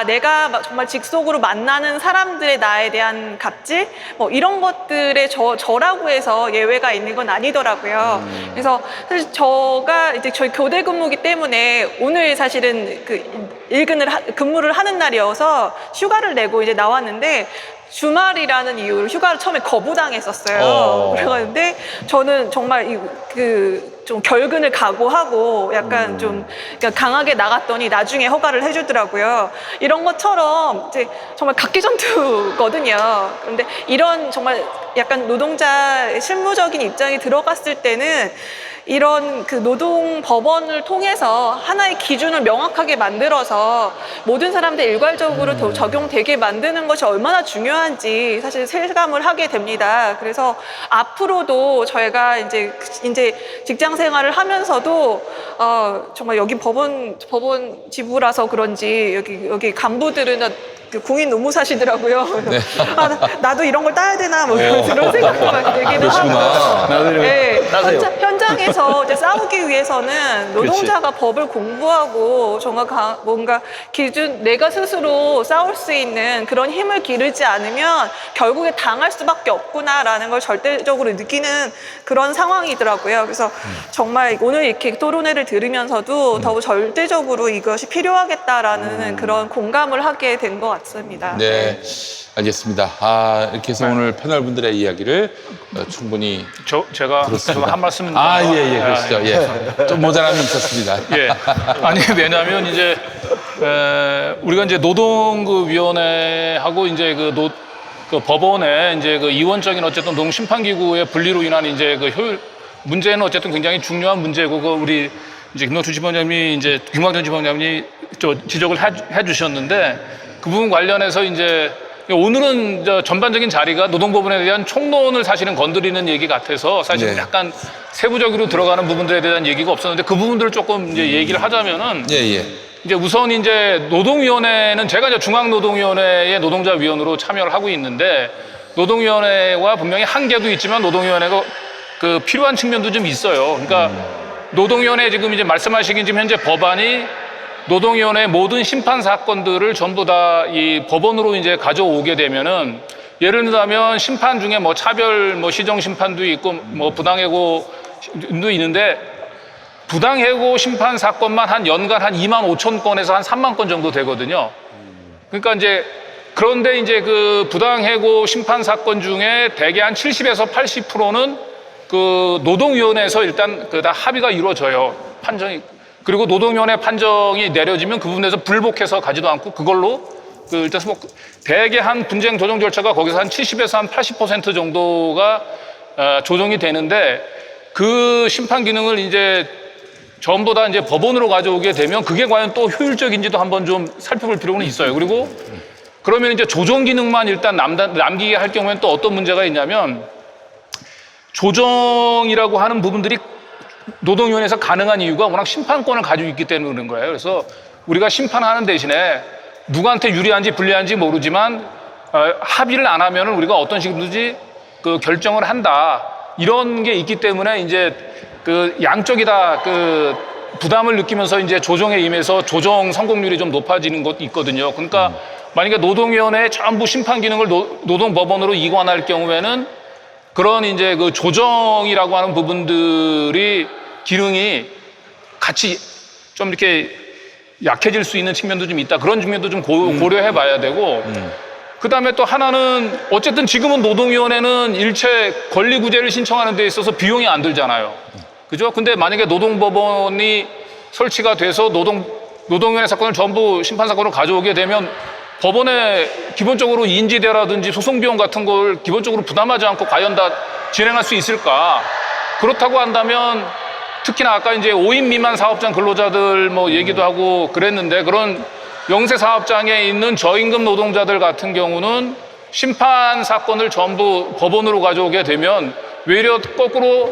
내가 정말 직속으로 만나는 사람들의 나에 대한 갑질, 뭐 이런 것들에 저라고 해서 예외가 있는 건 아니더라고요. 그래서 사실 저가 이제 저희 교대 근무기 때문에 오늘 사실은 근무를 하는 날이어서 휴가를 내고 이제 나왔는데, 주말이라는 이유로 휴가를 처음에 거부당했었어요. 그래가는데 저는 정말 좀 결근을 각오하고 약간 좀 강하게 나갔더니 나중에 허가를 해주더라고요. 이런 것처럼 이제 정말 각기전투거든요. 그런데 이런 정말 약간 노동자의 실무적인 입장이 들어갔을 때는 이런 노동법원을 통해서 하나의 기준을 명확하게 만들어서 모든 사람들 일괄적으로 더 적용되게 만드는 것이 얼마나 중요한지 사실 실감을 하게 됩니다. 그래서 앞으로도 저희가 이제 직장 생활을 하면서도 정말 여기 법원 지부라서 그런지 여기 간부들은 공인 노무사시더라고요. 네. 나도 이런 걸 따야 되나 뭐 그런 생각도 막 들기도 하고. 네, 현장에서 이제 싸우기 위해서는 노동자가 법을 공부하고 정말 뭔가 내가 스스로 싸울 수 있는 그런 힘을 기르지 않으면 결국에 당할 수밖에 없구나라는 걸 절대적으로 느끼는 그런 상황이더라고요. 그래서 정말 오늘 이렇게 토론회를 들으면서도 더 절대적으로 이것이 필요하겠다라는 그런 공감을 하게 된 것 같아요. 같습니다. 네, 알겠습니다. 이렇게 해서 오늘 패널 분들의 이야기를 충분히 제가 좀 한 말씀. 예, 그러시죠. 예. 좀 모자람이 있었습니다. 예. 아니, 왜냐하면 이제 우리가 이제 노동위원회하고 이제 그 법원의 이제 그 이원적인 어쨌든 노동심판기구의 분리로 인한 이제 그 효율 문제는 어쨌든 굉장히 중요한 문제고, 그 우리 이제 김광준 지법장님이 지적을 해주셨는데, 그 부분 관련해서 이제 오늘은 전반적인 자리가 노동법원에 대한 총론을 사실은 건드리는 얘기 같아서 사실은 네. 약간 세부적으로 들어가는 부분들에 대한 얘기가 없었는데, 그 부분들을 조금 이제 얘기를 하자면은 예. 이제 우선 이제 노동위원회는 제가 이제 중앙노동위원회의 노동자위원으로 참여를 하고 있는데, 노동위원회와 분명히 한계도 있지만 노동위원회가 그 필요한 측면도 좀 있어요. 그러니까 노동위원회 지금 이제 말씀하시긴 지금 현재 법안이 노동위원회의 모든 심판 사건들을 전부 다 이 법원으로 이제 가져오게 되면은, 예를 들자면 심판 중에 뭐 차별 뭐 시정 심판도 있고 뭐 부당해고도 있는데, 부당해고 심판 사건만 한 연간 한 2만 5천 건에서 한 3만 건 정도 되거든요. 그러니까 이제 그런데 이제 그 부당해고 심판 사건 중에 대개 한 70에서 80%는 그 노동위원회에서 일단 그 다 합의가 이루어져요. 판정이. 그리고 노동위원회 판정이 내려지면 그 부분에서 불복해서 가지도 않고 그걸로 그 일단 뭐 대개 한 분쟁 조정 절차가 거기서 한 70에서 한 80% 정도가 조정이 되는데, 그 심판 기능을 이제 전부 다 이제 법원으로 가져오게 되면 그게 과연 또 효율적인지도 한번 좀 살펴볼 필요는 있어요. 그리고 그러면 이제 조정 기능만 일단 남기게 할 경우에는 또 어떤 문제가 있냐면, 조정이라고 하는 부분들이 노동위원회에서 가능한 이유가 워낙 심판권을 가지고 있기 때문에 그런 거예요. 그래서 우리가 심판하는 대신에 누구한테 유리한지 불리한지 모르지만 합의를 안 하면은 우리가 어떤 식으로든지 그 결정을 한다. 이런 게 있기 때문에 이제 그 양쪽이 다 그 부담을 느끼면서 이제 조정에 임해서 조정 성공률이 좀 높아지는 것도 있거든요. 그러니까 만약에 노동위원회의 전부 심판 기능을 노동법원으로 이관할 경우에는 그런 이제 그 조정이라고 하는 부분들이 기능이 같이 좀 이렇게 약해질 수 있는 측면도 좀 있다. 그런 측면도 좀 고려해 봐야 되고, 그 다음에 또 하나는 어쨌든 지금은 노동위원회는 일체 권리구제를 신청하는 데 있어서 비용이 안 들잖아요. 그죠? 근데 만약에 노동법원이 설치가 돼서 노동위원회 사건을 전부 심판사건으로 가져오게 되면 법원에 기본적으로 인지대라든지 소송비용 같은 걸 기본적으로 부담하지 않고 과연 다 진행할 수 있을까? 그렇다고 한다면 특히나 아까 이제 5인 미만 사업장 근로자들 뭐 얘기도 하고 그랬는데, 그런 영세 사업장에 있는 저임금 노동자들 같은 경우는 심판 사건을 전부 법원으로 가져오게 되면 외려 거꾸로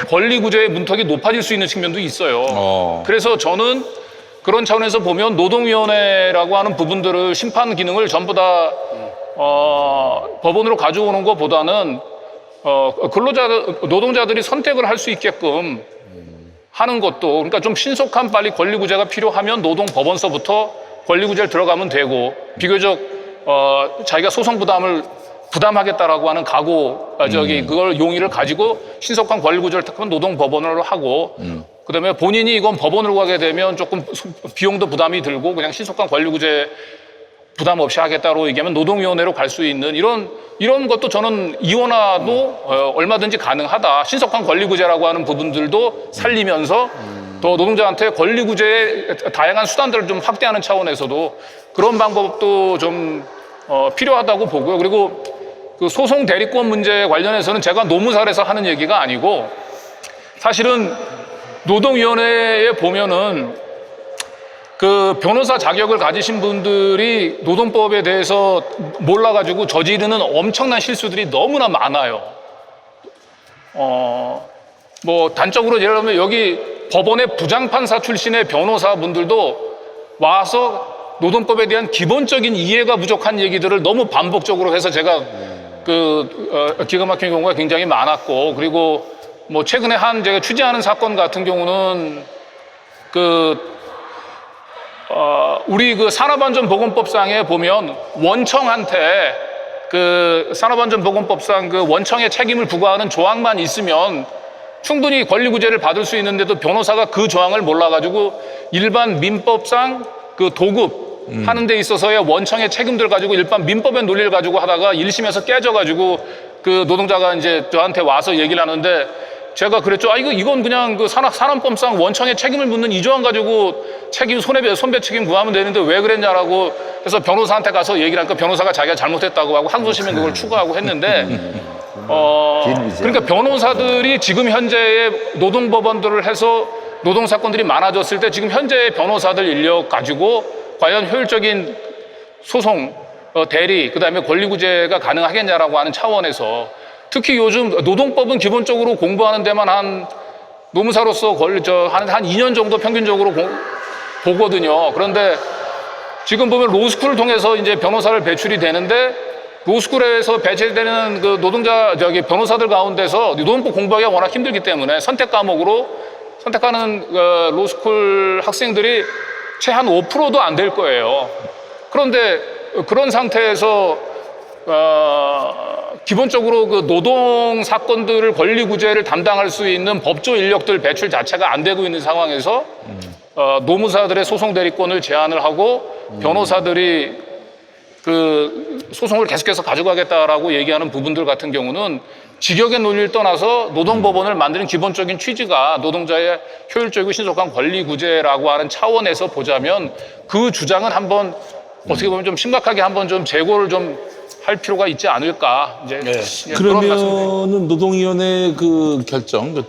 권리구제의 문턱이 높아질 수 있는 측면도 있어요. 그래서 저는 그런 차원에서 보면 노동위원회라고 하는 부분들을 심판 기능을 전부 다 법원으로 가져오는 것보다는 노동자들이 선택을 할 수 있게끔 하는 것도, 그러니까 좀 신속한 빨리 권리구제가 필요하면 노동법원서부터 권리구제를 들어가면 되고, 비교적 자기가 소송 부담하겠다라고 하는 각오, 그걸 용의를 가지고 신속한 권리구제를 택하면 노동법원으로 하고, 그다음에 본인이 이건 법원으로 가게 되면 조금 비용도 부담이 들고 그냥 신속한 권리구제 부담 없이 하겠다고 얘기하면 노동위원회로 갈 수 있는 이런 것도 저는 이원화도 얼마든지 가능하다. 신속한 권리구제라고 하는 부분들도 살리면서 더 노동자한테 권리구제의 다양한 수단들을 좀 확대하는 차원에서도 그런 방법도 좀 필요하다고 보고요. 그리고 그 소송 대리권 문제 관련해서는 제가 노무살에서 하는 얘기가 아니고, 사실은 노동위원회에 보면은 그 변호사 자격을 가지신 분들이 노동법에 대해서 몰라가지고 저지르는 엄청난 실수들이 너무나 많아요. 뭐 단적으로 예를 들면 여기 법원의 부장판사 출신의 변호사분들도 와서 노동법에 대한 기본적인 이해가 부족한 얘기들을 너무 반복적으로 해서 제가 기가 막힌 경우가 굉장히 많았고, 그리고 뭐 최근에 제가 취재하는 사건 같은 경우는 우리 그 산업안전보건법상에 보면 원청한테 산업안전보건법상 그 원청의 책임을 부과하는 조항만 있으면 충분히 권리구제를 받을 수 있는데도 변호사가 그 조항을 몰라가지고 일반 민법상 그 도급 하는 데 있어서의 원청의 책임들 가지고 일반 민법의 논리를 가지고 하다가 1심에서 깨져가지고 그 노동자가 이제 저한테 와서 얘기를 하는데 제가 그랬죠. 이건 그냥 그 산업법상 원청의 책임을 묻는 이 조항 가지고 손배 책임 구하면 되는데 왜 그랬냐라고 해서 변호사한테 가서 얘기를 하니까 변호사가 자기가 잘못했다고 하고 항소심은 그걸 추구하고 했는데 그러니까 변호사들이 지금 현재의 노동법원들을 해서 노동사건들이 많아졌을 때 지금 현재의 변호사들 인력 가지고 과연 효율적인 소송, 대리, 그다음에 권리구제가 가능하겠냐라고 하는 차원에서 특히 요즘 노동법은 기본적으로 공부하는 데만 한 노무사로서 한 2년 정도 평균적으로 보거든요. 그런데 지금 보면 로스쿨을 통해서 이제 변호사를 배출이 되는데 로스쿨에서 배치되는 그 변호사들 가운데서 노동법 공부하기가 워낙 힘들기 때문에 선택 과목으로 선택하는 로스쿨 학생들이 채 한 5%도 안 될 거예요. 그런데 그런 상태에서 기본적으로 그 노동 사건들을 권리 구제를 담당할 수 있는 법조 인력들 배출 자체가 안 되고 있는 상황에서 노무사들의 소송 대리권을 제한을 하고 변호사들이 그 소송을 계속해서 가져가겠다라고 얘기하는 부분들 같은 경우는 직역의 논리를 떠나서 노동법원을 만드는 기본적인 취지가 노동자의 효율적이고 신속한 권리 구제라고 하는 차원에서 보자면 그 주장은 한번 어떻게 보면 좀 심각하게 한번 좀 재고를 좀 할 필요가 있지 않을까. 이제 그런 말씀입니다. 그러면은 노동위원회 그 결정, 그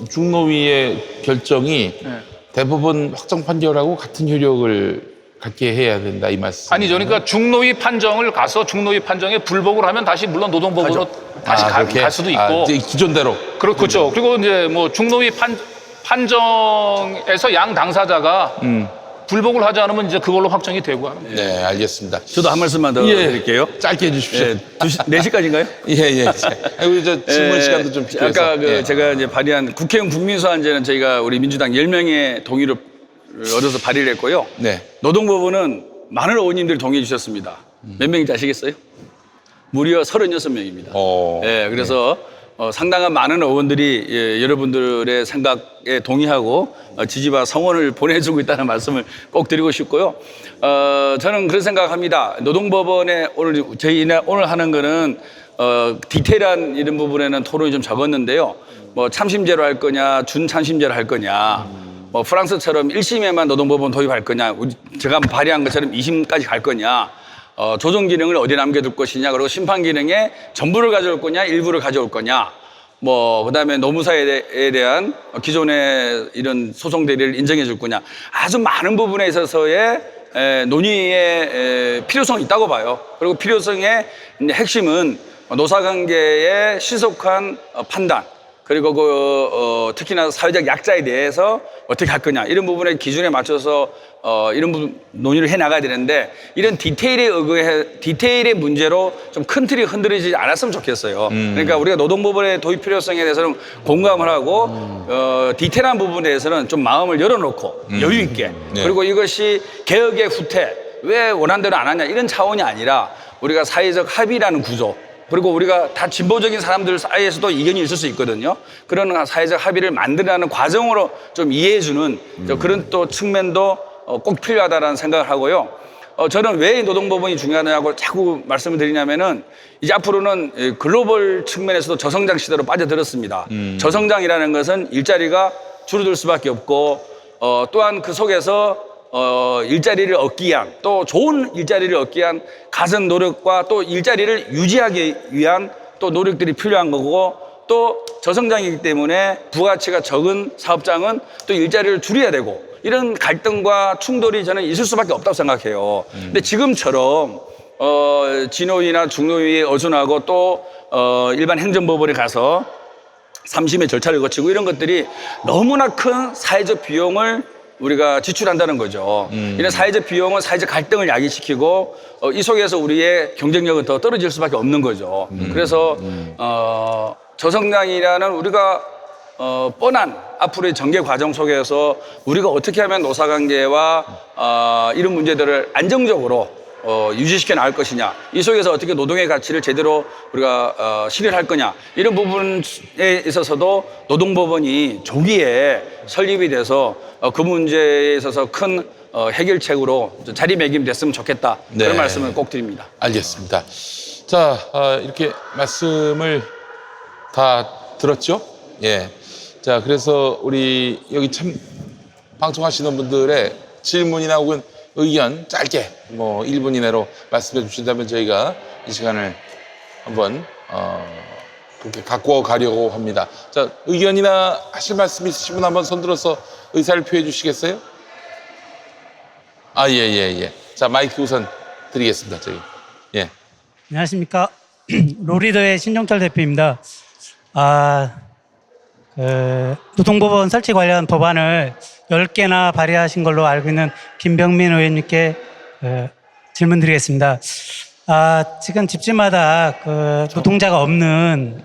중노위의 결정이 대법원 확정 판결하고 같은 효력을 갖게 해야 된다 이 말씀. 아니죠. 그러니까 중노위 판정을 가서 중노위 판정에 불복을 하면 다시 물론 노동법으로 다시 갈 수도 있고. 이제 기존대로. 그렇죠. 그리고 이제 뭐 중노위 판정에서 양 당사자가 불복을 하지 않으면 이제 그걸로 확정이 되고 하는 거예요. 네, 알겠습니다. 저도 한 말씀만 더 드릴게요. 짧게 해주십시오. 4시까지인가요? 예. 그리고 저 질문 시간도 좀 필요해서. 아까 제가 이제 발의한 국회의원 국민소환제는 저희가 우리 민주당 10명의 동의를 얻어서 발의를 했고요. 네. 노동법원은 많은 의원님들이 동의해 주셨습니다. 몇 명인지 아시겠어요? 무려 36명입니다. 그래서 상당한 많은 의원들이 여러분들의 생각에 동의하고 지지와 성원을 보내주고 있다는 말씀을 꼭 드리고 싶고요. 저는 그런 생각합니다. 노동법원에 오늘 하는 거는 디테일한 이런 부분에는 토론이 좀 적었는데요. 뭐 참심제로 할 거냐, 준참심제로 할 거냐, 뭐 프랑스처럼 1심에만 노동법원 도입할 거냐, 제가 발의한 것처럼 2심까지 갈 거냐, 조정 기능을 어디에 남겨둘 것이냐, 그리고 심판 기능에 전부를 가져올 거냐, 일부를 가져올 거냐, 뭐 그다음에 노무사에 대한 기존의 이런 소송 대리를 인정해 줄 거냐, 아주 많은 부분에 있어서의 논의의 필요성이 있다고 봐요. 그리고 필요성의 핵심은 노사관계의 신속한 판단, 그리고 특히나 사회적 약자에 대해서 어떻게 할 거냐, 이런 부분의 기준에 맞춰서 이런 부분 논의를 해 나가야 되는데, 이런 디테일의 문제로 좀 큰 틀이 흔들리지 않았으면 좋겠어요. 그러니까 우리가 노동법원의 도입 필요성에 대해서는 공감을 하고 디테일한 부분에 대해서는 좀 마음을 열어놓고 여유 있게, 그리고 이것이 개혁의 후퇴, 왜 원한대로 안 하냐, 이런 차원이 아니라 우리가 사회적 합의라는 구조, 그리고 우리가 다 진보적인 사람들 사이에서도 이견이 있을 수 있거든요. 그런 사회적 합의를 만들어가는 과정으로 좀 이해해주는 그런 또 측면도 꼭 필요하다는 생각을 하고요. 저는 왜 노동법원이 중요하냐고 자꾸 말씀을 드리냐면은, 이제 앞으로는 글로벌 측면에서도 저성장 시대로 빠져들었습니다. 저성장이라는 것은 일자리가 줄어들 수밖에 없고, 또한 그 속에서 일자리를 얻기 위한, 또 좋은 일자리를 얻기 위한 가진 노력과 또 일자리를 유지하기 위한 또 노력들이 필요한 거고, 또 저성장이기 때문에 부가치가 적은 사업장은 또 일자리를 줄여야 되고, 이런 갈등과 충돌이 저는 있을 수밖에 없다고 생각해요. 근데 지금처럼 진호위나 중노위에 의존하고 또 일반 행정법원에 가서 3심의 절차를 거치고 이런 것들이 너무나 큰 사회적 비용을 우리가 지출한다는 거죠. 이런 사회적 비용은 사회적 갈등을 야기시키고 이 속에서 우리의 경쟁력은 더 떨어질 수밖에 없는 거죠. 그래서 저성장이라는 우리가 뻔한 앞으로의 전개 과정 속에서 우리가 어떻게 하면 노사관계와 이런 문제들을 안정적으로 유지시켜 나갈 것이냐, 이 속에서 어떻게 노동의 가치를 제대로 우리가 실현할 거냐, 이런 부분에 있어서도 노동법원이 조기에 설립이 돼서 그 문제에 있어서 큰 해결책으로 자리매김됐으면 좋겠다. 네. 그런 말씀을 꼭 드립니다. 알겠습니다. 자, 이렇게 말씀을 다 들었죠? 예. 자, 그래서 우리 여기 참 방청하시는 분들의 질문이나 혹은 의견 짧게 뭐 1분 이내로 말씀해 주신다면 저희가 이 시간을 한번 그렇게 갖고 가려고 합니다. 자, 의견이나 하실 말씀 있으신 분 한번 손들어서 의사를 표해 주시겠어요? 아, 예. 자, 마이크 우선 드리겠습니다. 저희. 예. 안녕하십니까. 로리더의 신종철 대표입니다. 노동법원 설치 관련 법안을 10개나 발의하신 걸로 알고 있는 김병민 의원님께 질문 드리겠습니다. 지금 집집마다 노동자가 없는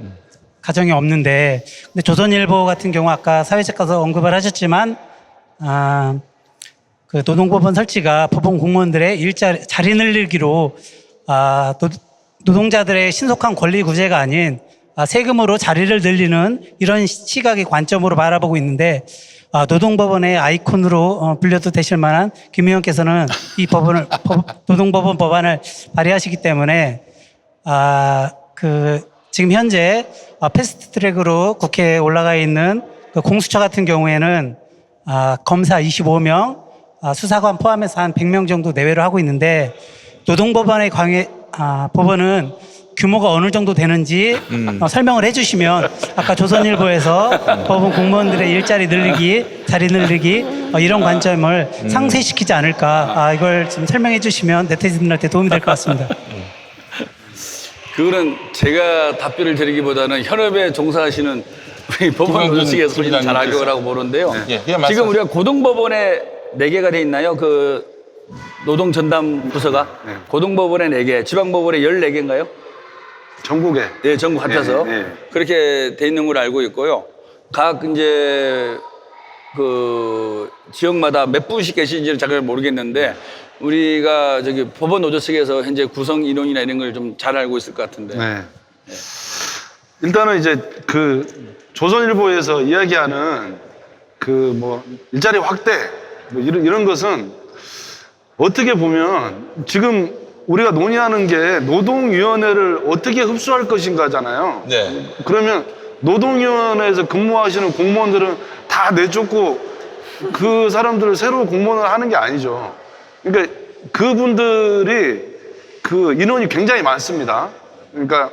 가정이 없는데, 근데 조선일보 같은 경우 아까 사회자께서 언급을 하셨지만, 그 노동법원 설치가 법원 공무원들의 자리 늘리기로 노동자들의 신속한 권리 구제가 아닌 세금으로 자리를 늘리는 이런 시각의 관점으로 바라보고 있는데, 노동법원의 아이콘으로 불려도 되실 만한 김 의원께서는 이 노동법원 법안을 발의하시기 때문에 지금 현재 패스트트랙으로 국회에 올라가 있는 그 공수처 같은 경우에는 검사 25명, 수사관 포함해서 한 100명 정도 내외로 하고 있는데, 노동법원의 법원은 규모가 어느 정도 되는지 설명을 해주시면, 아까 조선일보에서 법원 공무원들의 일자리 늘리기, 자리 늘리기 이런 관점을 상쇄시키지 않을까, 이걸 좀 설명해 주시면 네티즌들한테 도움이 될 것 같습니다. 그거는 제가 답변을 드리기보다는 현업에 종사하시는 우리 법원 노조측에서 훨씬 잘할 거라고 보는데요. 예, 지금 우리가 고등법원에 4개가 돼 있나요? 그 노동전담 부서가? 네. 고등법원에 4개, 지방법원에 14개인가요? 전국에. 네, 전국 합쳐서 네. 그렇게 돼 있는 걸로 알고 있고요. 각 이제 그 지역마다 몇 분씩 계신지를 잘 모르겠는데, 우리가 저기 법원 노조 측에서 현재 구성 인원이나 이런 걸 좀 잘 알고 있을 것 같은데. 네. 일단은 이제 그 조선일보에서 이야기하는 그 뭐 일자리 확대 뭐 이런 것은 어떻게 보면 지금 우리가 논의하는 게 노동위원회를 어떻게 흡수할 것인가잖아요. 네. 그러면 노동위원회에서 근무하시는 공무원들은 다 내쫓고 그 사람들을 새로 공무원을 하는 게 아니죠. 그러니까 그분들이 그 인원이 굉장히 많습니다. 그러니까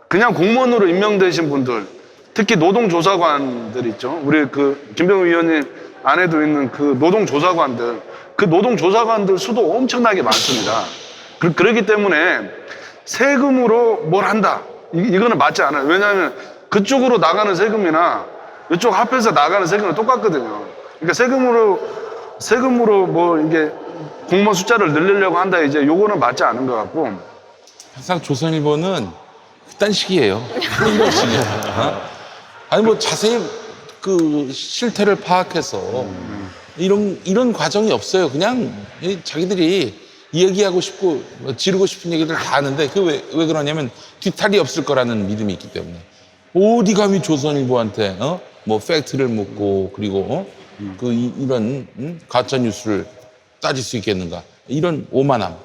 그냥 공무원으로 임명되신 분들, 특히 노동조사관들 있죠. 우리 그 김병우 위원님 안에도 있는 그 노동조사관들, 그 노동조사관들 수도 엄청나게 많습니다. 그렇기 때문에 세금으로 뭘 한다, 이거는 맞지 않아요. 왜냐하면 그쪽으로 나가는 세금이나 이쪽 합해서 나가는 세금은 똑같거든요. 그러니까 세금으로 뭐 이게 공무원 숫자를 늘리려고 한다, 이제 요거는 맞지 않은 것 같고. 항상 조선일보는 그딴 식이에요. 그런 식이에요. 아니 뭐 자세히 그 실태를 파악해서 이런 과정이 없어요. 그냥 자기들이 얘기하고 싶고 지르고 싶은 얘기들 다 하는데, 그 왜 그러냐면 뒤탈이 없을 거라는 믿음이 있기 때문에. 어디 감히 조선일보한테 뭐 팩트를 묻고 그리고 이런 가짜 뉴스를 따질 수 있겠는가, 이런 오만함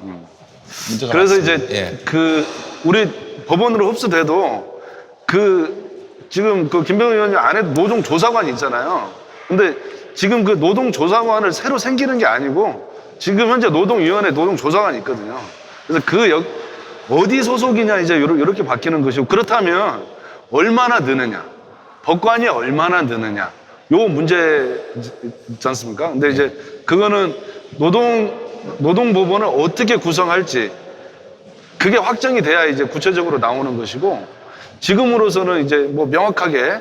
문제가 그래서 많습니다. 이제 예. 그 우리 법원으로 흡수돼도 그 지금 그 김병우 의원님 안에 노동조사관이 있잖아요. 근데 지금 그 노동조사관을 새로 생기는 게 아니고 지금 현재 노동위원회 노동조사관이 있거든요. 그래서 어디 소속이냐 이제 이렇게 바뀌는 것이고, 그렇다면 얼마나 느느냐, 법관이 얼마나 느느냐, 요 문제지 않습니까? 근데 이제 그거는 노동법원을 어떻게 구성할지 그게 확정이 돼야 이제 구체적으로 나오는 것이고, 지금으로서는 이제 뭐 명확하게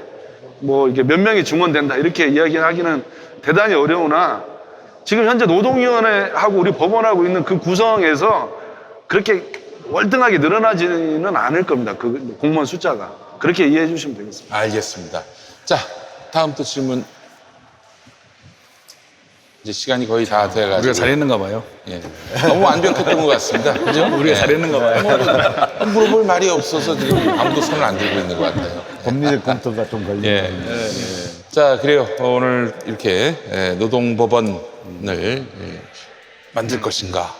뭐 이게 몇 명이 증원된다 이렇게 이야기하기는 대단히 어려우나, 지금 현재 노동위원회하고 우리 법원하고 있는 그 구성에서 그렇게 월등하게 늘어나지는 않을 겁니다. 그 공무원 숫자가. 그렇게 이해해 주시면 되겠습니다. 알겠습니다. 자, 다음 또 질문. 이제 시간이 거의 다 돼가지고. 우리가 잘했는가 봐요. 예. 너무 완벽했던 것 같습니다. 그죠? 우리가 잘했는가 봐요. 물어볼 말이 없어서 지금 아무도 손을 안 들고 있는 것 같아요. 법리적 검토가 좀 걸리는. 예. 자, 그래요. 오늘 이렇게 노동법원을 만들 것인가,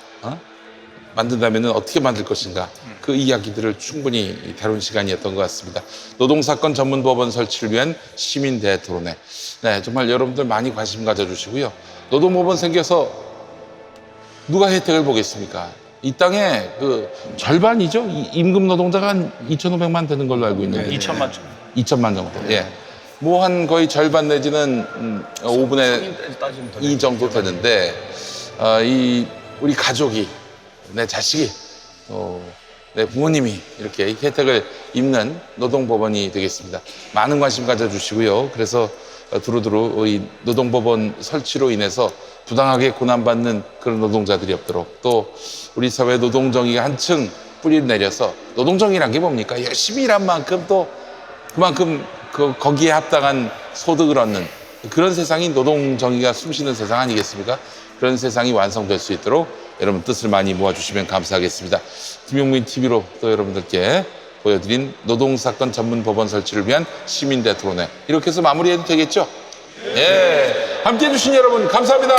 만든다면 어떻게 만들 것인가, 그 이야기들을 충분히 다룬 시간이었던 것 같습니다. 노동사건 전문법원 설치를 위한 시민 대토론회. 네, 정말 여러분들 많이 관심 가져주시고요. 노동법원 생겨서 누가 혜택을 보겠습니까? 이 땅에 그 절반이죠? 임금 노동자가 한 2,500만 되는 걸로 알고 있는데. 2천만 2천만 정도. 예. 뭐 한 거의 절반 내지는 5분의 2 정도 되는데, 우리 가족이, 내 자식이, 내 부모님이 이렇게 혜택을 입는 노동법원이 되겠습니다. 많은 관심 가져주시고요. 그래서 두루두루 우리 노동법원 설치로 인해서 부당하게 고난받는 그런 노동자들이 없도록, 또 우리 사회 노동정의가 한층 뿌리를 내려서, 노동정의란 게 뭡니까? 열심히 일한 만큼 또 그만큼 거기에 합당한 소득을 얻는 그런 세상이 노동정의가 숨쉬는 세상 아니겠습니까? 그런 세상이 완성될 수 있도록 여러분 뜻을 많이 모아주시면 감사하겠습니다. 김용민 TV로 또 여러분들께 보여드린 노동사건 전문법원 설치를 위한 시민대 토론회, 이렇게 해서 마무리해도 되겠죠? 예, 함께해 주신 여러분 감사합니다.